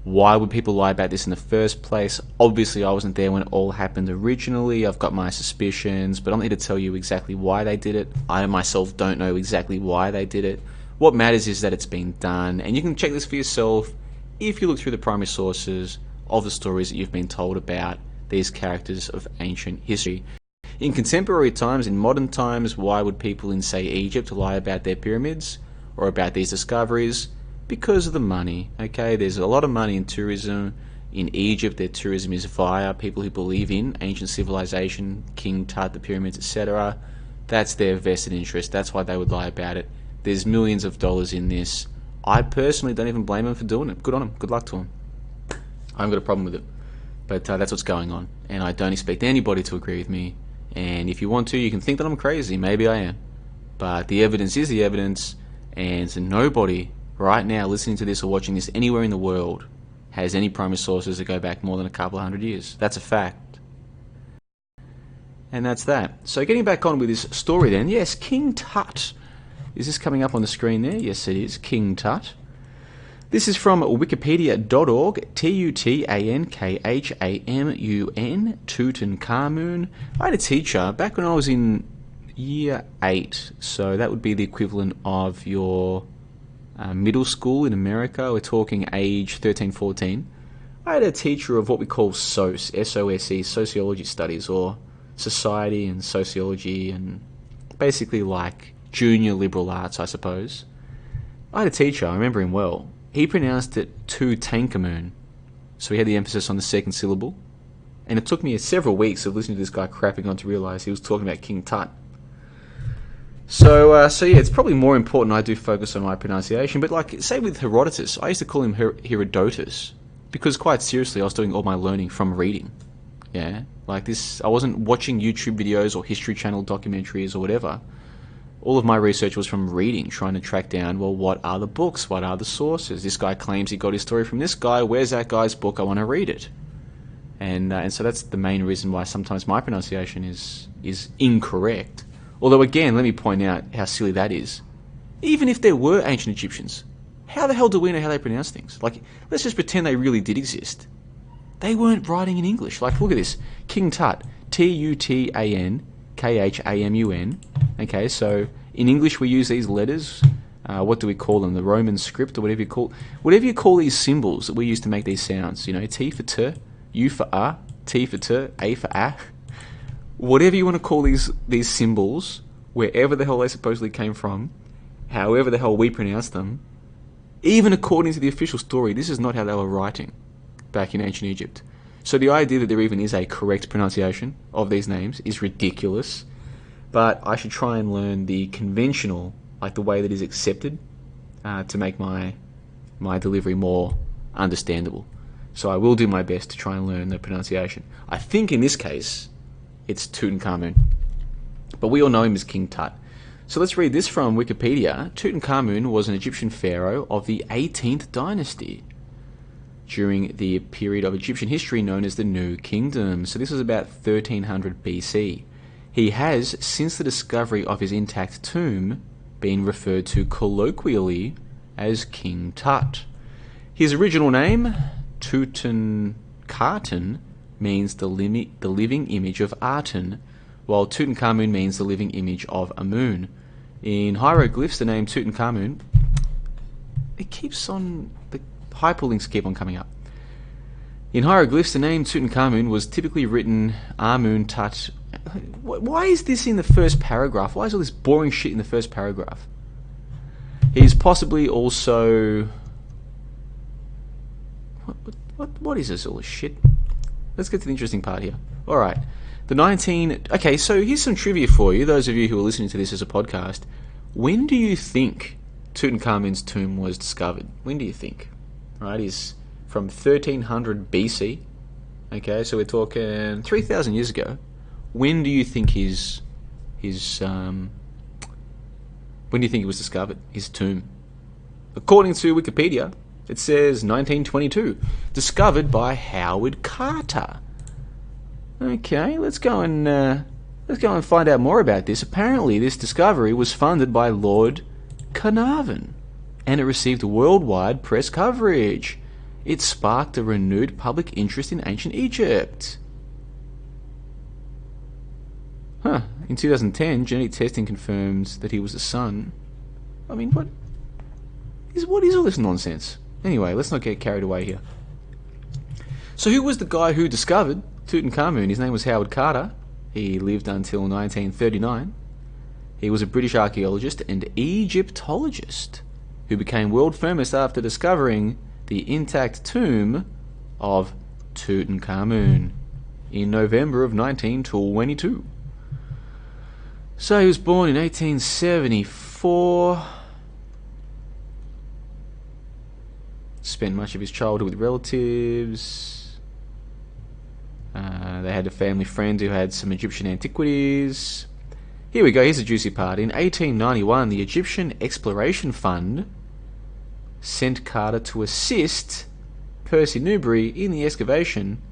Why would people lie about this in the first place? Obviously, I wasn't there when it all happened originally. I've got my suspicions, but I'm not here to tell you exactly why they did it. I myself don't know exactly why they did it. What matters is that it's been done, and you can check this for yourself if you look through the primary sources of the stories that you've been told about these characters of ancient history. In contemporary times, in modern times, why would people in, say, Egypt lie about their pyramids or about these discoveries? Because of the money, okay? There's a lot of money in tourism. In Egypt, their tourism is via people who believe in ancient civilization, King Tut, the pyramids, etc. That's their vested interest. That's why they would lie about it. There's millions of dollars in this. I personally don't even blame them for doing it. Good on them. Good luck to them. I haven't got a problem with it. But that's what's going on. And I don't expect anybody to agree with me. And if you want to, you can think that I'm crazy. Maybe I am. But the evidence is the evidence. And so nobody right now listening to this or watching this anywhere in the world has any primary sources that go back more than a couple of hundred years. That's a fact. And that's that. So getting back on with this story then. Yes, King Tut. Is this coming up on the screen there? Yes, it is. King Tut. This is from wikipedia.org, Tutankhamun, Tutankhamun. I had a teacher back when I was in year 8, so that would be the equivalent of your middle school in America. We're talking age 13, 14. I had a teacher of what we call SOS, S-O-S-E, Sociology Studies, or Society and Sociology, and basically like junior liberal arts, I suppose. I had a teacher, I remember him well. He pronounced it Tutankhamun, so he had the emphasis on the second syllable. And it took me several weeks of listening to this guy crapping on to realise he was talking about King Tut. So yeah, it's probably more important I do focus on my pronunciation. But like, say with Herodotus, I used to call him Herodotus, because quite seriously, I was doing all my learning from reading. Yeah, like this, I wasn't watching YouTube videos or History Channel documentaries or whatever. All of my research was from reading, trying to track down, well, what are the books? What are the sources? This guy claims he got his story from this guy. Where's that guy's book? I want to read it. And so that's the main reason why sometimes my pronunciation is incorrect. Although, again, let me point out how silly that is. Even if there were ancient Egyptians, how the hell do we know how they pronounce things? Like, let's just pretend they really did exist. They weren't writing in English. Like, look at this. King Tut. Tutankamun. Okay, so in English we use these letters. What do we call them? The Roman script, or whatever you call these symbols that we use to make these sounds. You know, T for T, U for A, T for T, A for A. Whatever you want to call these symbols, wherever the hell they supposedly came from, however the hell we pronounce them, even according to the official story, this is not how they were writing back in ancient Egypt. So the idea that there even is a correct pronunciation of these names is ridiculous. But I should try and learn the conventional, like the way that is accepted, to make my delivery more understandable. So I will do my best to try and learn the pronunciation. I think in this case, it's Tutankhamun. But we all know him as King Tut. So let's read this from Wikipedia. Tutankhamun was an Egyptian pharaoh of the 18th dynasty, during the period of Egyptian history known as the New Kingdom. So this was about 1300 BC. He has, since the discovery of his intact tomb, been referred to colloquially as King Tut. His original name, Tutankhaten, means the living image of Aten, while Tutankhamun means the living image of Amun. In hieroglyphs, the name Tutankhamun, it keeps on, the hyperlinks keep on coming up. In hieroglyphs, the name Tutankhamun was typically written Amun Tut. Why is this in the first paragraph? Why is all this boring shit in the first paragraph? He's possibly also... What is this all this shit? Let's get to the interesting part here. Alright. Okay, so here's some trivia for you, those of you who are listening to this as a podcast. When do you think Tutankhamun's tomb was discovered? When do you think? Right, he's from 1300 BC. Okay, so we're talking 3,000 years ago. When do you think when do you think it was discovered, his tomb? According to Wikipedia, it says 1922. Discovered by Howard Carter. Okay, let's go and find out more about this. Apparently, this discovery was funded by Lord Carnarvon, and it received worldwide press coverage. It sparked a renewed public interest in ancient Egypt. In 2010, genetic testing confirmed that he was the son. I mean, what is all this nonsense? Anyway, let's not get carried away here. So who was the guy who discovered Tutankhamun? His name was Howard Carter. He lived until 1939. He was a British archaeologist and Egyptologist who became world famous after discovering the intact tomb of Tutankhamun in November of 1922. So he was born in 1874. Spent much of his childhood with relatives. They had a family friend who had some Egyptian antiquities. Here we go, here's a juicy part. In 1891, the Egyptian Exploration Fund sent Carter to assist Percy Newbery in the excavation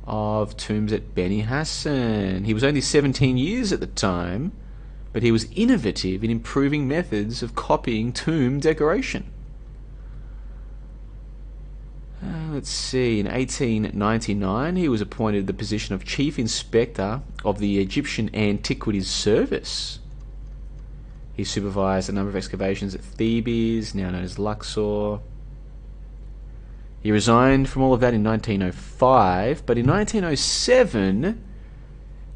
of tombs at Beni Hassan. He was only 17 years at the time, but he was innovative in improving methods of copying tomb decoration. Let's see, in 1899 he was appointed the position of Chief Inspector of the Egyptian Antiquities Service. He supervised a number of excavations at Thebes, now known as Luxor. He resigned from all of that in 1905, but in 1907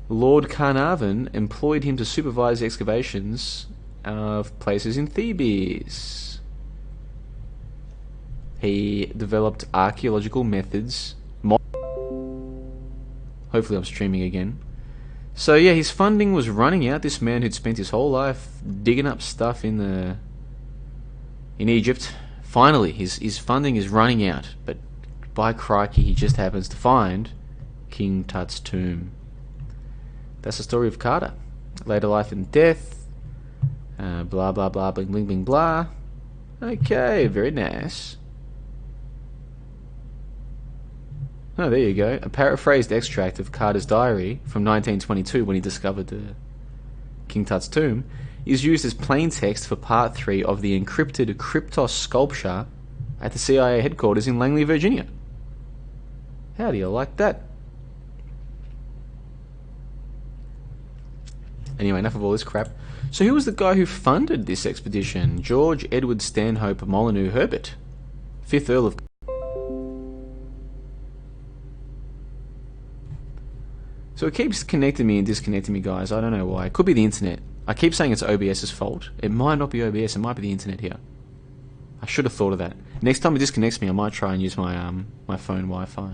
Lord Carnarvon employed him to supervise excavations of places in Thebes. He developed archaeological methods. Hopefully I'm streaming again. So yeah, his funding was running out. This man who'd spent his whole life digging up stuff in Egypt, finally his funding is running out. But by crikey, he just happens to find King Tut's tomb. That's the story of Carter. Later life and death. Blah blah blah, bling bling bling blah. Okay, very nice. Oh, there you go. A paraphrased extract of Carter's diary from 1922 when he discovered King Tut's tomb is used as plain text for part 3 of the encrypted Kryptos sculpture at the CIA headquarters in Langley, Virginia. How do you like that? Anyway, enough of all this crap. So who was the guy who funded this expedition? George Edward Stanhope Molyneux Herbert, 5th Earl of... So it keeps connecting me and disconnecting me, guys. I don't know why. It could be the internet. I keep saying it's OBS's fault. It might not be OBS. It might be the internet here. I should have thought of that. Next time it disconnects me, I might try and use my my phone Wi-Fi.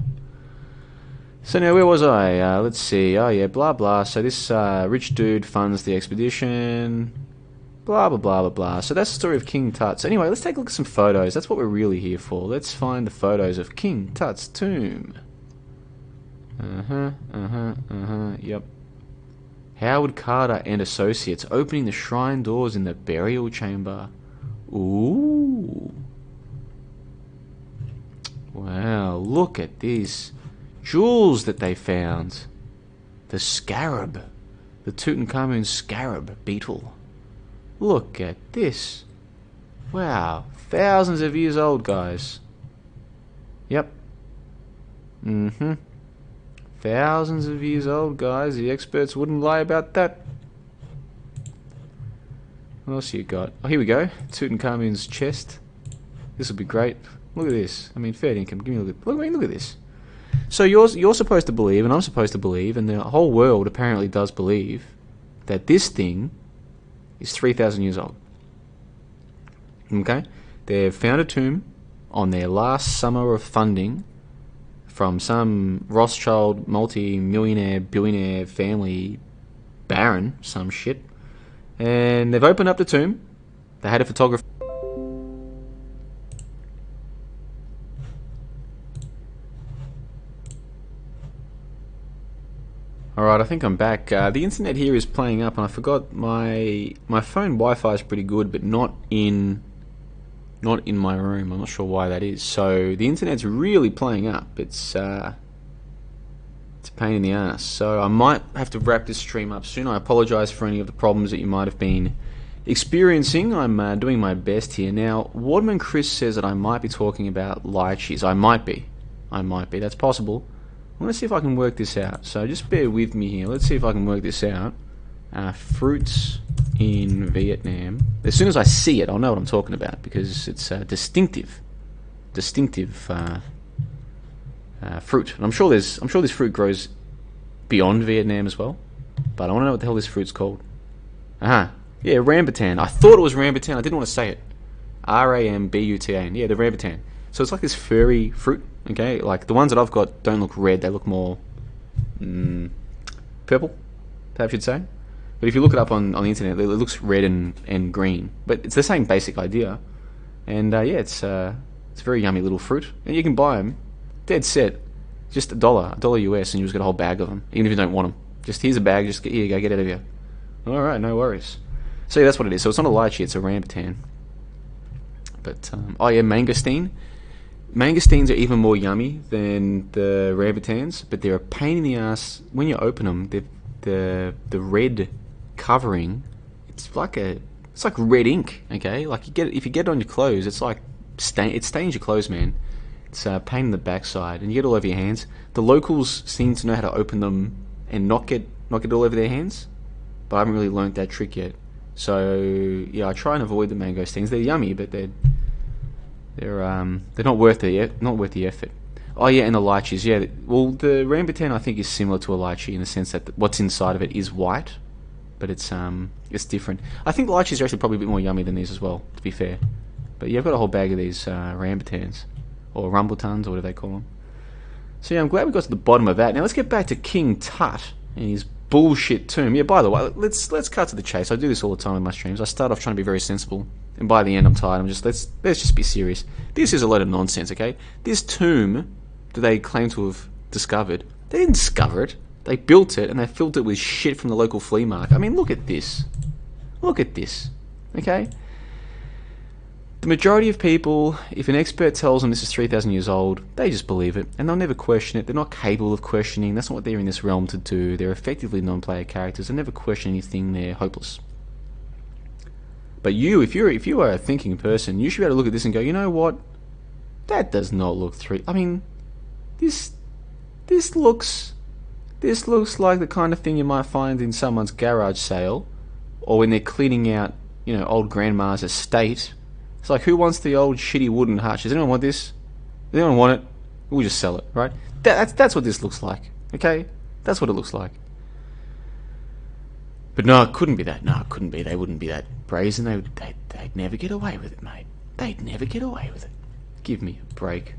So now, where was I? Let's see. Oh yeah, blah blah. So this rich dude funds the expedition. Blah blah blah blah blah. So that's the story of King Tut. So anyway, let's take a look at some photos. That's what we're really here for. Let's find the photos of King Tut's tomb. Yep. Howard Carter and Associates opening the shrine doors in the burial chamber. Ooh. Wow, look at these jewels that they found. The scarab. The Tutankhamun scarab beetle. Look at this. Wow, thousands of years old, guys. Yep. Thousands of years old, guys. The experts wouldn't lie about that. What else you got? Oh, here we go. Tutankhamun's chest. This will be great. Look at this. I mean, fair income. Give me a look. Look at this. So you're supposed to believe, and I'm supposed to believe, and the whole world apparently does believe that this thing is 3,000 years old. Okay? They've found a tomb on their last summer of funding from some Rothschild multi-millionaire, billionaire family baron, some shit. And they've opened up the tomb. They had a photographer. Alright, I think I'm back. The internet here is playing up, and I forgot my phone Wi-Fi is pretty good, but not in my room. I'm not sure why that is. So the internet's really playing up. It's a pain in the ass. So I might have to wrap this stream up soon. I apologise for any of the problems that you might have been experiencing. I'm doing my best here. Now, Waterman Chris says that I might be talking about lychees. I might be. That's possible. I want to see if I can work this out. So just bear with me here. Let's see if I can work this out. Fruits in Vietnam. As soon as I see it, I'll know what I'm talking about because it's distinctive fruit. And I'm sure this fruit grows beyond Vietnam as well. But I want to know what the hell this fruit's called. Yeah, rambutan. I thought it was rambutan. I didn't want to say it. Rambutan. Yeah, the rambutan. So it's like this furry fruit. Okay, like the ones that I've got don't look red. They look more purple, perhaps you'd say. But if you look it up on the internet, it looks red and green. But it's the same basic idea. And yeah, it's a very yummy little fruit. And you can buy them, dead set, just $1 US, and you just get a whole bag of them, even if you don't want them. Just here's a bag, just here you go, get it out of here. Alright, no worries. So yeah, that's what it is. So it's not a lychee, it's a rambutan. But, oh yeah, mangosteen. Mangosteens are even more yummy than the rambutans, but they're a pain in the ass. When you open them, the red covering, it's like red ink. Okay, like if you get it on your clothes, it's like it stains your clothes, man. It's a pain in the backside, and you get it all over your hands. The locals seem to know how to open them and not get it all over their hands, but I haven't really learnt that trick yet. So yeah, I try and avoid the mangosteens. They're yummy, but they're not worth the effort. Oh yeah, and the lychees. Yeah, well, the rambutan I think is similar to a lychee in the sense that what's inside of it is white, but it's different. I think lychees are actually probably a bit more yummy than these as well, to be fair. But yeah, I've got a whole bag of these rambutans or rumbletons or whatever they call them. So yeah, I'm glad we got to the bottom of that. Now let's get back to King Tut and his bullshit tomb. Yeah, by the way, let's cut to the chase. I do this all the time in my streams. I start off trying to be very sensible, and by the end I'm tired. Let's just be serious. This is a load of nonsense, okay? This tomb that they claim to have discovered, they didn't discover it. They built it, and they filled it with shit from the local flea market. I mean, look at this. Look at this, okay? The majority of people, if an expert tells them this is 3,000 years old, they just believe it, and they'll never question it. They're not capable of questioning. That's not what they're in this realm to do. They're effectively non-player characters. They never question anything. They're hopeless. But you, if you are a thinking person, you should be able to look at this and go, you know what? That does not look I mean, this looks like the kind of thing you might find in someone's garage sale, or when they're cleaning out, old grandma's estate. It's like, who wants the old shitty wooden hutch? Does anyone want this? Does anyone want it? We'll just sell it, right? That's what this looks like, okay? That's what it looks like. But no, it couldn't be that. No, it couldn't be. They wouldn't be that brazen. They'd never get away with it, mate. They'd never get away with it. Give me a break.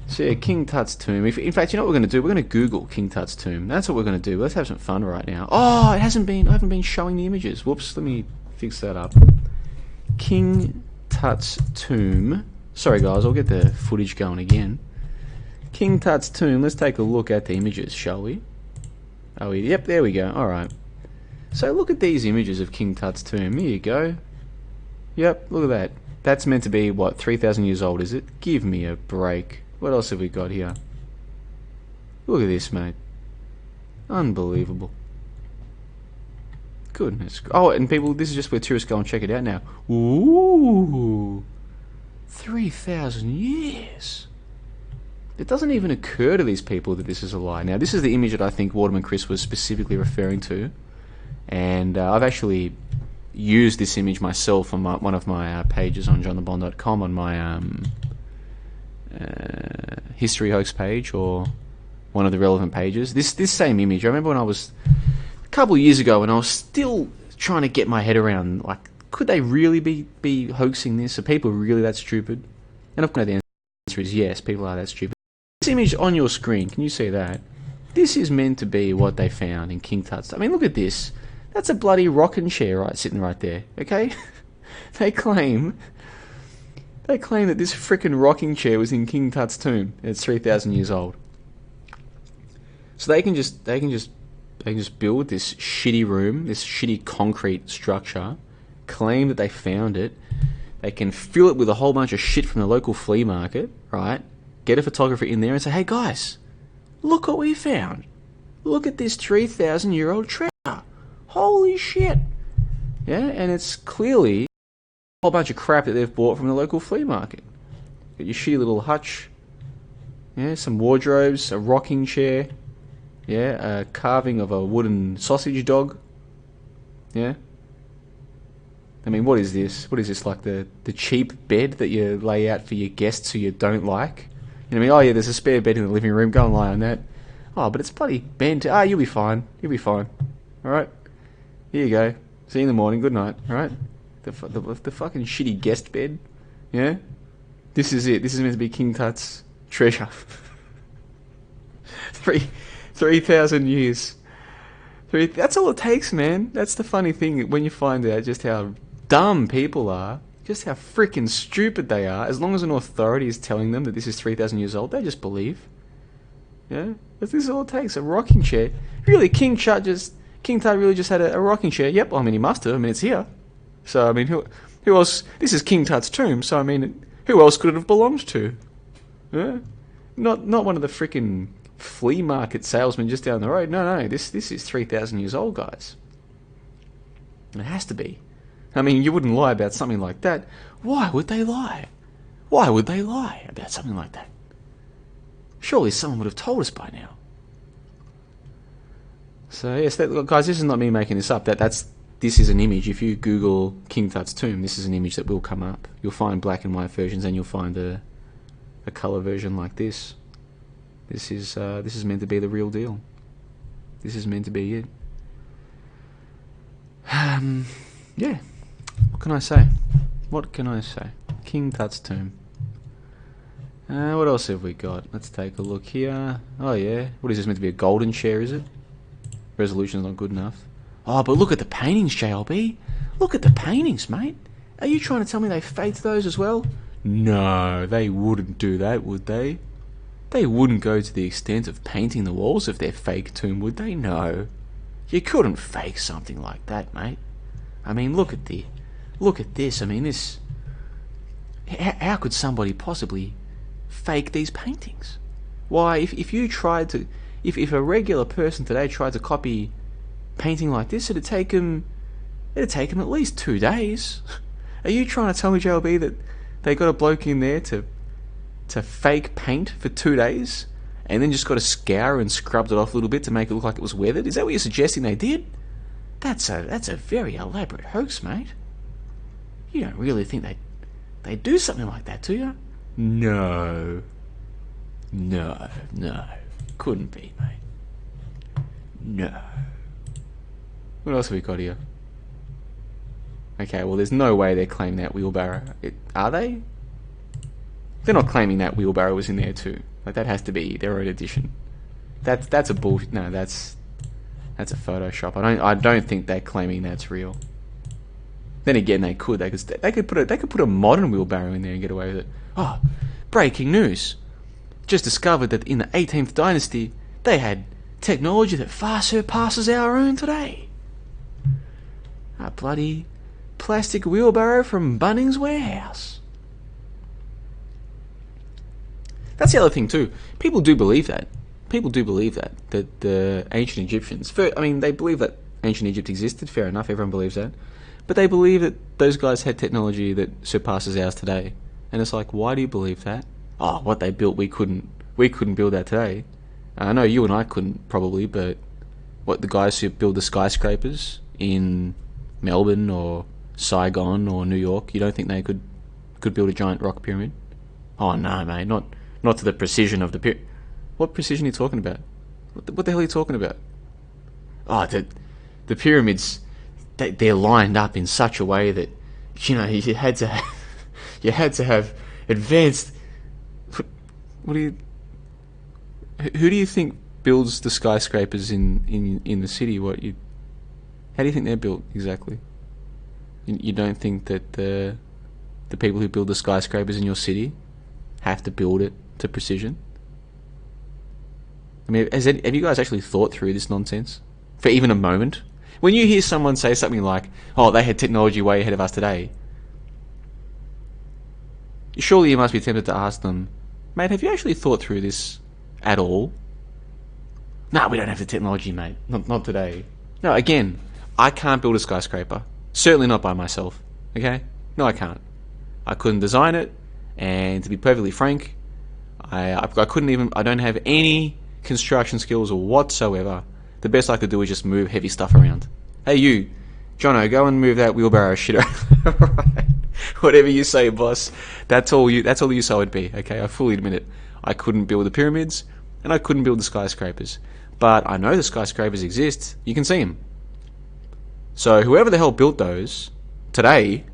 So yeah, King Tut's tomb. In fact, you know what we're going to do? We're going to Google King Tut's tomb. That's what we're going to do. Let's have some fun right now. Oh, I haven't been showing the images. Whoops, let me fix that up. King Tut's tomb. Sorry guys, I'll get the footage going again. King Tut's tomb. Let's take a look at the images, shall we? Oh, yep, there we go. Alright. So look at these images of King Tut's tomb. Here you go. Yep, look at that. That's meant to be, what, 3,000 years old, is it? Give me a break. What else have we got here? Look at this, mate. Unbelievable. Goodness. Oh, and people, this is just where tourists go and check it out now. Ooh. 3,000 years. It doesn't even occur to these people that this is a lie. Now, this is the image that I think Waterman Chris was specifically referring to, and I've actually used this image myself on one of my pages on johnthebond.com, on my history hoax page, or one of the relevant pages. This same image, I remember when I was a couple of years ago, when I was still trying to get my head around, like, could they really be hoaxing this? Are people really that stupid? And of course the answer is yes, people are that stupid. This image on your screen, can you see that? This is meant to be what they found in King Tut's. I mean, look at this. That's a bloody rocking chair right sitting right there, okay? They claim that this frickin' rocking chair was in King Tut's tomb. It's 3,000 years old. So they can just build this shitty room, this shitty concrete structure, claim that they found it. They can fill it with a whole bunch of shit from the local flea market, right? Get a photographer in there and say, hey guys, look what we found. Look at this 3,000-year-old treasure. Holy shit. Yeah, and it's clearly a whole bunch of crap that they've bought from the local flea market. Got your shitty little hutch. Yeah, some wardrobes, a rocking chair. Yeah, a carving of a wooden sausage dog. Yeah. I mean, what is this? What is this, like the cheap bed that you lay out for your guests who you don't like? You know what I mean? Oh yeah, there's a spare bed in the living room, go and lie on that. Oh, but it's bloody bent. Ah, you'll be fine. You'll be fine. Alright? Here you go. See you in the morning, good night. Alright? The fucking shitty guest bed. Yeah? This is it. This is meant to be King Tut's treasure. 3,000 years. That's all it takes, man. That's the funny thing, when you find out just how dumb people are, just how freaking stupid they are. As long as an authority is telling them that this is 3,000 years old, they just believe. Yeah? This is all it takes. A rocking chair. Really, King Tut really just had a rocking chair. Yep, well, I mean, he must have. I mean, it's here. So, I mean, who else? This is King Tut's tomb, so, I mean, who else could it have belonged to? Yeah? Not one of the freaking flea market salesmen just down the road. No, this is 3,000 years old, guys. It has to be. I mean, you wouldn't lie about something like that. Why would they lie? Why would they lie about something like that? Surely someone would have told us by now. So yes, guys, this is not me making this up. This is an image. If you Google King Tut's tomb, this is an image that will come up. You'll find black and white versions, and you'll find a color version like this. This is meant to be the real deal. This is meant to be it. Yeah. What can I say? What can I say? King Tut's tomb. What else have we got? Let's take a look here. Oh yeah. What is this meant to be, a golden chair, is it? Resolution's not good enough. Oh, but look at the paintings, JLB. Look at the paintings, mate. Are you trying to tell me they faked those as well? No, they wouldn't do that, would they? They wouldn't go to the extent of painting the walls of their fake tomb, would they? No. You couldn't fake something like that, mate. I mean, look at this. I mean, this... How could somebody possibly fake these paintings? Why, if you tried to... If a regular person today tried to copy painting like this, it'd take them at least 2 days. Are you trying to tell me, JLB, that they got a bloke in there to fake paint for 2 days, and then just got a scour and scrubbed it off a little bit to make it look like it was weathered? Is that what you're suggesting they did? That's a very elaborate hoax, mate. You don't really think they do something like that, do you? No. Couldn't be, mate. No. What else have we got here? Okay, well, there's no way they're claiming that wheelbarrow. Are they? They're not claiming that wheelbarrow was in there too. Like, that has to be their own edition. That's a bullshit. No, that's a Photoshop. I don't think they're claiming that's real. Then again, they could put a modern wheelbarrow in there and get away with it. Oh, breaking news! Just discovered that in the 18th dynasty they had technology that far surpasses our own today. A bloody plastic wheelbarrow from Bunnings Warehouse. That's the other thing too. People do believe that. That the ancient Egyptians... they believe that ancient Egypt existed, fair enough, everyone believes that. But they believe that those guys had technology that surpasses ours today. And it's like, why do you believe that? Oh, what they built we couldn't We couldn't build that today. I know you and I couldn't probably, but what, the guys who build the skyscrapers in Melbourne or Saigon or New York, you don't think they could build a giant rock pyramid? Oh no, mate, not to the precision of the pyramid. What precision are you talking about? What the hell are you talking about? Oh, the pyramids, they're lined up in such a way that, you know, you had to have advanced. What do you? Who do you think builds the skyscrapers in the city? How do you think they're built exactly? You don't think that the people who build the skyscrapers in your city have to build it to precision? I mean, have you guys actually thought through this nonsense for even a moment? When you hear someone say something like, "Oh, they had technology way ahead of us today," surely you must be tempted to ask them, "Mate, have you actually thought through this at all?" No, we don't have the technology, mate. Not today. No, again, I can't build a skyscraper. Certainly not by myself. Okay? No, I can't. I couldn't design it, and to be perfectly frank, I couldn't even. I don't have any construction skills whatsoever. The best I could do is just move heavy stuff around. Hey, you, Jono, go and move that wheelbarrow shit around. Right. Whatever you say, boss. That's all you saw it'd be. Okay, I fully admit it. I couldn't build the pyramids, and I couldn't build the skyscrapers. But I know the skyscrapers exist. You can see them. So whoever the hell built those today,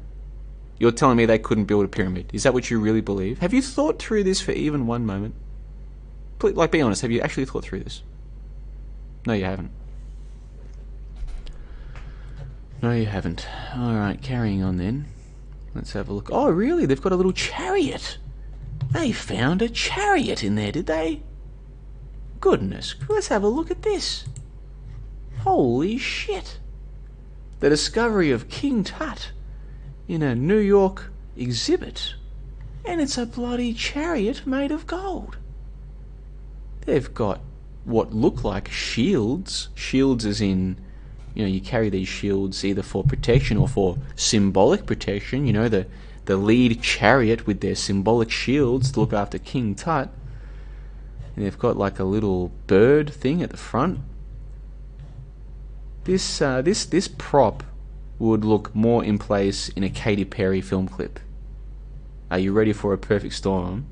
you're telling me they couldn't build a pyramid? Is that what you really believe? Have you thought through this for even one moment? Please, be honest. Have you actually thought through this? No, you haven't. No, you haven't. All right, carrying on then. Let's have a look. Oh, really? They've got a little chariot. They found a chariot in there, did they? Goodness, let's have a look at this. Holy shit. The discovery of King Tut in a New York exhibit. And it's a bloody chariot made of gold. They've got what look like shields. Shields as in, you know, you carry these shields either for protection or for symbolic protection. You know, the lead chariot with their symbolic shields to look after King Tut. And they've got like a little bird thing at the front. This prop would look more in place in a Katy Perry film clip. Are you ready for a perfect storm?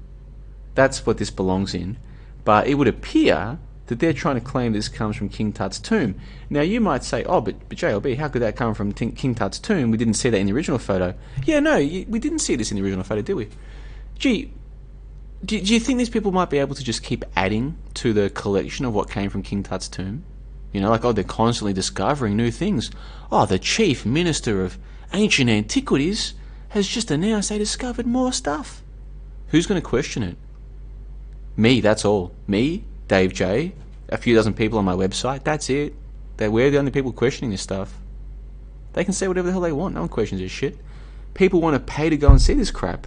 That's what this belongs in. But it would appear that they're trying to claim this comes from King Tut's tomb. Now you might say, oh, but JLB, how could that come from King Tut's tomb? We didn't see that in the original photo. Yeah, no, we didn't see this in the original photo, did we? Gee, do you think these people might be able to just keep adding to the collection of what came from King Tut's tomb? You know, like, oh, they're constantly discovering new things. Oh, the chief minister of ancient antiquities has just announced they discovered more stuff. Who's going to question it? Me, that's all. Me, Dave J, a few dozen people on my website, that's it. We're the only people questioning this stuff. They can say whatever the hell they want. No one questions this shit. People want to pay to go and see this crap.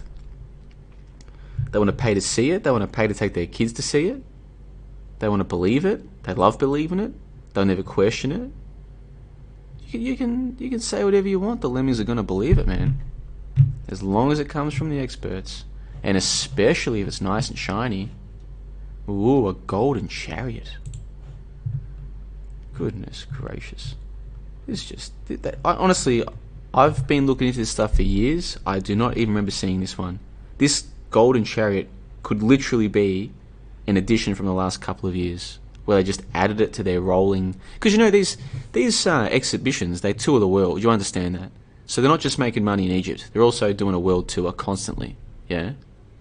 They want to pay to see it. They want to pay to take their kids to see it. They want to believe it. They love believing it. They'll never question it. You can say whatever you want. The lemmings are going to believe it, man. As long as it comes from the experts. And especially if it's nice and shiny. Ooh, a golden chariot. Goodness gracious. It's just... honestly, I've been looking into this stuff for years. I do not even remember seeing this one. This golden chariot could literally be an addition from the last couple of years, where they just added it to their rolling... Because, you know, these exhibitions, they tour the world. You understand that. So they're not just making money in Egypt. They're also doing a world tour constantly. Yeah?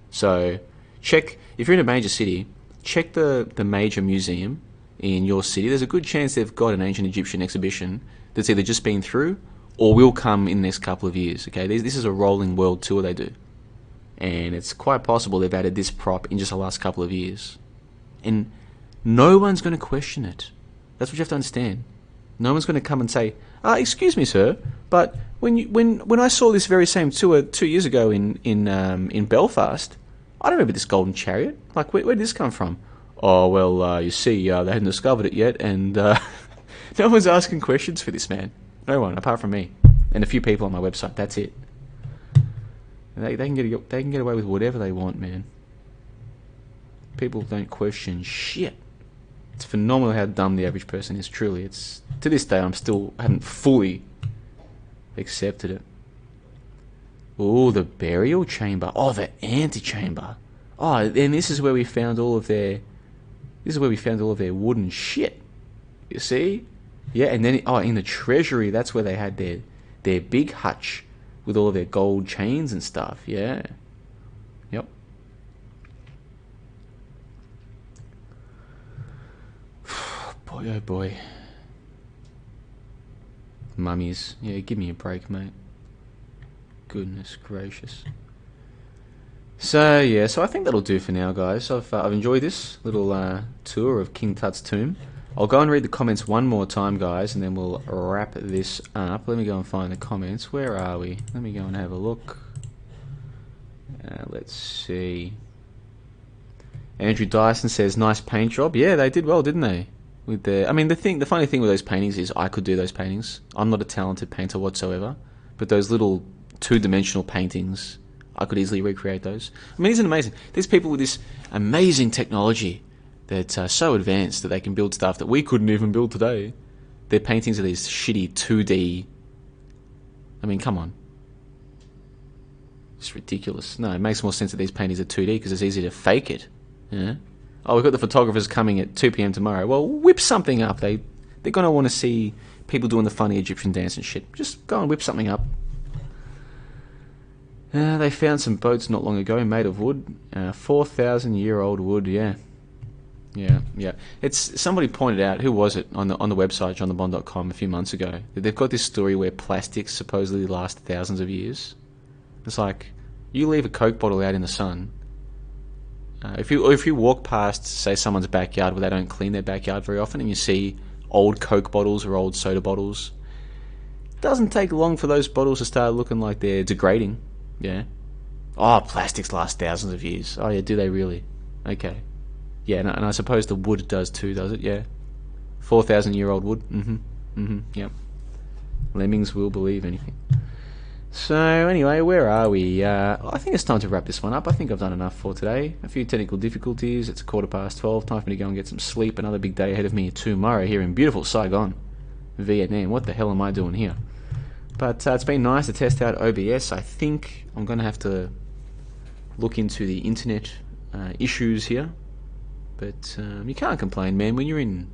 So, check... If you're in a major city, check the major museum in your city. There's a good chance they've got an ancient Egyptian exhibition that's either just been through or will come in the next couple of years. Okay? This is a rolling world tour they do. And it's quite possible they've added this prop in just the last couple of years. And no one's going to question it. That's what you have to understand. No one's going to come and say, excuse me, sir, but when I saw this very same tour 2 years ago in Belfast, I don't remember this golden chariot. Like, where did this come from? Oh, well, you see, they hadn't discovered it yet, and no one's asking questions for this, man. No one, apart from me and a few people on my website. That's it. They can get away with whatever they want, man. People don't question shit. It's phenomenal how dumb the average person is. Truly, it's to this day I haven't fully accepted it. Oh, the burial chamber. Oh, the antechamber. Oh, and this is where we found all of their. This is where we found all of their wooden shit. You see? Yeah, and then in the treasury, that's where they had their big hutch with all of their gold chains and stuff. Yeah. Yep. Boy, oh boy. Mummies. Yeah, give me a break, mate. Goodness gracious. So yeah, so I think that'll do for now, guys. I've enjoyed this little tour of King Tut's tomb. I'll go and read the comments one more time, guys, and then we'll wrap this up. Let me go and find the comments. Where are we? Let me go and have a look. Let's see. Andrew Dyson says, "Nice paint job." Yeah, they did well, didn't they? With the funny thing with those paintings is I could do those paintings. I'm not a talented painter whatsoever, but those little two-dimensional paintings, I could easily recreate those. I mean, isn't it amazing? There's people with this amazing technology that's so advanced that they can build stuff that we couldn't even build today. Their paintings are these shitty 2D. I mean, come on. It's ridiculous. No, it makes more sense that these paintings are 2D because it's easy to fake it. Yeah. Oh, we've got the photographers coming at 2 p.m. tomorrow. Well, whip something up. They're going to want to see people doing the funny Egyptian dance and shit. Just go and whip something up. They found some boats not long ago made of wood. 4,000-year-old wood, yeah. Yeah. It's somebody pointed out, who was it, on the website, johnthebond.com, a few months ago, that they've got this story where plastics supposedly last thousands of years. It's like, you leave a Coke bottle out in the sun. If you walk past, say, someone's backyard where they don't clean their backyard very often, and you see old Coke bottles or old soda bottles, it doesn't take long for those bottles to start looking like they're degrading. Yeah. Oh, plastics last thousands of years. Oh, yeah, do they really? Okay. Yeah, and I suppose the wood does too, does it? Yeah. 4,000-year-old wood. Yep. Lemmings will believe anything. So, anyway, where are we? I think it's time to wrap this one up. I think I've done enough for today. A few technical difficulties. It's 12:15. Time for me to go and get some sleep. Another big day ahead of me tomorrow here in beautiful Saigon, Vietnam. What the hell am I doing here? But it's been nice to test out OBS. I think I'm going to have to look into the internet issues here. But you can't complain, man. When you're in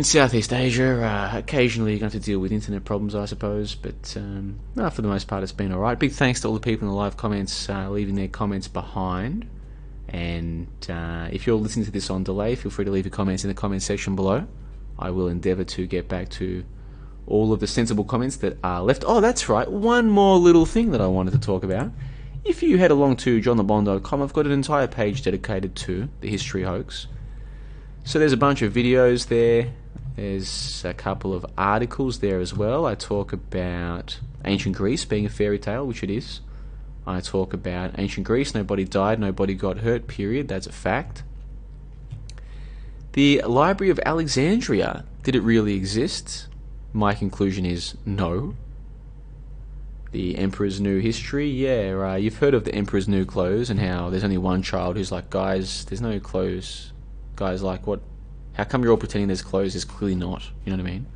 Southeast Asia, occasionally you're going to have to deal with internet problems, I suppose. But no, for the most part, it's been alright. Big thanks to all the people in the live comments leaving their comments behind. And if you're listening to this on delay, feel free to leave your comments in the comment section below. I will endeavour to get back to all of the sensible comments that are left. Oh, that's right. One more little thing that I wanted to talk about. If you head along to johnthebond.com, I've got an entire page dedicated to the history hoax. So there's a bunch of videos there. There's a couple of articles there as well. I talk about ancient Greece being a fairy tale, which it is. I talk about ancient Greece, nobody died, nobody got hurt, period. That's a fact. The Library of Alexandria, did it really exist? My conclusion is no. The Emperor's New History, yeah, you've heard of the Emperor's New Clothes and how there's only one child who's like, guys, there's no clothes. Guys, like, what? How come you're all pretending there's clothes? There's clearly not. You know what I mean?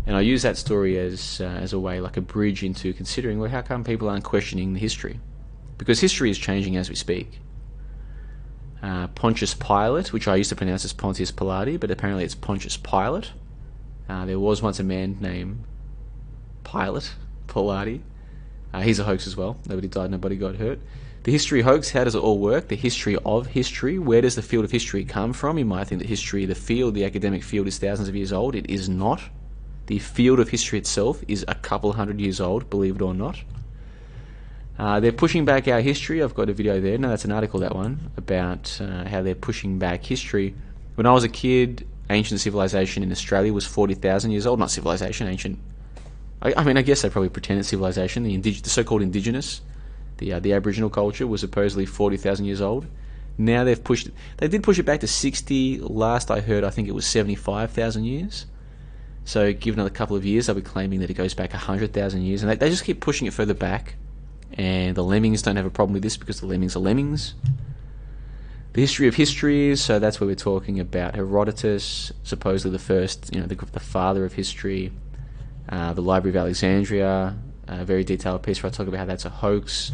And I use that story as a way, like a bridge into considering, well, how come people aren't questioning the history? Because history is changing as we speak. Pontius Pilate, which I used to pronounce as Pontius Pilate, but apparently it's Pontius Pilate. There was once a man named Pilate. He's a hoax as well. Nobody died, nobody got hurt. The history hoax, how does it all work? The history of history. Where does the field of history come from? You might think that history, the field, the academic field, is thousands of years old. It is not. The field of history itself is a couple hundred years old, believe it or not. They're pushing back our history. I've got a video there. No, that's an article, that one, about how they're pushing back history. When I was a kid, ancient civilization in Australia was 40,000 years old. Not civilization, ancient. I mean, I guess they probably pretended civilization. The so-called indigenous, the Aboriginal culture was supposedly 40,000 years old. Now they did push it back to 60. Last I heard, I think it was 75,000 years. So given another couple of years, they'll be claiming that it goes back 100,000 years. And they just keep pushing it further back. And the lemmings don't have a problem with this because the lemmings are lemmings. The history of histories, so that's where we're talking about Herodotus, supposedly the first, the father of history. The Library of Alexandria, a very detailed piece where I talk about how that's a hoax.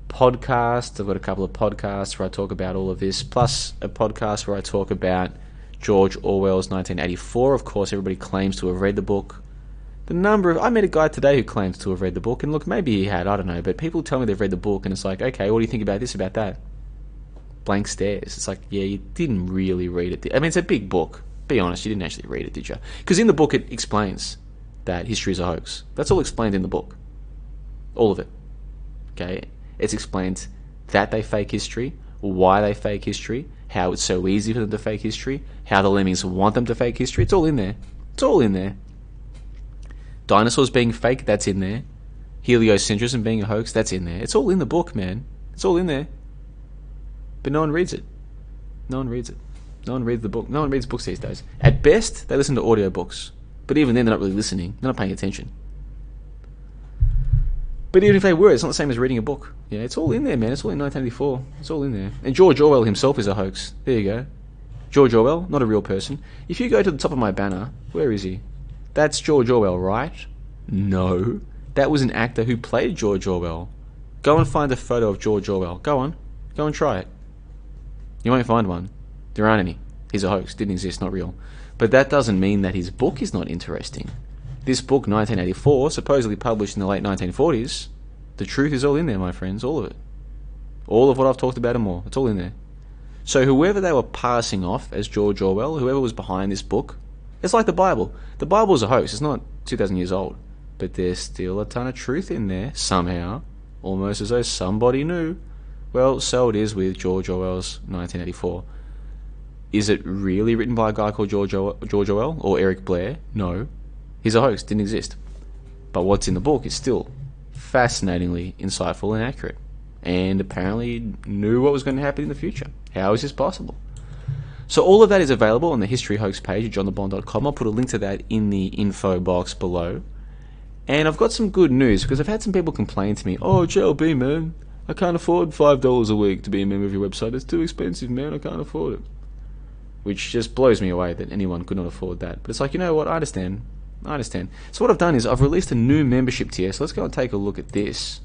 Podcast, I've got a couple of podcasts where I talk about all of this, plus a podcast where I talk about George Orwell's 1984. Of course, everybody claims to have read the book. I met a guy today who claims to have read the book, and look, maybe he had, I don't know, but people tell me they've read the book, and it's like, okay, what do you think about this, about that? Blank stares. It's like, yeah, you didn't really read it. I mean, it's a big book. Be honest, you didn't actually read it, did you? Because in the book it explains that history is a hoax. That's all explained in the book. All of it. Okay? It's explained that they fake history, why they fake history, how it's so easy for them to fake history, how the lemmings want them to fake history. It's all in there. It's all in there. Dinosaurs being fake, that's in there. Heliocentrism being a hoax, that's in there. It's all in the book, man. It's all in there. But no one reads it. No one reads it. No one reads the book. No one reads books these days. At best, they listen to audiobooks. But even then, they're not really listening. They're not paying attention. But even if they were, it's not the same as reading a book. Yeah, it's all in there, man. It's all in 1984. It's all in there. And George Orwell himself is a hoax. There you go. George Orwell, not a real person. If you go to the top of my banner, where is he? That's George Orwell, right? No. That was an actor who played George Orwell. Go and find a photo of George Orwell. Go on. Go and try it. You won't find one. There aren't any. He's a hoax. Didn't exist. Not real. But that doesn't mean that his book is not interesting. This book, 1984, supposedly published in the late 1940s, the truth is all in there, my friends. All of it. All of what I've talked about and more. It's all in there. So whoever they were passing off as George Orwell, whoever was behind this book, it's like the Bible. The Bible is a hoax. It's not 2,000 years old. But there's still a ton of truth in there, somehow. Almost as though somebody knew. Well, so it is with George Orwell's 1984. Is it really written by a guy called George Orwell or Eric Blair? No. He's a hoax. Didn't exist. But what's in the book is still fascinatingly insightful and accurate. And apparently knew what was going to happen in the future. How is this possible? So all of that is available on the History Hoax page at johnthebond.com. I'll put a link to that in the info box below. And I've got some good news, because I've had some people complain to me, oh, JLB, man, I can't afford $5 a week to be a member of your website. It's too expensive, man. I can't afford it. Which just blows me away that anyone could not afford that. But it's like, you know what? I understand. So what I've done is I've released a new membership tier. So let's go and take a look at this.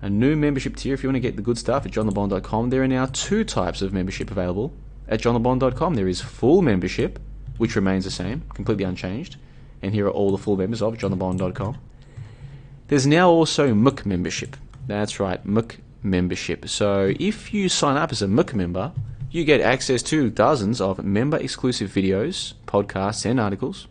A new membership tier. If you want to get the good stuff at johnthebond.com, there are now two types of membership available at johnthebond.com. There is full membership, which remains the same, completely unchanged. And here are all the full members of johnthebond.com. There's now also MOOC membership. That's right, MOOC membership. So if you sign up as a MOOC member, you get access to dozens of member-exclusive videos, podcasts, and articles.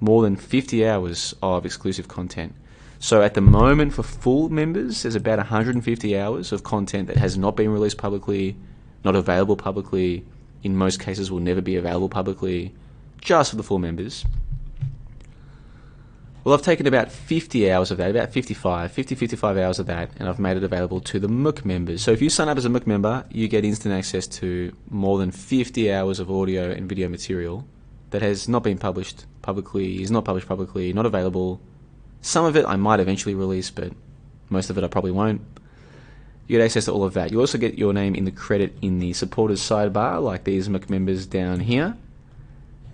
More than 50 hours of exclusive content. So at the moment, for full members, there's about 150 hours of content that has not been released publicly, not available publicly, in most cases will never be available publicly, just for the full members. Well, I've taken about 50 hours of that, about 55 hours of that, and I've made it available to the MOOC members. So if you sign up as a MOOC member, you get instant access to more than 50 hours of audio and video material that has not been published publicly, is not published publicly, not available. Some of it I might eventually release, but most of it I probably won't. You get access to all of that. You also get your name in the credit in the supporters sidebar, like these MOOC members down here.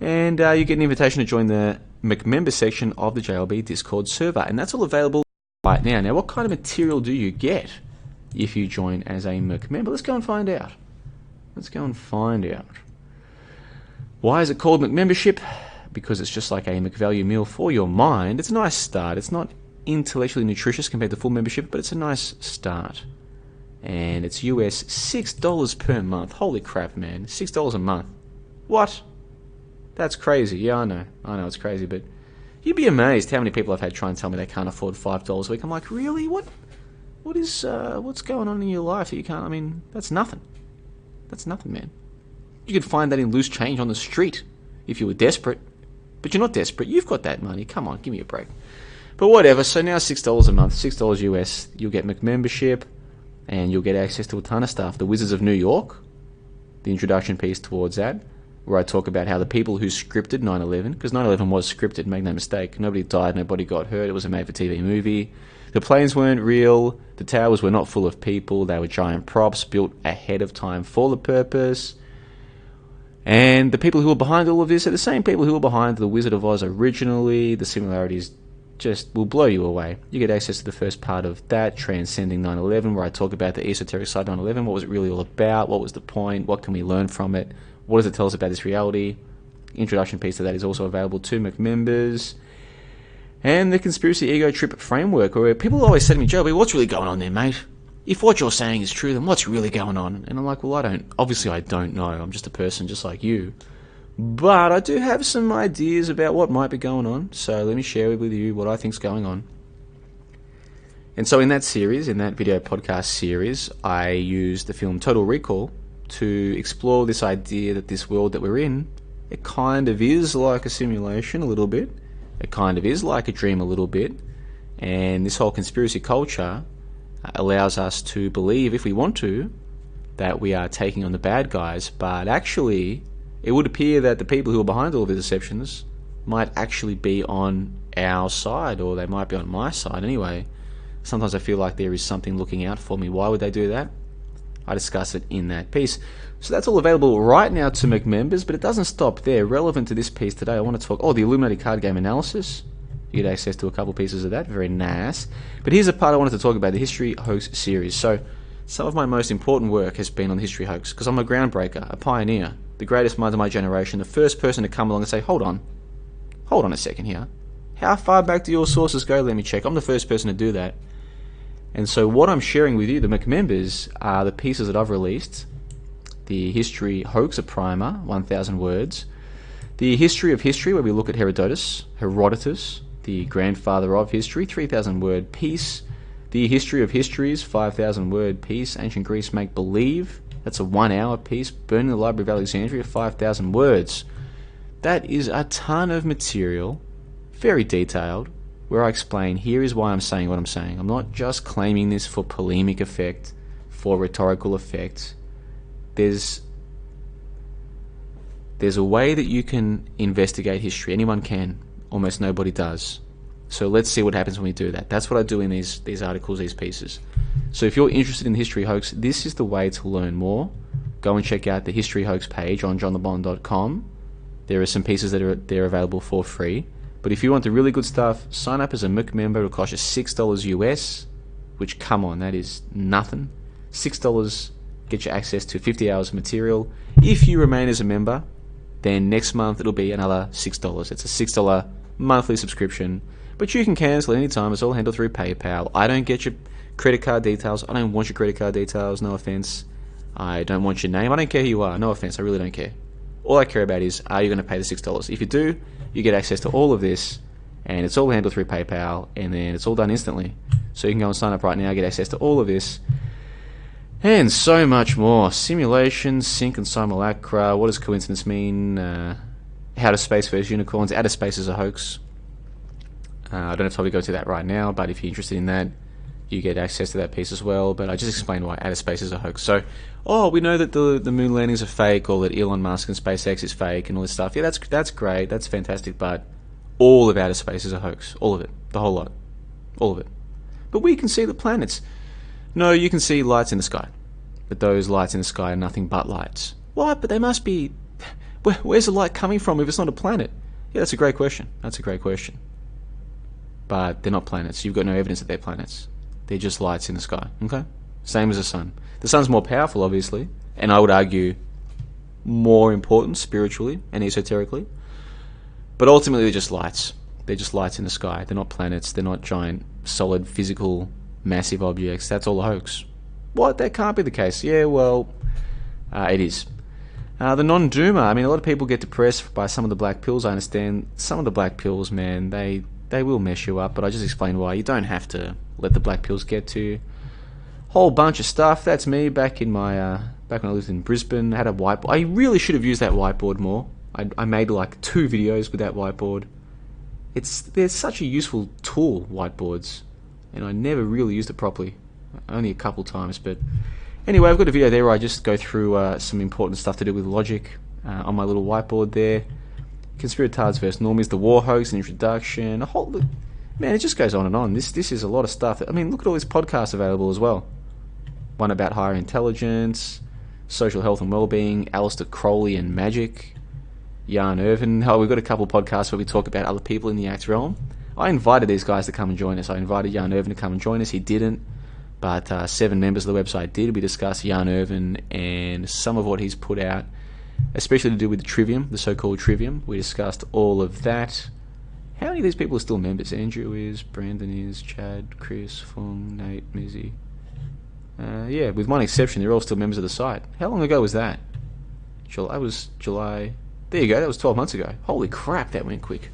And you get an invitation to join the MOOC member section of the JLB Discord server. And that's all available right now. Now, what kind of material do you get if you join as a MOOC member? Let's go and find out. Why is it called MOOC membership? Because it's just like a McValue meal for your mind. It's a nice start. It's not intellectually nutritious compared to full membership, but it's a nice start. And it's US $6 per month. Holy crap, man. $6 a month. What? That's crazy. Yeah, I know it's crazy, but you'd be amazed how many people I've had try and tell me they can't afford $5 a week. I'm like, really? What's going on in your life that you can't? I mean, that's nothing. That's nothing, man. You could find that in loose change on the street if you were desperate. But you're not desperate. You've got that money. Come on, give me a break. But whatever. So now $6 a month, $6 US. You'll get MOOC membership, and you'll get access to a ton of stuff. The Wizards of New York, the introduction piece towards that, where I talk about how the people who scripted 9/11, because 9/11 was scripted, make no mistake. Nobody died, nobody got hurt. It was a made-for-TV movie. The planes weren't real. The towers were not full of people. They were giant props built ahead of time for the purpose. And the people who were behind all of this are the same people who were behind The Wizard of Oz originally. The similarities just will blow you away. You get access to the first part of that, Transcending 9/11, where I talk about the esoteric side of 9/11. What was it really all about? What was the point? What can we learn from it? What does it tell us about this reality? Introduction piece to that is also available to members. And the Conspiracy Ego Trip Framework, where people always say to me, Joby, what's really going on there, mate? If what you're saying is true, then what's really going on? And I'm like, well, obviously I don't know. I'm just a person just like you. But I do have some ideas about what might be going on. So let me share with you what I think's going on. And so in that series, in that video podcast series, I used the film Total Recall to explore this idea that this world that we're in, it kind of is like a simulation a little bit. It kind of is like a dream a little bit. And this whole conspiracy culture allows us to believe, if we want to, that we are taking on the bad guys. But actually, it would appear that the people who are behind all of the deceptions might actually be on our side, or they might be on my side anyway. Sometimes I feel like there is something looking out for me. Why would they do that? I discuss it in that piece. So that's all available right now to make members, but it doesn't stop there. Relevant to this piece today, I want to talk, the Illuminati card game analysis. You get access to a couple pieces of that, very nice. But here's a part I wanted to talk about, the History Hoax series. So some of my most important work has been on the History Hoax, because I'm a groundbreaker, a pioneer, the greatest mind of my generation, the first person to come along and say, hold on a second here. How far back do your sources go? Let me check. I'm the first person to do that. And so what I'm sharing with you, the members, are the pieces that I've released. The History Hoax, a primer, 1,000 words. The History of History, where we look at Herodotus, the grandfather of history, 3,000 word piece. The History of Histories, 5,000 word piece. Ancient Greece Make Believe, that's a 1 hour piece. Burning the Library of Alexandria, 5,000 words. That is a ton of material, very detailed, where I explain, here is why I'm saying what I'm saying. I'm not just claiming this for polemic effect, for rhetorical effect. There's a way that you can investigate history. Anyone can. Almost nobody does. So let's see what happens when we do that. That's what I do in these articles, these pieces. So if you're interested in the History Hoax, this is the way to learn more. Go and check out the History Hoax page on johnlebon.com. There are some pieces that are there available for free. But if you want the really good stuff, sign up as a MOOC member. It'll cost you $6 US, which, come on, that is nothing. $6 get you access to 50 hours of material. If you remain as a member, then next month it'll be another $6. It's a $6 monthly subscription, but you can cancel any time. It's all handled through PayPal. I don't get your credit card details. I don't want your credit card details, no offense. I don't want your name. I don't care who you are, no offense. I really don't care. All I care about is, are you going to pay the $6? If you do, you get access to all of this, and it's all handled through PayPal, and then it's all done instantly. So you can go and sign up right now, get access to all of this, and so much more. Simulations, sync and simulacra, what does coincidence mean, how to space versus unicorns, outer space is a hoax. I don't have time to go to that right now, but if you're interested in that, you get access to that piece as well. But I just explained why outer space is a hoax. So, we know that the moon landings are fake, or that Elon Musk and SpaceX is fake and all this stuff. Yeah, that's great, that's fantastic, but all of outer space is a hoax. All of it. The whole lot. All of it. But we can see the planets. No, you can see lights in the sky. But those lights in the sky are nothing but lights. What? But they must be... Where's the light coming from if it's not a planet? Yeah, that's a great question. That's a great question. But they're not planets. You've got no evidence that they're planets. They're just lights in the sky, okay? Same as the sun. The sun's more powerful, obviously, and I would argue more important spiritually and esoterically. But ultimately, they're just lights. They're just lights in the sky. They're not planets. They're not giant, solid, physical, massive objects. That's all a hoax. What? That can't be the case. Yeah, well, it is. The non-doomer. I mean, a lot of people get depressed by some of the black pills. I understand some of the black pills, man, they will mess you up, but I just explained why. You don't have to let the black pills get to you. Whole bunch of stuff. That's me back in my back when I lived in Brisbane. I had a whiteboard. I really should have used that whiteboard more. I made like 2 videos with that whiteboard. They're such a useful tool, whiteboards, and I never really used it properly. Only a couple times, but anyway, I've got a video there where I just go through some important stuff to do with logic on my little whiteboard there. Conspiratards versus normies, the war hoax, an introduction, Man, it just goes on and on. This is a lot of stuff. I mean, look at all these podcasts available as well. One about higher intelligence, social health and well-being, Alistair Crowley and magic, Jan Irvin. Oh, we've got a couple of podcasts where we talk about other people in the act realm. I invited these guys to come and join us. I invited Jan Irvin to come and join us. He didn't, but 7 members of the website did. We discussed Jan Irvin and some of what he's put out, especially to do with the trivium, the so-called trivium. We discussed all of that. How many of these people are still members? Andrew is, Brandon is, Chad, Chris, Fung, Nate, Mizzy. Yeah, with one exception, they're all still members of the site. How long ago was that? July. Was July. There you go, that was 12 months ago. Holy crap, that went quick.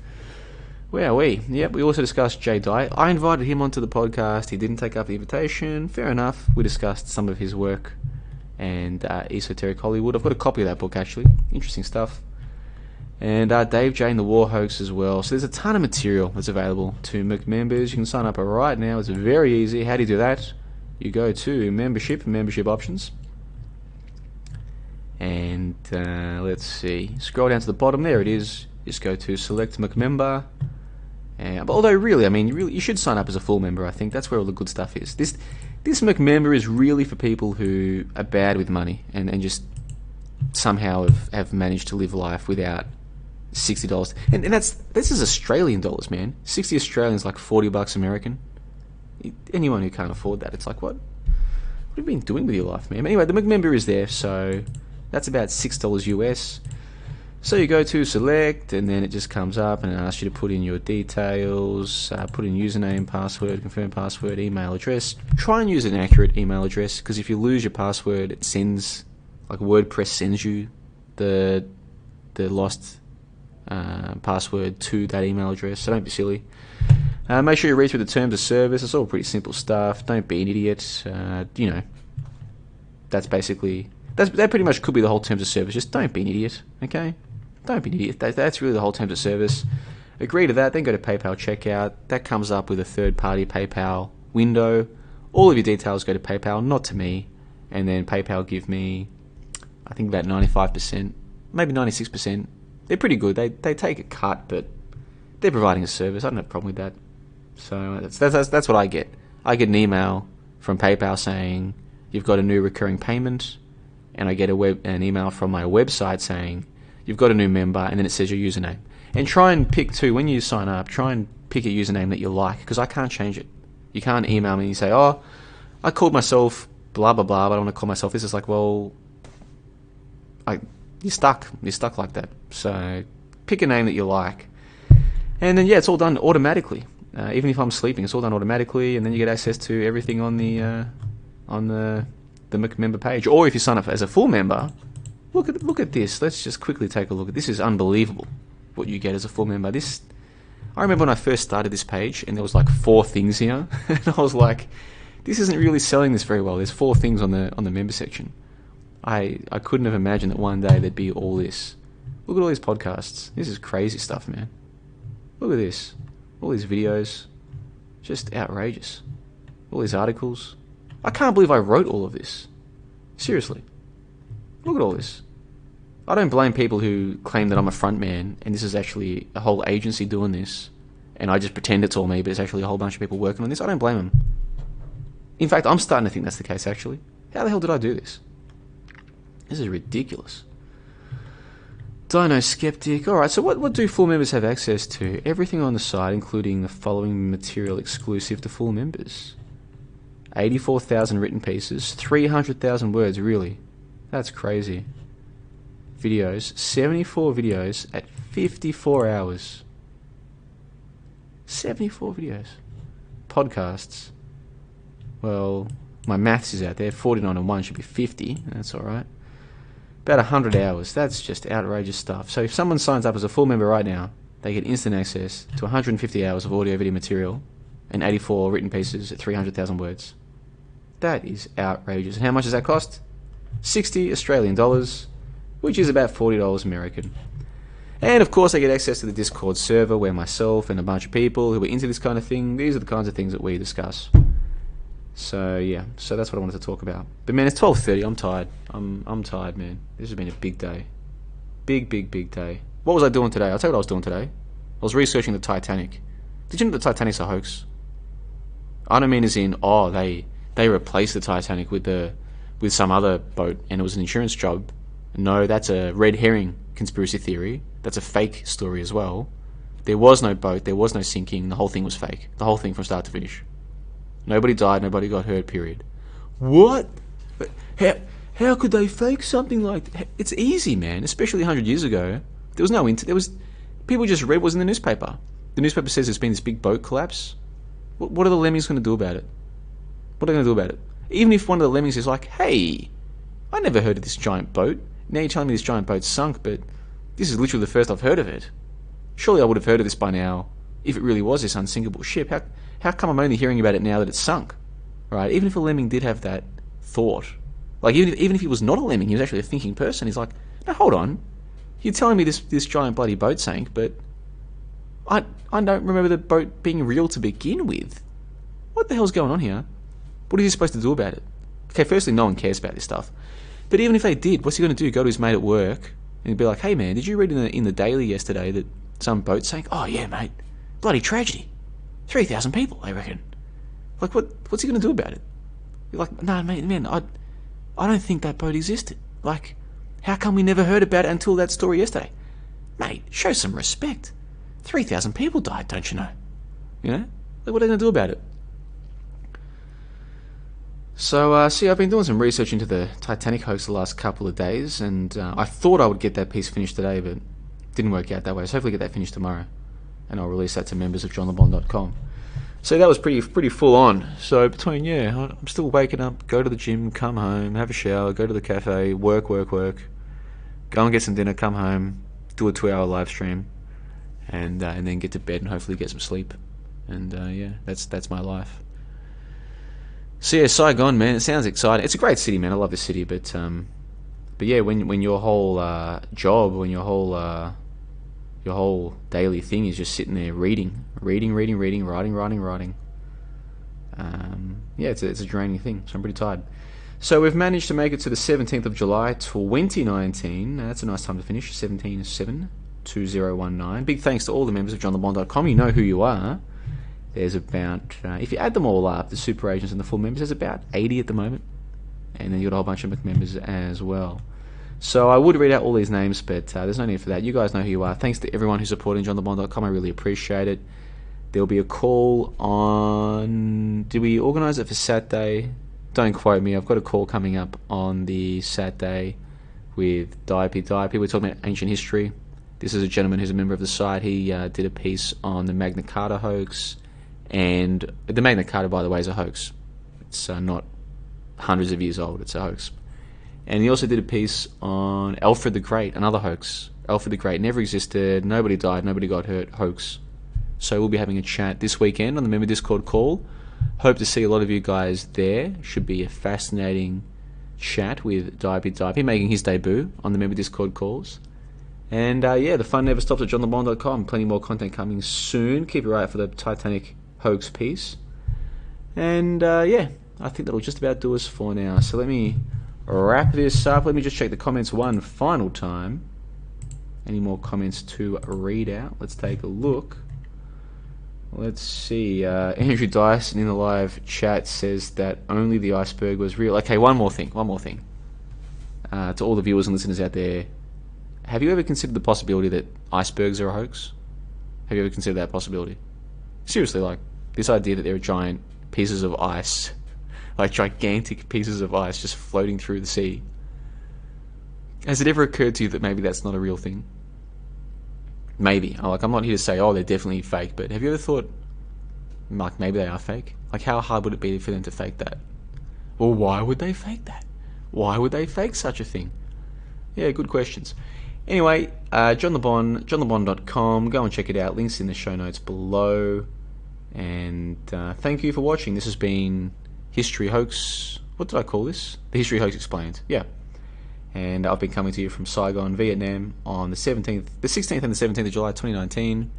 Wowee. Yep, we also discussed Jay Dye. I invited him onto the podcast. He didn't take up the invitation. Fair enough. We discussed some of his work and Esoteric Hollywood. I've got a copy of that book, actually. Interesting stuff. And Dave J and the War Hoax as well. So there's a ton of material that's available to members. You can sign up right now. It's very easy. How do you do that? You go to membership options. And let's see. Scroll down to the bottom. There it is. Just go to select McMember. But although really, I mean, you should sign up as a full member. I think that's where all the good stuff is. This McMember is really for people who are bad with money and just somehow have managed to live life without $60. And this is Australian dollars, man. 60 Australian is like $40 American. Anyone who can't afford that, it's like, what have you been doing with your life, man? Anyway, the McMember is there, so that's about $6 US. So you go to select, and then it just comes up and it asks you to put in your details, put in username, password, confirm password, email address. Try and use an accurate email address, because if you lose your password, it sends, like WordPress sends you the lost password to that email address, so don't be silly. Make sure you read through the terms of service. It's all pretty simple stuff. Don't be an idiot. That's basically... That pretty much could be the whole terms of service. Just don't be an idiot, okay? Don't be an idiot. That's really the whole terms of service. Agree to that, then go to PayPal checkout. That comes up with a third-party PayPal window. All of your details go to PayPal, not to me. And then PayPal give me, I think, about 95%, maybe 96%. They're pretty good. They take a cut, but they're providing a service. I don't have a problem with that. So that's what I get. I get an email from PayPal saying you've got a new recurring payment, and I get an email from my website saying you've got a new member, and then it says your username. And try and pick too, when you sign up, try and pick a username that you like, because I can't change it. You can't email me and say, oh, I called myself blah blah blah, but I don't want to call myself this. It's like, well, you're stuck like that. So pick a name that you like, and then it's all done automatically. Even if I'm sleeping, it's all done automatically, and then you get access to everything on the member page. Or if you sign up as a full member, look at this. Let's just quickly take a look at this. Is unbelievable what you get as a full member. I remember when I first started this page, and there was like 4 things here, and I was like, this isn't really selling this very well. There's 4 things on the member section. I couldn't have imagined that one day there'd be all this. Look at all these podcasts. This is crazy stuff, man. Look at this. All these videos. Just outrageous. All these articles. I can't believe I wrote all of this. Seriously. Look at all this. I don't blame people who claim that I'm a front man and this is actually a whole agency doing this, and I just pretend it's all me, but it's actually a whole bunch of people working on this. I don't blame them. In fact, I'm starting to think that's the case, actually. How the hell did I do this? This is ridiculous. Dino Skeptic. Alright, so what do full members have access to? Everything on the site, including the following material exclusive to full members. 84,000 written pieces, 300,000 words, really. That's crazy. Videos, 74 videos at 54 hours. 74 videos. Podcasts. Well, my maths is out there. 49 and 1 should be 50. That's alright. About 100 hours. That's just outrageous stuff. So if someone signs up as a full member right now, they get instant access to 150 hours of audio video material and 84 written pieces at 300,000 words. That is outrageous. And how much does that cost? 60 Australian dollars, which is about $40 American. And of course I get access to the Discord server where myself and a bunch of people who are into this kind of thing, these are the kinds of things that we discuss. So yeah, so that's what I wanted to talk about. But man, it's 12:30. I'm tired. I'm tired, man. This has been a big day. Big day. What was I doing today? I'll tell you what I was doing today. I was researching the Titanic. Did you know the Titanic's a hoax? I don't mean as in, oh, they replaced the Titanic with some other boat and it was an insurance job. No, that's a red herring conspiracy theory. That's a fake story as well. There was no boat, there was no sinking, the whole thing was fake. The whole thing from start to finish. Nobody died, nobody got hurt, period. What? How could they fake something like that? It's easy, man, especially 100 years ago. There was no people just read what was in the newspaper. The newspaper says there's been this big boat collapse. What are the lemmings going to do about it? What are they going to do about it? Even if one of the lemmings is like, hey, I never heard of this giant boat. Now you're telling me this giant boat sunk, but this is literally the first I've heard of it. Surely I would have heard of this by now if it really was this unsinkable ship. How come I'm only hearing about it now that it's sunk? Right? Even if a lemming did have that thought, like even if he was not a lemming, he was actually a thinking person, he's like, no, hold on. You're telling me this giant bloody boat sank, but I don't remember the boat being real to begin with. What the hell's going on here? What is he supposed to do about it? Okay, firstly, no one cares about this stuff. But even if they did, what's he going to do? Go to his mate at work and be like, hey man, did you read in the Daily yesterday that some boat sank? Oh yeah, mate. Bloody tragedy. 3,000 people, they reckon. Like, what's he going to do about it? You're like, nah, man, I don't think that boat existed. Like, how come we never heard about it until that story yesterday? Mate, show some respect. 3,000 people died, don't you know? You know? Like, what are they going to do about it? So, see, I've been doing some research into the Titanic hoax the last couple of days, and I thought I would get that piece finished today, but it didn't work out that way. So hopefully get that finished tomorrow, and I'll release that to members of johnlebon.com. So that was pretty full on. So between, I'm still waking up, go to the gym, come home, have a shower, go to the cafe, work, go and get some dinner, come home, do a 2-hour live stream, and then get to bed and hopefully get some sleep. And that's my life. So yeah, Saigon, man, it sounds exciting. It's a great city, man. I love the city, but yeah, when your whole job, when your whole daily thing is just sitting there reading, writing. It's a draining thing. So I'm pretty tired. So we've managed to make it to the 17th of July, 2019. That's a nice time to finish. 17/7/2019. Big thanks to all the members of johnlebon.com. You know who you are. There's about, if you add them all up, the super agents and the full members, there's about 80 at the moment. And then you've got a whole bunch of McMembers as well. So I would read out all these names, but there's no need for that. You guys know who you are. Thanks to everyone who's supporting johnlebon.com. I really appreciate it. There'll be a call on... Did we organise it for Saturday? Don't quote me. I've got a call coming up on the Saturday with Diapi. We're talking about ancient history. This is a gentleman who's a member of the site. He did a piece on the Magna Carta hoax. And the Magna Carta, by the way, is a hoax. It's not hundreds of years old. It's a hoax. And he also did a piece on Alfred the Great, another hoax. Alfred the Great never existed. Nobody died. Nobody got hurt. Hoax. So we'll be having a chat this weekend on the member Discord call. Hope to see a lot of you guys there. Should be a fascinating chat with Diapi making his debut on the member Discord calls. And the fun never stops at johnlebon.com. Plenty more content coming soon. Keep your eye out for the Titanic hoax piece. And I think that'll just about do us for now. So let me wrap this up. Let me just check the comments one final time. Any more comments to read out? Let's take a look. Let's see. Andrew Dyson in the live chat says that only the iceberg was real. Okay, one more thing. To all the viewers and listeners out there, have you ever considered the possibility that icebergs are a hoax? Have you ever considered that possibility? Seriously, like, this idea that there are giant pieces of ice, like gigantic pieces of ice just floating through the sea. Has it ever occurred to you that maybe that's not a real thing? Maybe. I'm not here to say, they're definitely fake, but have you ever thought, like, maybe they are fake? Like, how hard would it be for them to fake that? Well, why would they fake that? Why would they fake such a thing? Yeah, good questions. Anyway, johnlebon.com, go and check it out. Links in the show notes below. And thank you for watching. This has been History Hoax. What did I call this? The History Hoax Explained. Yeah. And I've been coming to you from Saigon, Vietnam on the 16th and the 17th of July 2019.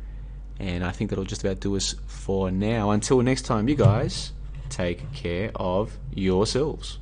And I think that'll just about do us for now. Until next time, you guys take care of yourselves.